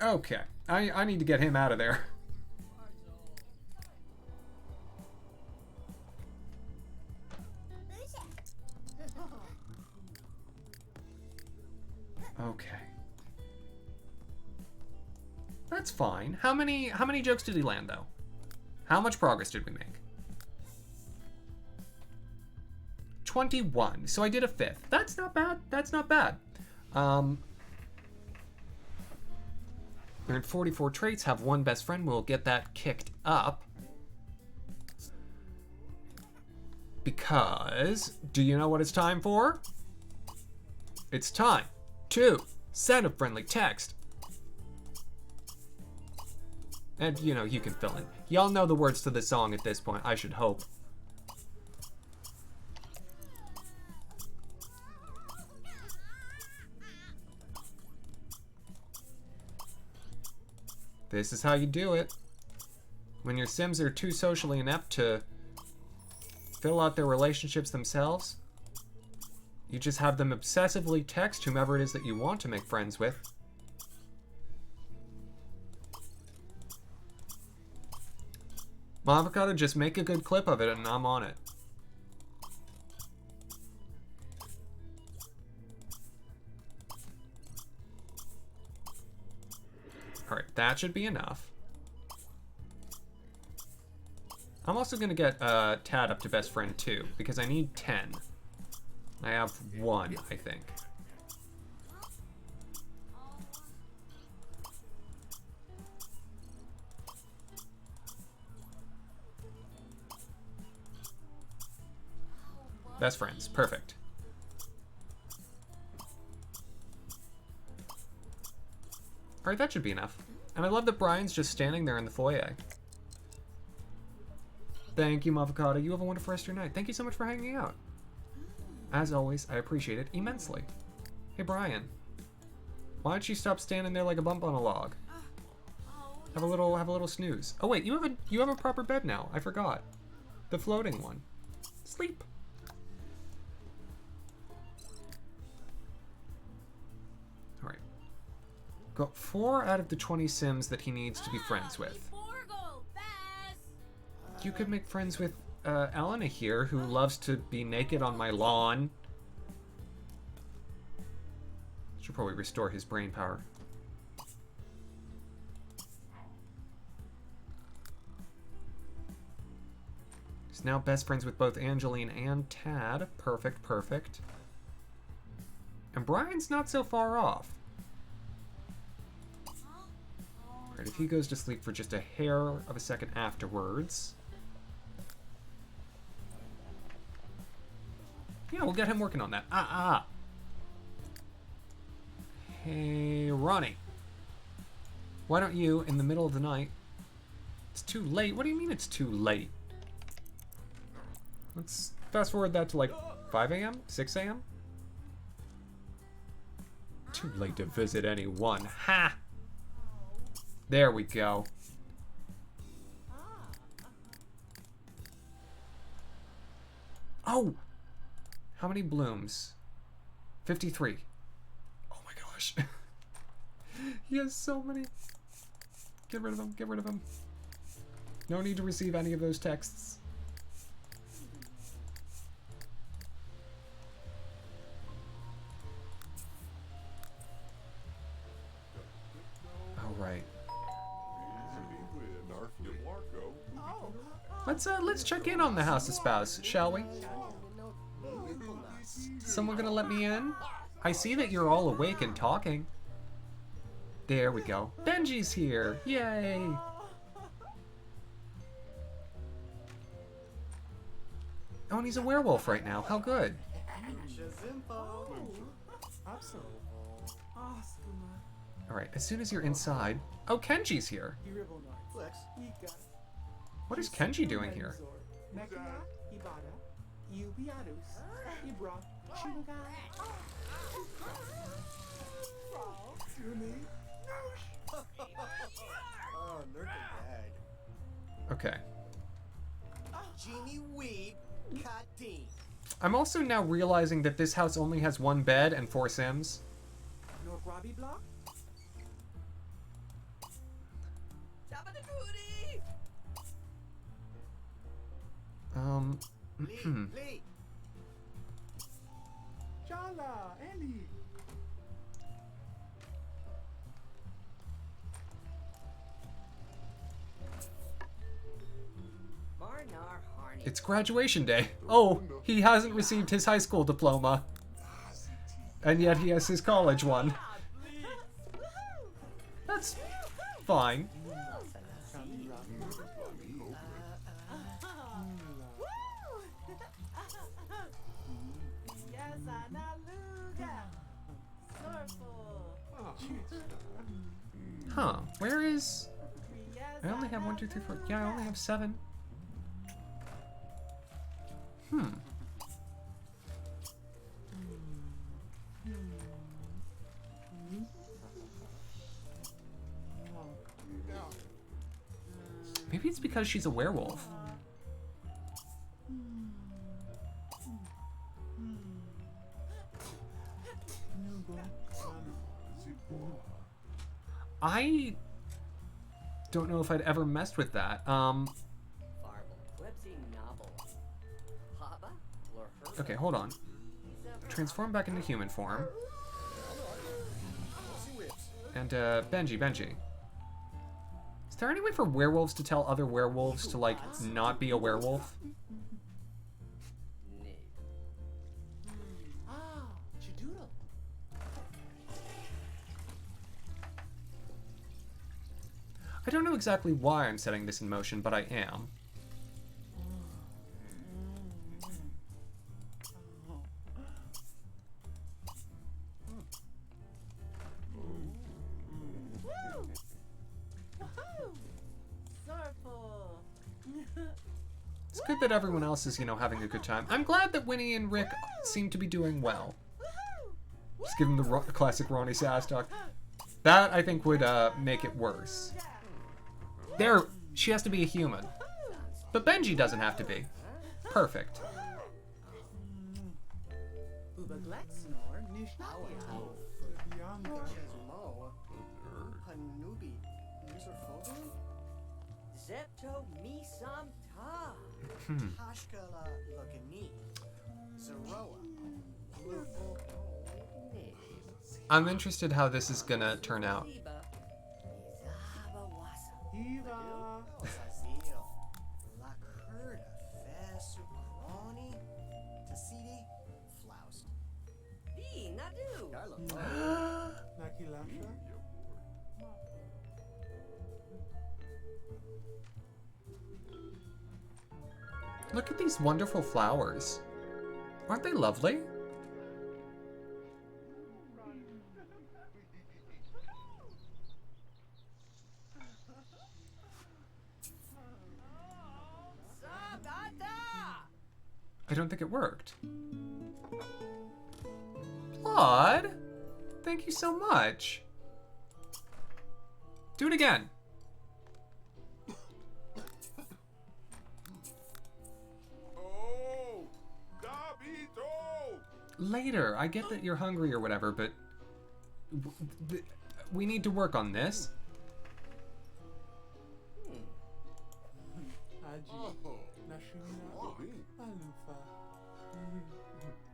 Okay, I need to get him out of there. Okay. That's fine. How many jokes did he land though? How much progress did we make? 21. So I did a fifth. That's not bad. That's not bad. Earned 44 traits, have one best friend. We'll get that kicked up. Because, do you know what it's time for? It's time to send a friendly text. And, you know, you can fill in. Y'all know the words to the song at this point, I should hope. This is how you do it. When your Sims are too socially inept to fill out their relationships themselves, you just have them obsessively text whomever it is that you want to make friends with. Avocado, just make a good clip of it and I'm on it. Alright, that should be enough. I'm also gonna get Tad up to best friend too, because I need 10. I have 1, I think. Best friends, perfect. Alright, that should be enough. And I love that Brian's just standing there in the foyer. Thank you, Avocado. You have a wonderful rest of your night. Thank you so much for hanging out. As always, I appreciate it immensely. Hey, Brian. Why don't you stop standing there like a bump on a log? Have a little snooze. Oh wait, you have a proper bed now. I forgot. The floating one. Sleep. Alright. Got 4 out of the 20 Sims that he needs to be friends with. You could make friends with Elena here, who loves to be naked on my lawn. Should probably restore his brain power. He's now best friends with both Angeline and Tad. Perfect, perfect. And Brian's not so far off. Alright, if he goes to sleep for just a hair of a second afterwards... yeah, we'll get him working on that. Hey, Ronnie. Why don't you, in the middle of the night... It's too late? What do you mean it's too late? Let's fast forward that to like 5 a.m.? 6 a.m.? Too late to visit anyone. Ha! There we go. Oh! How many blooms? 53. Oh my gosh. He has so many. Get rid of him, get rid of him. No need to receive any of those texts. All right. Let's check in on the House of Spouse, shall we? Someone gonna let me in? I see that you're all awake and talking. There we go. Benji's here! Yay! Oh, and he's a werewolf right now. How good. Alright, as soon as you're inside... Oh, Kenji's here! What is Kenji doing here? Oh, look at that. Okay. Genie Weeb Katin. I'm also now realizing that this house only has 1 bed and 4 Sims. No grabby block? Lee. Jala, Ellie. It's graduation day. Oh, he hasn't received his high school diploma. And yet he has his college one. That's fine. Huh, where is... I only have 1, 2, 3, 4... Yeah, I only have 7. Maybe it's because she's a werewolf. I don't know if I'd ever messed with that. Okay, hold on. Transform back into human form. And Benji. Is there any way for werewolves to tell other werewolves to, like, not be a werewolf? I don't know exactly why I'm setting this in motion, but I am. It's good that everyone else is, you know, having a good time. I'm glad that Winnie and Rick seem to be doing well. Just give them the classic Ronnie Sass talk. That, I think, would make it worse. There, she has to be a human. But Benji doesn't have to be. Perfect. I'm interested how this is gonna turn out. Look at these wonderful flowers. Aren't they lovely? I don't think it worked. Claude, thank you so much. Do it again. Later, I get that you're hungry or whatever, but we need to work on this.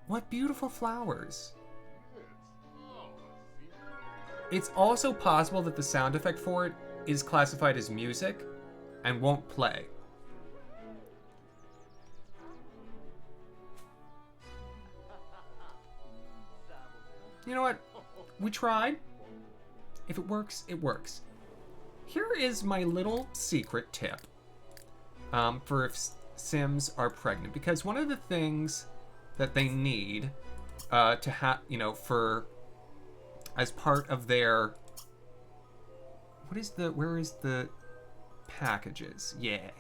What beautiful flowers. It's also possible that the sound effect for it is classified as music and won't play. You know what? We tried. If it works, it works. Here is my little secret tip for if Sims are pregnant, because one of the things that they need to have, you know, for as part of their, where is the packages? Yeah.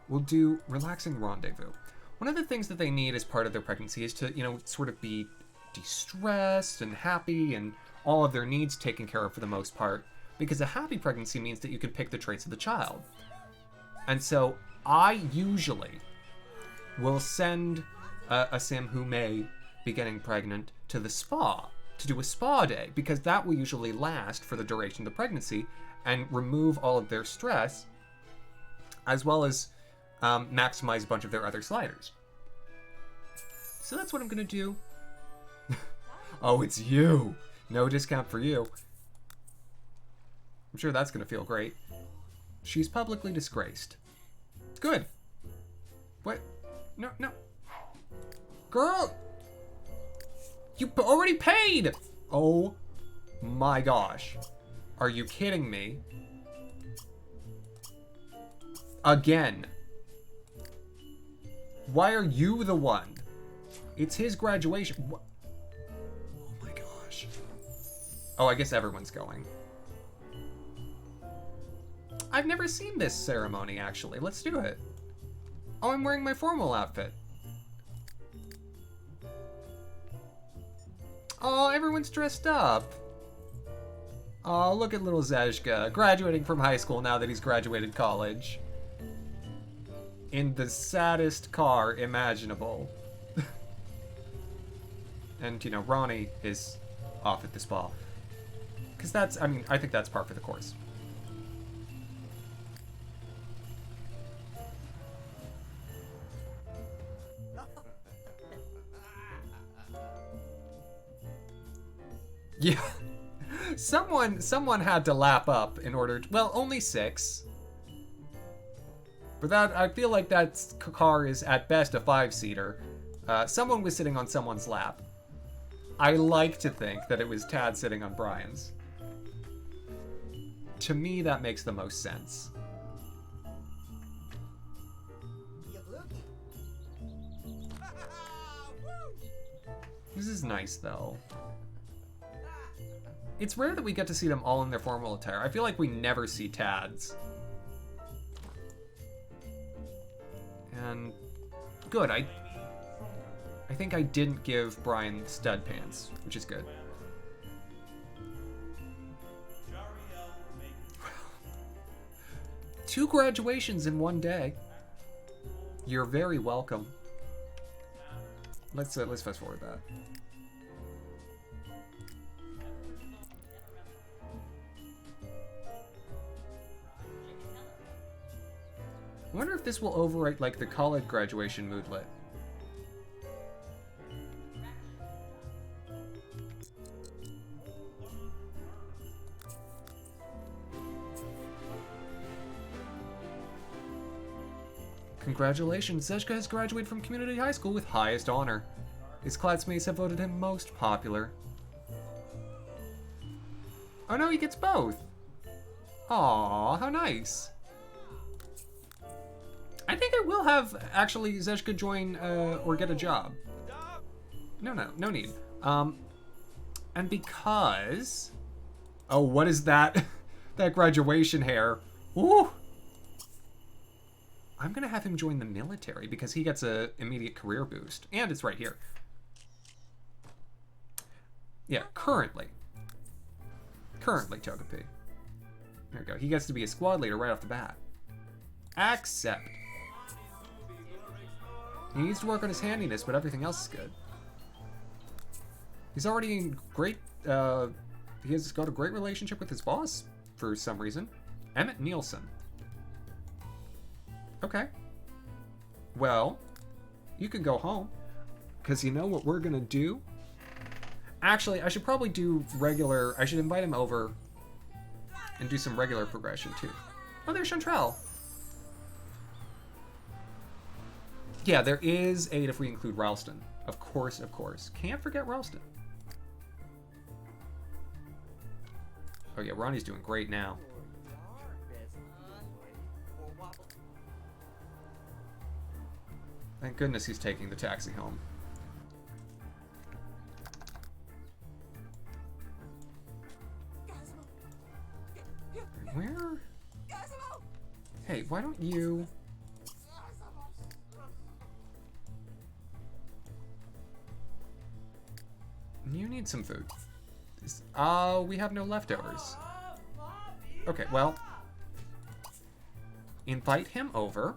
We'll do relaxing rendezvous. One of the things that they need as part of their pregnancy is to, you know, sort of be de-stressed and happy and all of their needs taken care of for the most part, because a happy pregnancy means that you can pick the traits of the child. And so I usually will send a sim who may be getting pregnant to the spa to do a spa day, because that will usually last for the duration of the pregnancy and remove all of their stress, as well as maximize a bunch of their other sliders. So that's what I'm gonna do. Oh, it's you. No discount for you. I'm sure that's gonna feel great. She's publicly disgraced. Good. What? No, no. Girl! You already paid! Oh my gosh. Are you kidding me? Again. Why are you the one? It's his graduation. What? Oh my gosh. Oh, I guess everyone's going. I've never seen this ceremony, actually. Let's do it. Oh, I'm wearing my formal outfit. Oh, everyone's dressed up. Oh, look at little Zezka, graduating from high school now that he's graduated college. In the saddest car imaginable. And, you know, Ronnie is off at the spa. Because that's, I mean, I think that's par for the course. Yeah. Someone had to lap up in order to, well, only 6. But that, I feel like that car is at best a 5-seater. Someone was sitting on someone's lap. I like to think that it was Tad sitting on Brian's. To me, that makes the most sense. This is nice, though. It's rare that we get to see them all in their formal attire. I feel like we never see Tad's. And good, I think I didn't give Brian stud pants, which is good. 2 graduations in one day. You're very welcome. Let's fast forward that. I wonder if this will overwrite like the college graduation moodlet. Congratulations, Zezka has graduated from community high school with highest honor. His classmates have voted him most popular. Oh no, he gets both! Aww, how nice. I think I will have, actually, Zezka join, or get a job. No need. And because... Oh, what is that? That graduation hair. Ooh! I'm gonna have him join the military because he gets a immediate career boost. And it's right here. Yeah, currently. Currently, Togepi. There we go. He gets to be a squad leader right off the bat. Accept. He needs to work on his handiness, but everything else is good. He's already in great, he has got a great relationship with his boss, for some reason. Emmett Nielsen. Okay. Well, you can go home, because you know what we're gonna do? Actually, I should probably do regular, I should invite him over and do some regular progression, too. Oh, there's Chantrell. Yeah, there is 8 if we include Ralston. Of course, of course. Can't forget Ralston. Oh yeah, Ronnie's doing great now. Thank goodness he's taking the taxi home. Where? Hey, why don't you... You need some food. We have no leftovers. Okay, well, invite him over.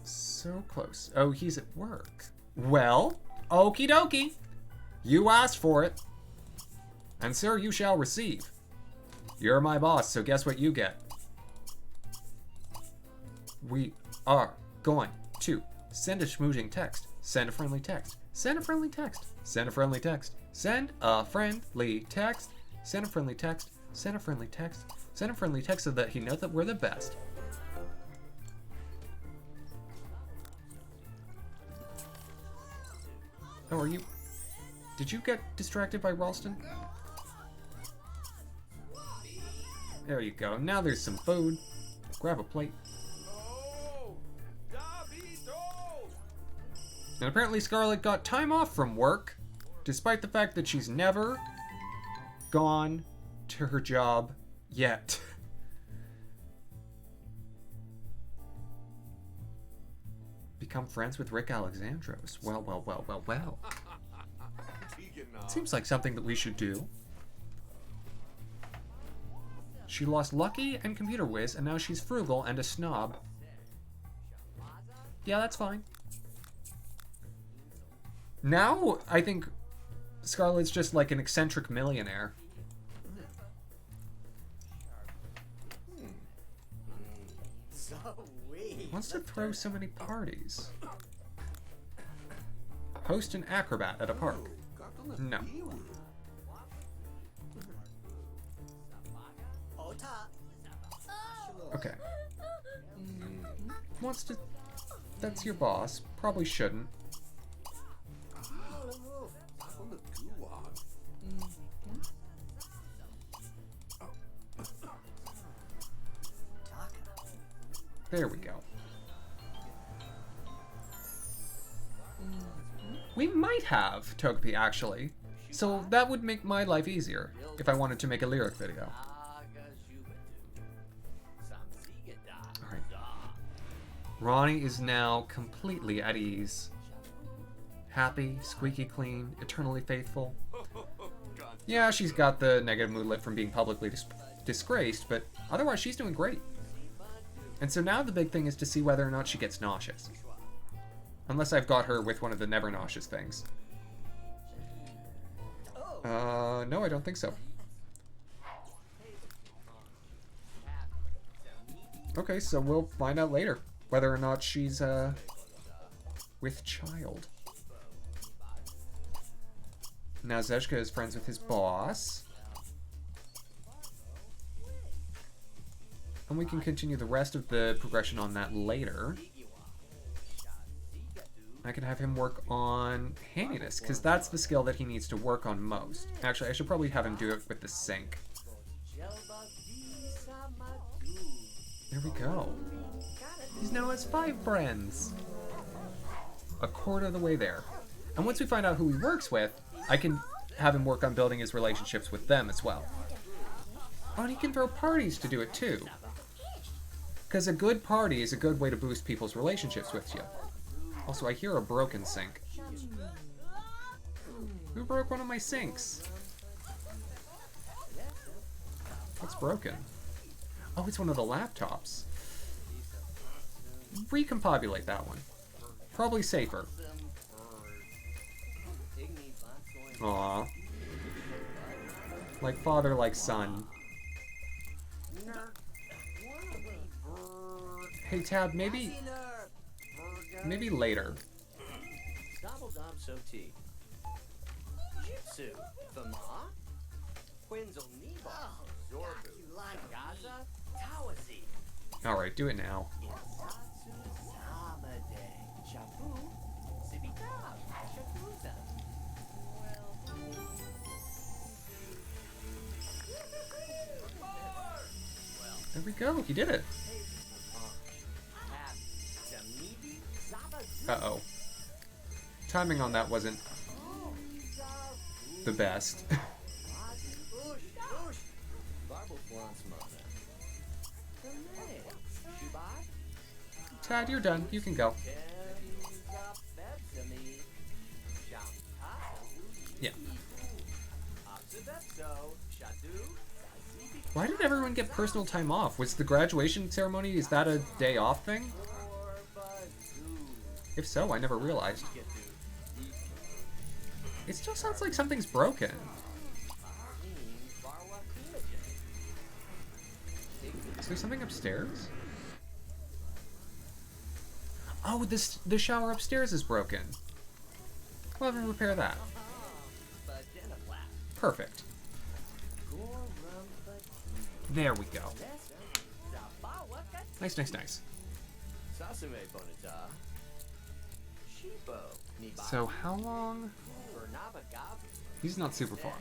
So close. Oh, he's at work. Well, okie dokie. You asked for it. And sir, you shall receive. You're my boss, so guess what you get? We are going to send a schmoozing text. Send a friendly text. Send a friendly text. Send a friendly text. Send a friendly text. Send a friendly text. Send a friendly text. Send a friendly text so that he knows that we're the best. Oh, are you... Did you get distracted by Ralston? There you go. Now there's some food. Grab a plate. And apparently Scarlet got time off from work, despite the fact that she's never gone to her job yet. Become friends with Rick Alexandros. Well, well, well, well, well. Seems like something that we should do. She lost Lucky and Computer Whiz, and now she's frugal and a snob. Yeah, that's fine. Now, I think Scarlet's just like an eccentric millionaire. Wants to throw so many parties. Host an acrobat at a park. No. Okay. Wants to... That's your boss. Probably shouldn't. There we go. We might have Togepi, actually. So that would make my life easier if I wanted to make a lyric video. Alright. Ronnie is now completely at ease. Happy, squeaky clean, eternally faithful. Yeah, she's got the negative moodlet from being publicly disgraced, but otherwise she's doing great. And so now the big thing is to see whether or not she gets nauseous. Unless I've got her with one of the never nauseous things. No, I don't think so. Okay, so we'll find out later whether or not she's, with child. Now Zeshka is friends with his boss. And we can continue the rest of the progression on that later. I can have him work on handiness, because that's the skill that he needs to work on most. Actually, I should probably have him do it with the sink. There we go. He's now has 5 friends. A quarter of the way there. And once we find out who he works with, I can have him work on building his relationships with them as well. Oh, and he can throw parties to do it too. Because a good party is a good way to boost people's relationships with you. Also, I hear a broken sink. Who broke one of my sinks? What's broken? Oh, it's one of the laptops. Recompobulate that one. Probably safer. Aww. Like father, like son. Hey Tab, maybe later. Alright, do it now. There we go, he did it. Uh-oh. Timing on that wasn't the best. Tad, you're done. You can go. Why did everyone get personal time off? Was the graduation ceremony, is that a day off thing? If so, I never realized. It still sounds like something's broken. Is there something upstairs? Oh, the shower upstairs is broken. We'll have him repair that. Perfect. There we go. Nice, nice, nice. So how long? He's not super far.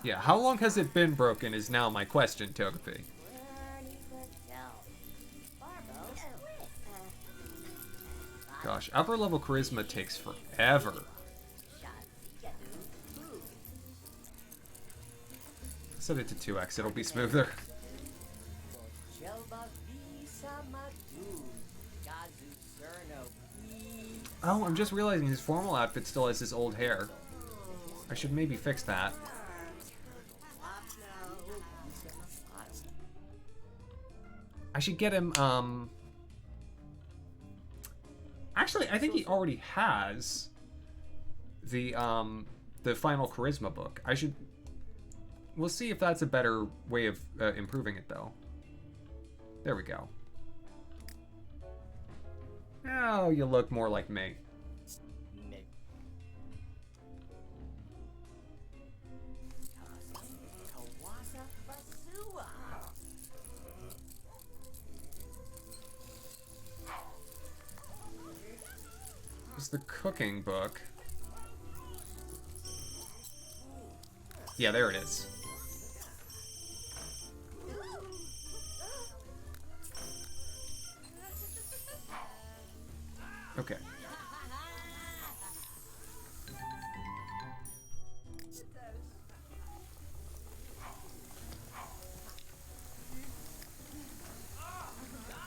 Yeah, how long has it been broken is now my question, Togepi. Gosh, upper level charisma takes forever. Set it to 2x, it'll be smoother. Oh, I'm just realizing his formal outfit still has his old hair. I should maybe fix that. I should get him, Actually, I think he already has the final charisma book. We'll see if that's a better way of improving it, though. There we go. Oh, you look more like me. It's the cooking book. Yeah, there it is. Okay.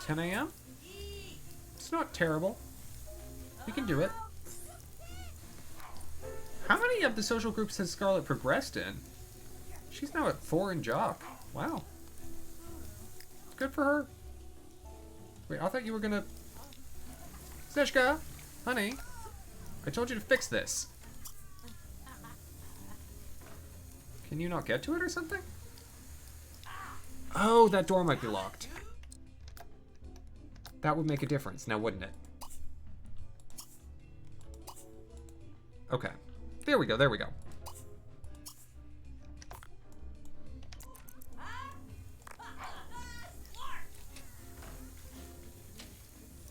$10 a.m.? It's not terrible. You can do it. How many of the social groups has Scarlet progressed in? She's now at 4 in Jock. Wow. Good for her. Wait, I thought you were gonna... Zeshka, honey, I told you to fix this. Can you not get to it or something? Oh, that door might be locked. That would make a difference, now wouldn't it? Okay. There we go, there we go.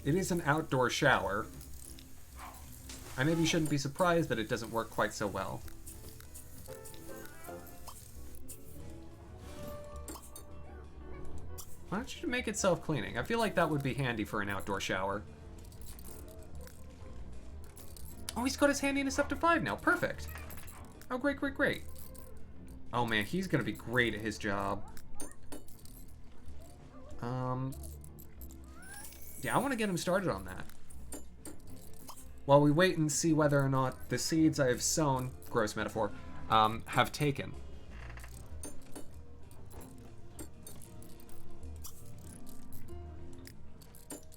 It is an outdoor shower. I maybe shouldn't be surprised that it doesn't work quite so well. Why don't you make it self-cleaning? I feel like that would be handy for an outdoor shower. Oh, he's got his handiness up to 5 now. Perfect. Oh, great, great, great. Oh, man, he's going to be great at his job. Yeah, I want to get him started on that. While we wait and see whether or not the seeds I have sown, gross metaphor, have taken.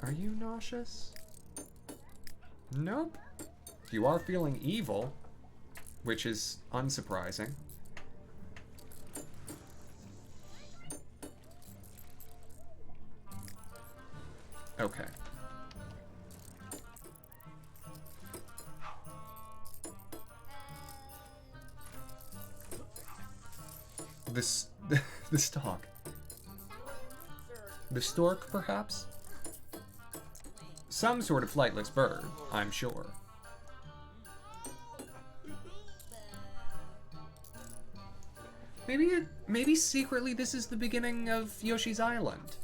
Are you nauseous? Nope. You are feeling evil, which is unsurprising. Okay. The stalk. The stork, perhaps? Some sort of flightless bird, I'm sure. Maybe secretly this is the beginning of Yoshi's Island.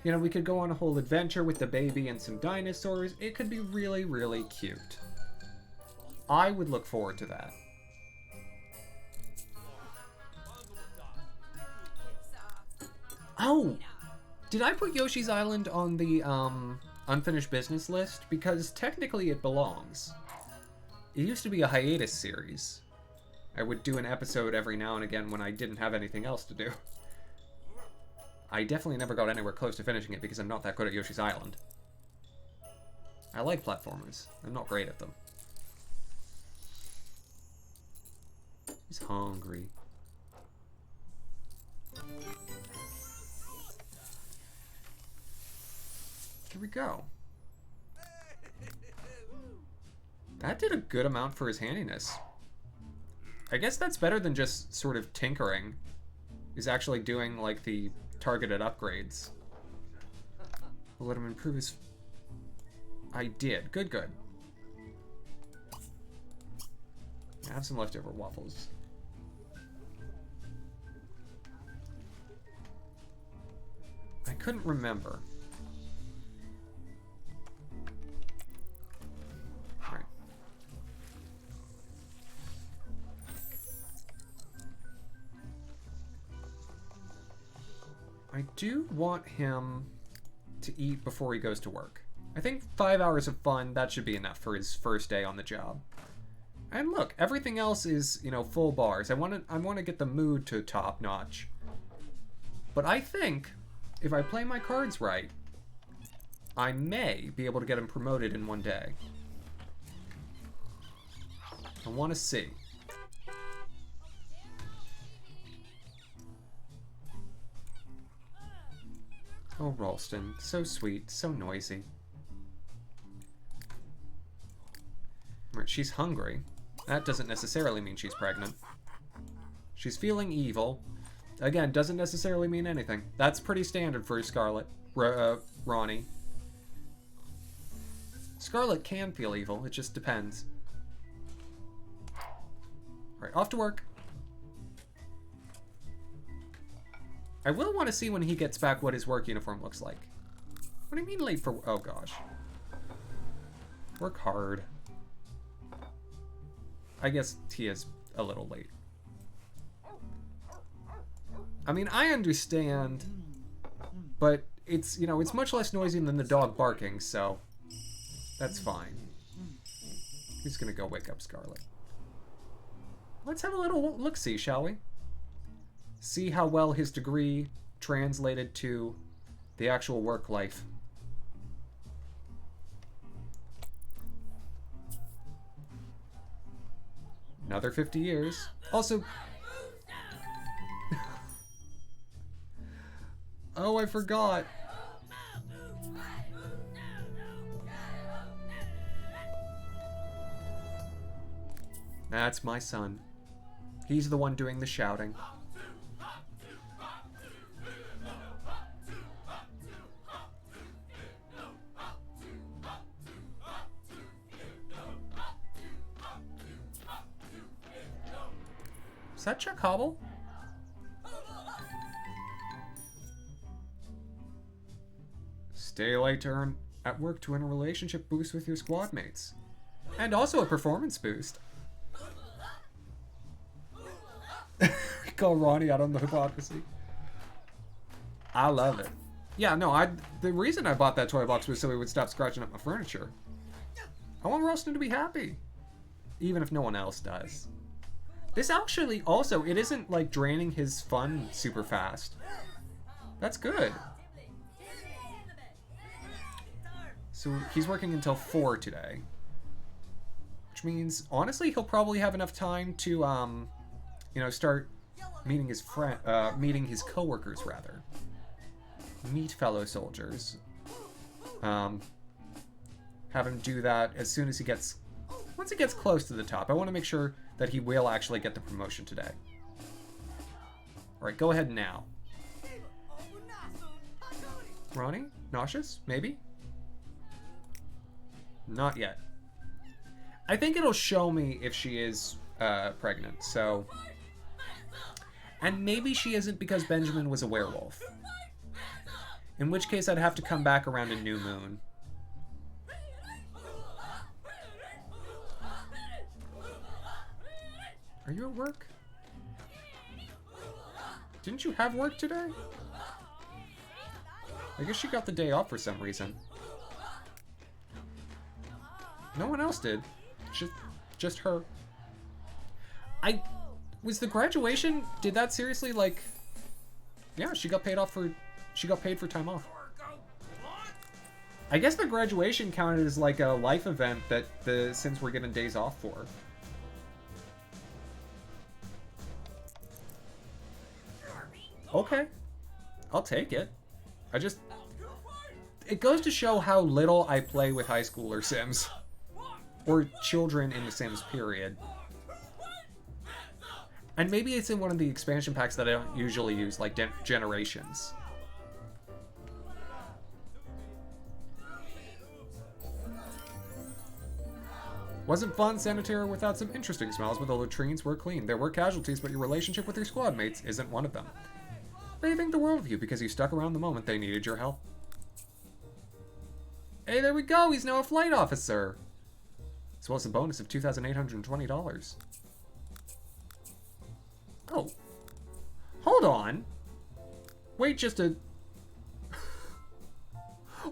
You know, we could go on a whole adventure with the baby and some dinosaurs. It could be really, really cute. I would look forward to that. Oh! Did I put Yoshi's Island on the, unfinished business list? Because technically it belongs. It used to be a hiatus series. I would do an episode every now and again when I didn't have anything else to do. I definitely never got anywhere close to finishing it because I'm not that good at Yoshi's Island. I like platformers. I'm not great at them. He's hungry. Here we go. That did a good amount for his handiness. I guess that's better than just sort of tinkering. He's actually doing, like, the targeted upgrades. We'll let him improve his... I did. Good, good. I have some leftover waffles. I couldn't remember. Alright. I do want him to eat before he goes to work. I think 5 hours of fun, that should be enough for his first day on the job. And look, everything else is, you know, full bars. I want to get the mood to top notch. But I think if I play my cards right, I may be able to get him promoted in one day. I want to see. Oh, Ralston, so sweet, so noisy. Right, she's hungry. That doesn't necessarily mean she's pregnant. She's feeling evil. Again, doesn't necessarily mean anything. That's pretty standard for Scarlet. Ronnie. Scarlet can feel evil, it just depends. Alright, off to work. I will want to see when he gets back what his work uniform looks like. What do you mean late for... Oh, gosh. Work hard. I guess he is a little late. I mean, I understand, but it's, you know, it's much less noisy than the dog barking, so that's fine. He's gonna go wake up Scarlet. Let's have a little look-see, shall we? See how well his degree translated to the actual work life. Another 50 years. Also... Oh, I forgot. That's my son. He's the one doing the shouting. Is that Chuck Hobble? Stay late to earn at work to earn a relationship boost with your squad mates. And also a performance boost. Call Ronnie out on the hypocrisy. I love it. Yeah, no, the reason I bought that toy box was so he would stop scratching up my furniture. I want Ralston to be happy. Even if no one else does. This actually also, it isn't like draining his fun super fast. That's good. So he's working until 4 today. Which means, honestly, he'll probably have enough time to, you know, start meeting his meeting his coworkers, rather. Meet fellow soldiers. Have him do that as soon as he gets... Once he gets close to the top. I want to make sure that he will actually get the promotion today. Alright, go ahead now. Ronnie? Nauseous? Maybe? Not yet. I think it'll show me if she is pregnant, so... And maybe she isn't because Benjamin was a werewolf. In which case I'd have to come back around a new moon. Are you at work? Didn't you have work today? I guess she got the day off for some reason. No one else did. Just her. Was the graduation, did that seriously, like... Yeah, she got paid for time off. I guess the graduation counted as like a life event that the Sims were given days off for. Okay. I'll take it. It goes to show how little I play with high schooler Sims. Or children in the Sims, period. And maybe it's in one of the expansion packs that I don't usually use, like Generations. Wasn't fun, sanitary, without some interesting smells, but the latrines were clean. There were casualties, but your relationship with your squad mates isn't one of them. They think the world of you because you stuck around the moment they needed your help. Hey, there we go! He's now a flight officer! As well as a bonus of $2,820. Oh. Hold on. Wait just a...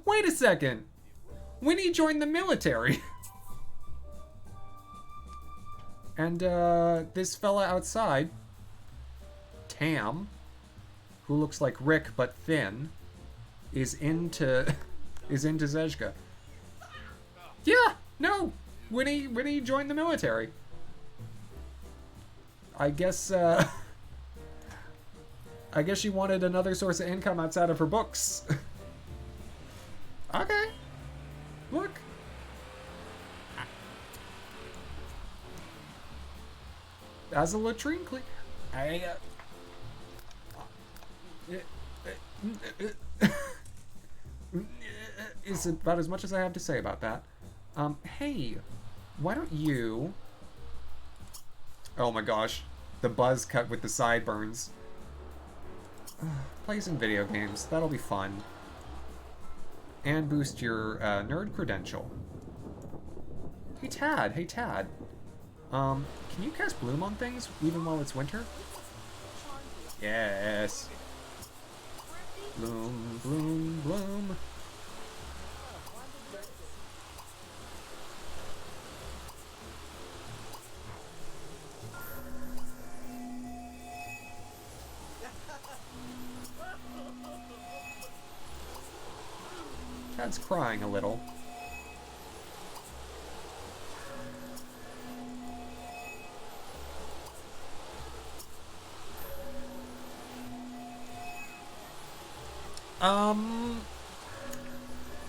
Wait a second! Winnie joined the military! And, this fella outside, Tam, who looks like Rick but thin, is into Zezka. Yeah, no, Winnie joined the military. I guess she wanted another source of income outside of her books. Okay, look. As a latrine clean, is about as much as I have to say about that. Hey, why don't you... Oh my gosh, the buzz cut with the sideburns. Play some video games, that'll be fun. And boost your nerd credential. Hey Tad. Can you cast Bloom on things, even while it's winter? Yes. Bloom, bloom, bloom. Tad's crying a little.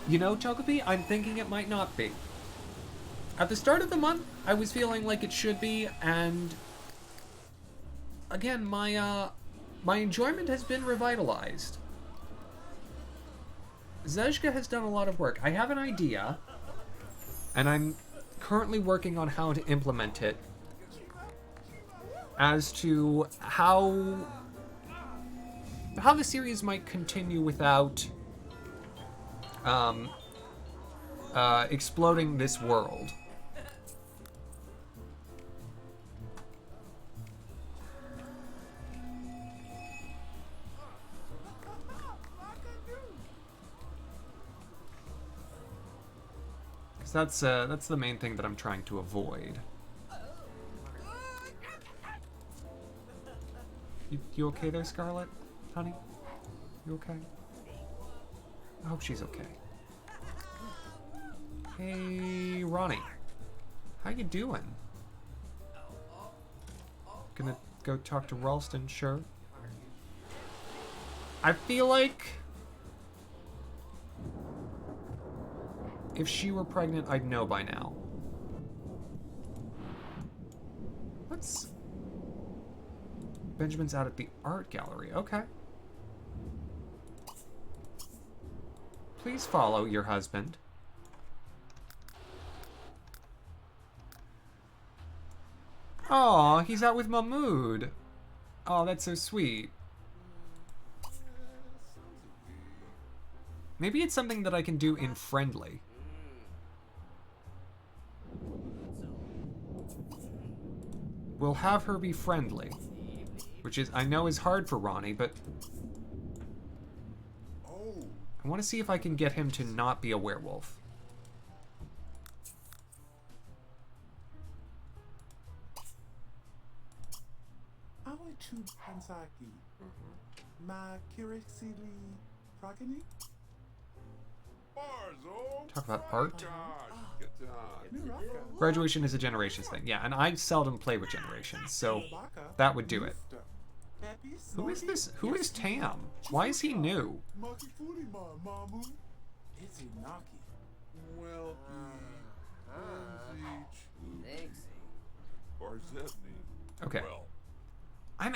You know, Togepi, I'm thinking it might not be. At the start of the month, I was feeling like it should be, and again, my enjoyment has been revitalized. Zezka has done a lot of work. I have an idea, and I'm currently working on how to implement it as to how the series might continue without exploding this world. Because that's the main thing that I'm trying to avoid. You okay there, Scarlet? Honey? You okay? I hope she's okay. Hey, Ronnie. How you doing? Gonna go talk to Ralston, sure. I feel like if she were pregnant, I'd know by now. Benjamin's out at the art gallery. Okay. Please follow your husband. Aw, he's out with Mahmood. Oh, that's so sweet. Maybe it's something that I can do in friendly. We'll have her be friendly. Which is, I know is hard for Ronnie, but I want to see if I can get him to not be a werewolf. Nawichu Hansaki. Ma Kirisili Progeny? Talk about art. Nuraka. Graduation is a generations thing. Yeah, and I seldom play with generations, so that would do it. Who is this? Who is Tam? Why is he new? Makifurima, Mamu. Izunaki. Well, Thanks. Okay. I'm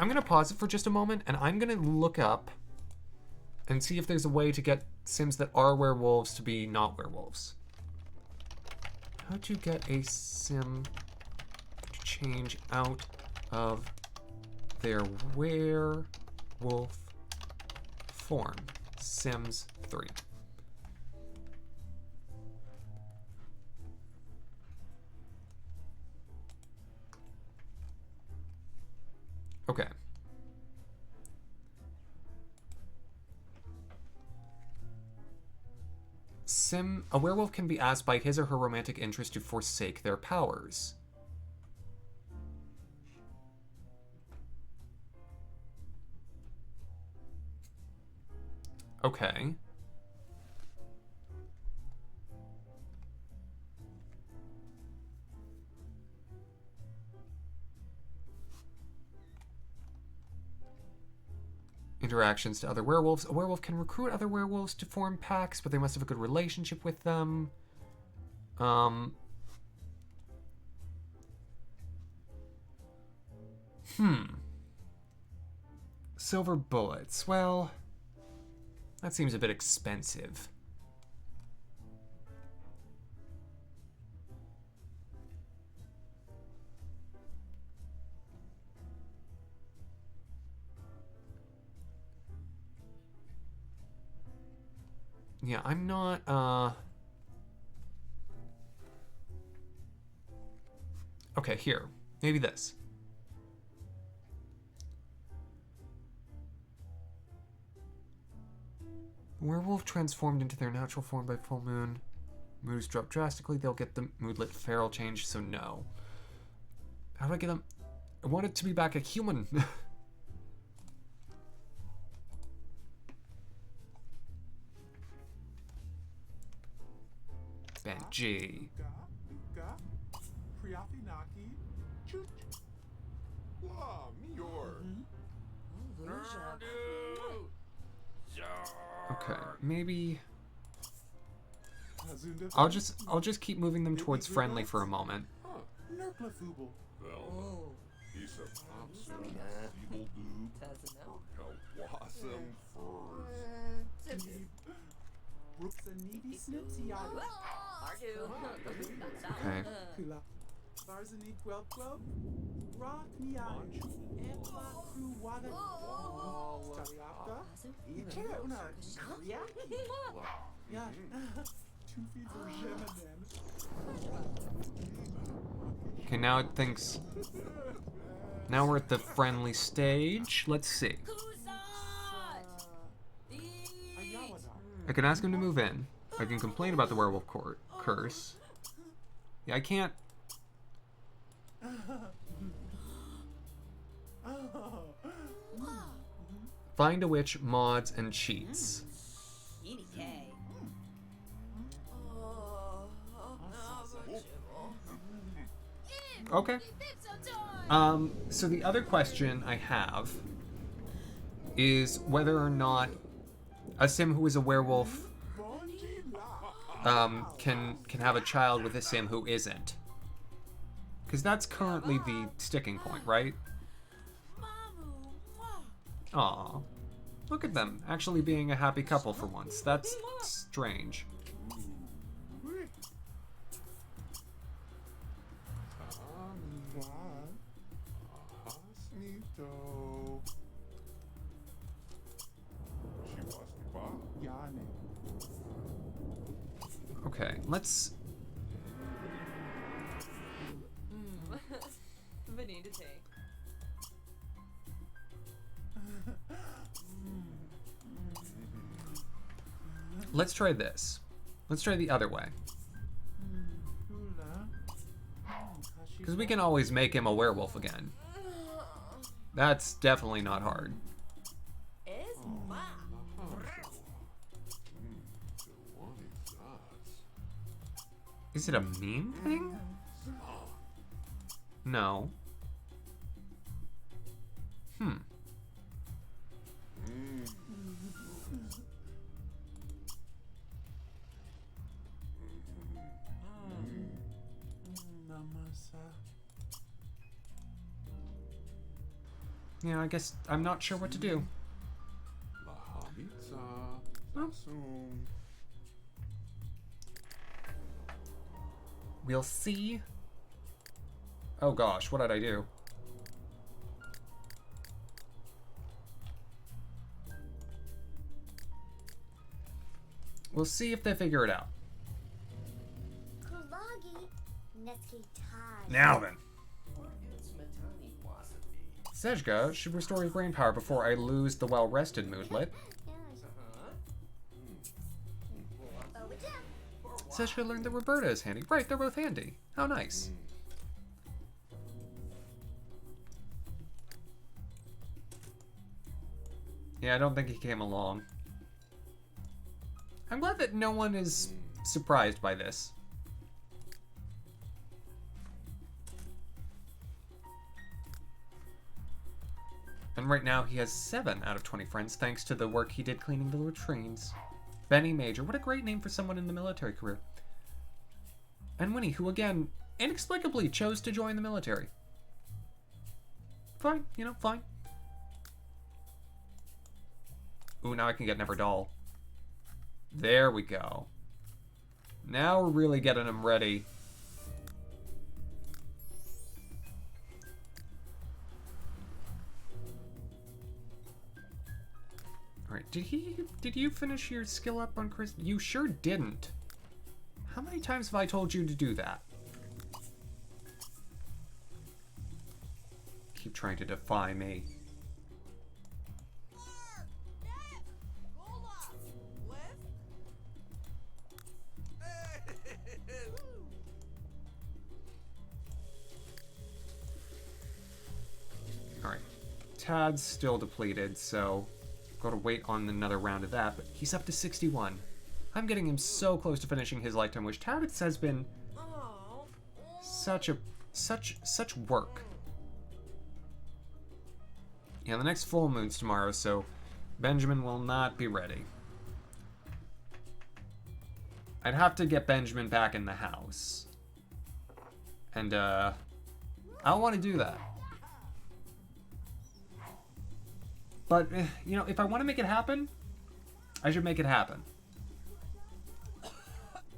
gonna pause it for just a moment, and I'm gonna look up and see if there's a way to get Sims that are werewolves to be not werewolves. How to get a Sim to change out of their werewolf form. Sims 3. Okay. A werewolf can be asked by his or her romantic interest to forsake their powers. Okay. Interactions to other werewolves. A werewolf can recruit other werewolves to form packs, but they must have a good relationship with them. Silver bullets. Well, that seems a bit expensive. Yeah, I'm not, okay, here. Maybe this. Werewolf transformed into their natural form by full moon. Moods drop drastically. They'll get the moodlet feral change, so no. How do I get them? I want it to be back a human. Benji. Luka. Priafinaki. Chuch. Okay, maybe Hazunda. I'll just keep moving them towards friendly for a moment. Nurklafubel. Oh. Brooksanidi Snipsy Okay. Kula. Barzani Gwelp Gwelp. Rock Niaj. Empla Crew Wada. Stariaka. Ikuna. Yaki. Yeah. 2 feet for Geminin. Okay, now it thinks. Now we're at the friendly stage. Let's see. I can ask him to move in. I can complain about the werewolf curse. Yeah, I can't. Find a witch, mods, and cheats. Okay. So the other question I have is whether or not a sim who is a werewolf can have a child with a sim who isn't. Because that's currently the sticking point, right? Aw. Look at them, actually being a happy couple for once. That's strange. Okay, let's... Let's try this. Let's try the other way. Because we can always make him a werewolf again. That's definitely not hard. Es ma. Is it a meme thing? No. Namasa. Yeah, I guess I'm not sure what to do. We'll see. Oh gosh, what did I do? We'll see if they figure it out. Now then. Sejka should restore his brain power before I lose the well-rested moodlet. Sejka learned that Roberta is handy. Right, they're both handy. How nice. Yeah, I don't think he came along. I'm glad that no one is surprised by this. And right now he has 7 out of 20 friends thanks to the work he did cleaning the latrines. Benny Major, what a great name for someone in the military career. And Winnie, who again, inexplicably chose to join the military. Fine, you know, fine. Ooh, now I can get Never Doll. There we go. Now we're really getting him ready. Alright, did you finish your skill up on Chris? You sure didn't. How many times have I told you to do that? Keep trying to defy me. Alright. Tad's still depleted, so gotta wait on another round of that, but he's up to 61. I'm getting him so close to finishing his lifetime wish. Tad has been such work. Yeah, the next full moon's tomorrow, so Benjamin will not be ready. I'd have to get Benjamin back in the house. And, I don't want to do that. But, you know, if I want to make it happen, I should make it happen.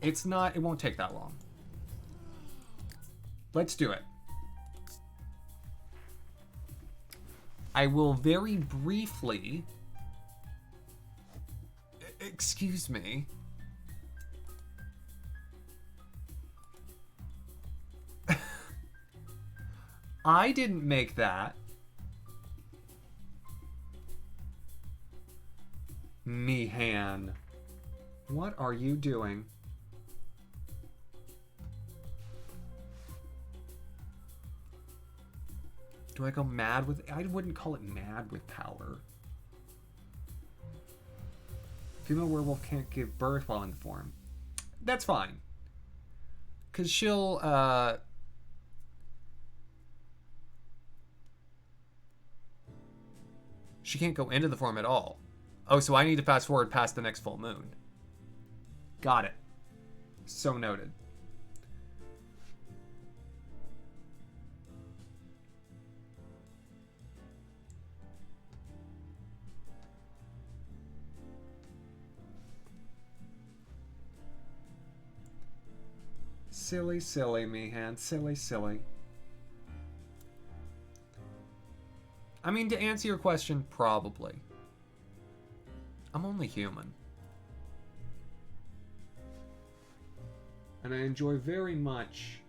It won't take that long. Let's do it. I will very briefly... Excuse me. I didn't make that. Mihan. What are you doing? Do I go mad with... I wouldn't call it mad with power. Female werewolf can't give birth while in the form. That's fine. Because she'll, she can't go into the form at all. Oh, so I need to fast forward past the next full moon. Got it. So noted. Silly, silly, Mihan. Silly, silly. I mean, to answer your question, probably. I'm only human. And I enjoy very much,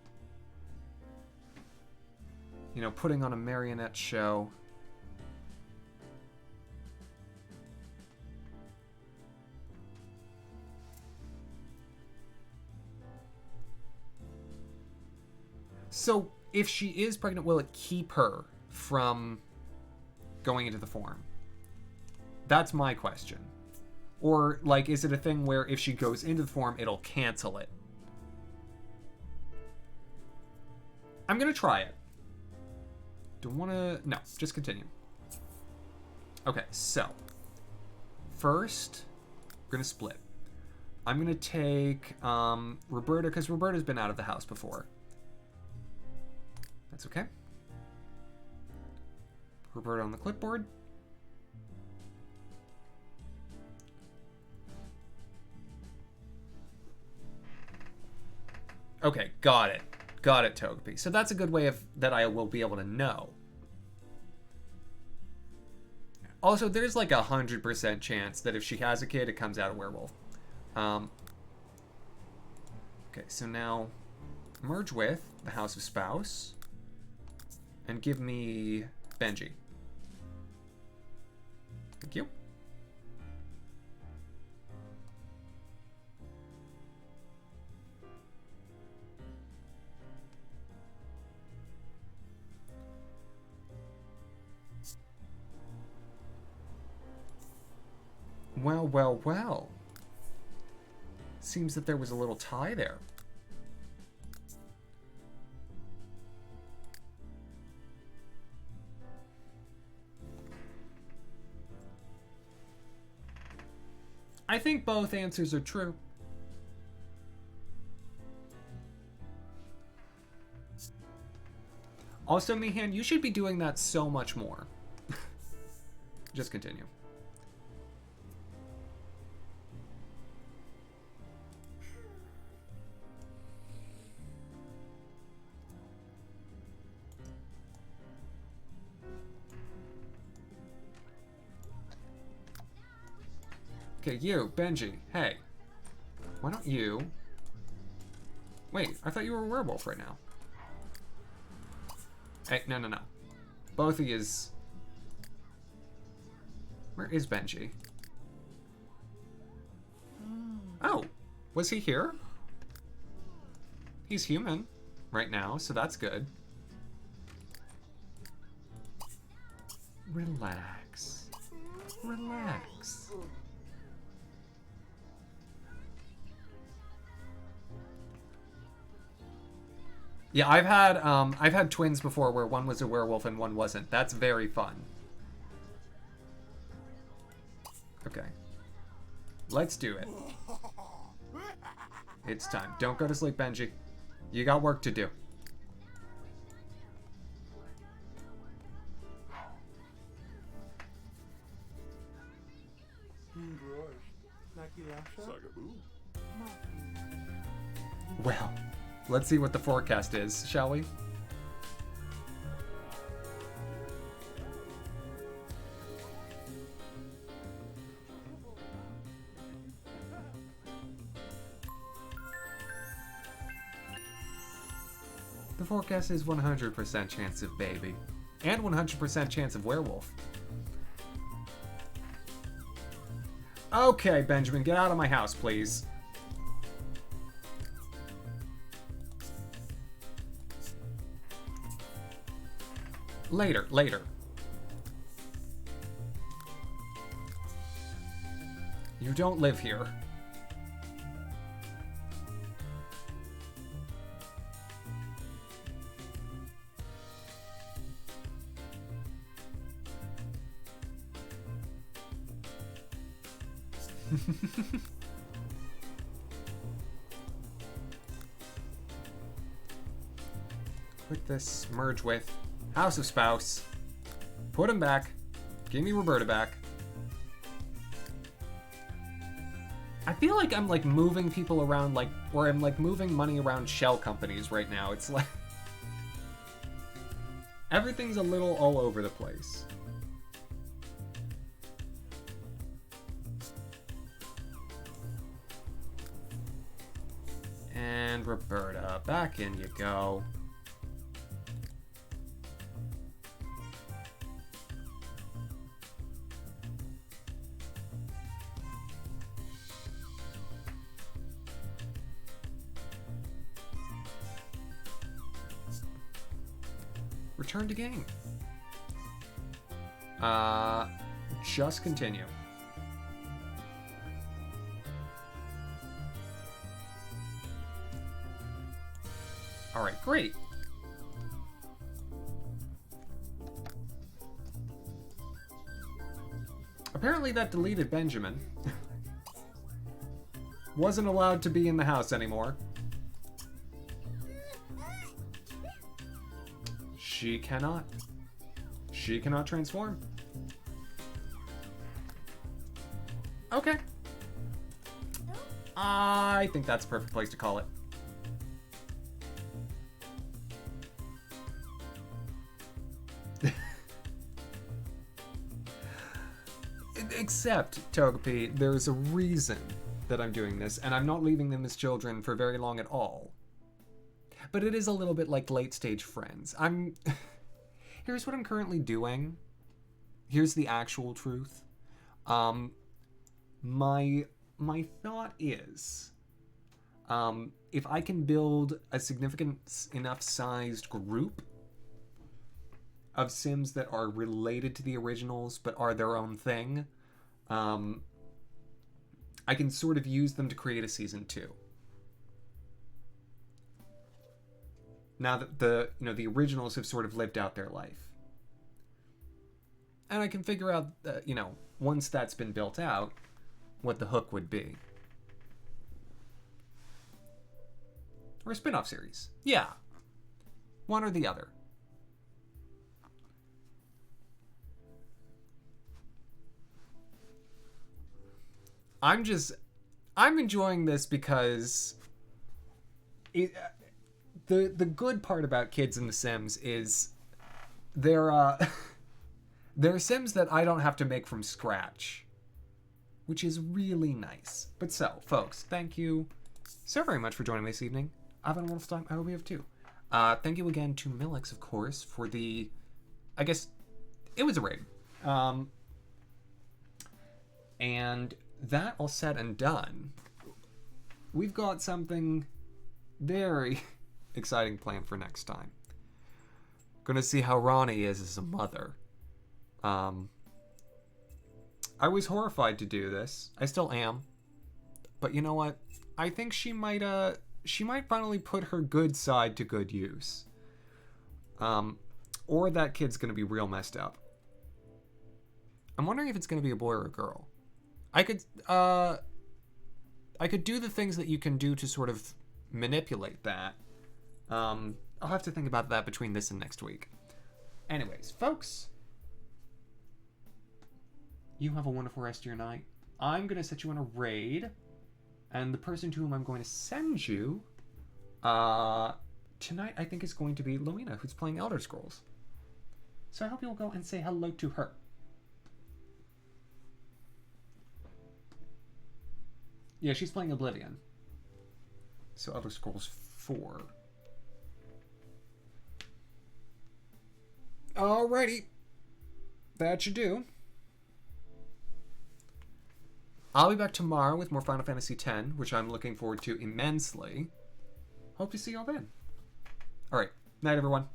you know, putting on a marionette show. So, if she is pregnant, will it keep her from going into the form? That's my question. Or, like, is it a thing where if she goes into the form, it'll cancel it? I'm gonna try it. Don't wanna... No, just continue. Okay, so. First, we're gonna split. I'm gonna take Roberta, because Roberta's been out of the house before. That's okay. Roberta on the clipboard. Okay, got it. Got it, Togepi. So that's a good way of that I will be able to know. Also, there's like 100% chance that if she has a kid, it comes out a werewolf. Okay, so now merge with the House of Spouse and give me Benji. Thank you. Well, well, well. Seems that there was a little tie there. I think both answers are true. Also, Mihan, you should be doing that so much more. Just continue. Okay, you, Benji, hey. Why don't you... Wait, I thought you were a werewolf right now. Hey, no, no, no. Both of yous... Where is Benji? Oh, was he here? He's human right now, so that's good. Relax. Relax. Yeah, I've had twins before where one was a werewolf and one wasn't. That's very fun. Okay. Let's do it. It's time. Don't go to sleep, Benji. You got work to do. Well, let's see what the forecast is, shall we? The forecast is 100% chance of baby. And 100% chance of werewolf. Okay, Benjamin, get out of my house, please. Later, later. You don't live here. Put this merge with House of Spouse. Put him back. Give me Roberta back. I feel like I'm like moving people around like, or I'm like moving money around shell companies right now. It's like everything's a little all over the place. And Roberta, back in you go. Return to game. Just continue. Alright, great. Apparently that deleted Benjamin. Wasn't allowed to be in the house anymore. She cannot. She cannot transform. Okay. I think that's a perfect place to call it. Except, Togepi, there's a reason that I'm doing this, and I'm not leaving them as children for very long at all. But it is a little bit like late-stage friends. Here's what I'm currently doing. Here's the actual truth. My thought is, if I can build a significant enough sized group of Sims that are related to the originals but are their own thing, I can sort of use them to create a season 2. Now that the originals have sort of lived out their life. And I can figure out, once that's been built out, what the hook would be. Or a spin-off series. Yeah. One or the other. I'm enjoying this because the good part about kids in The Sims is they're Sims that I don't have to make from scratch, which is really nice. But so, folks, thank you so very much for joining me this evening. I've had a wonderful time. I hope you have too. Thank you again to Millix, of course, for the, I guess, it was a raid. And that all said and done, we've got something very exciting planned for next time. Gonna see how Ronnie is as a mother. I was horrified to do this. I still am. But you know what? I think she might finally put her good side to good use. Or that kid's gonna be real messed up. I'm wondering if it's gonna be a boy or a girl. I could do the things that you can do to sort of manipulate that. I'll have to think about that between this and next week. Anyways, folks, you have a wonderful rest of your night. I'm going to set you on a raid, and the person to whom I'm going to send you tonight, I think, is going to be Loina, who's playing Elder Scrolls. So I hope you'll go and say hello to her. Yeah, she's playing Oblivion. So Elder Scrolls 4. Alrighty. That should do. I'll be back tomorrow with more Final Fantasy X, which I'm looking forward to immensely. Hope to see y'all then. Alright. Night, everyone.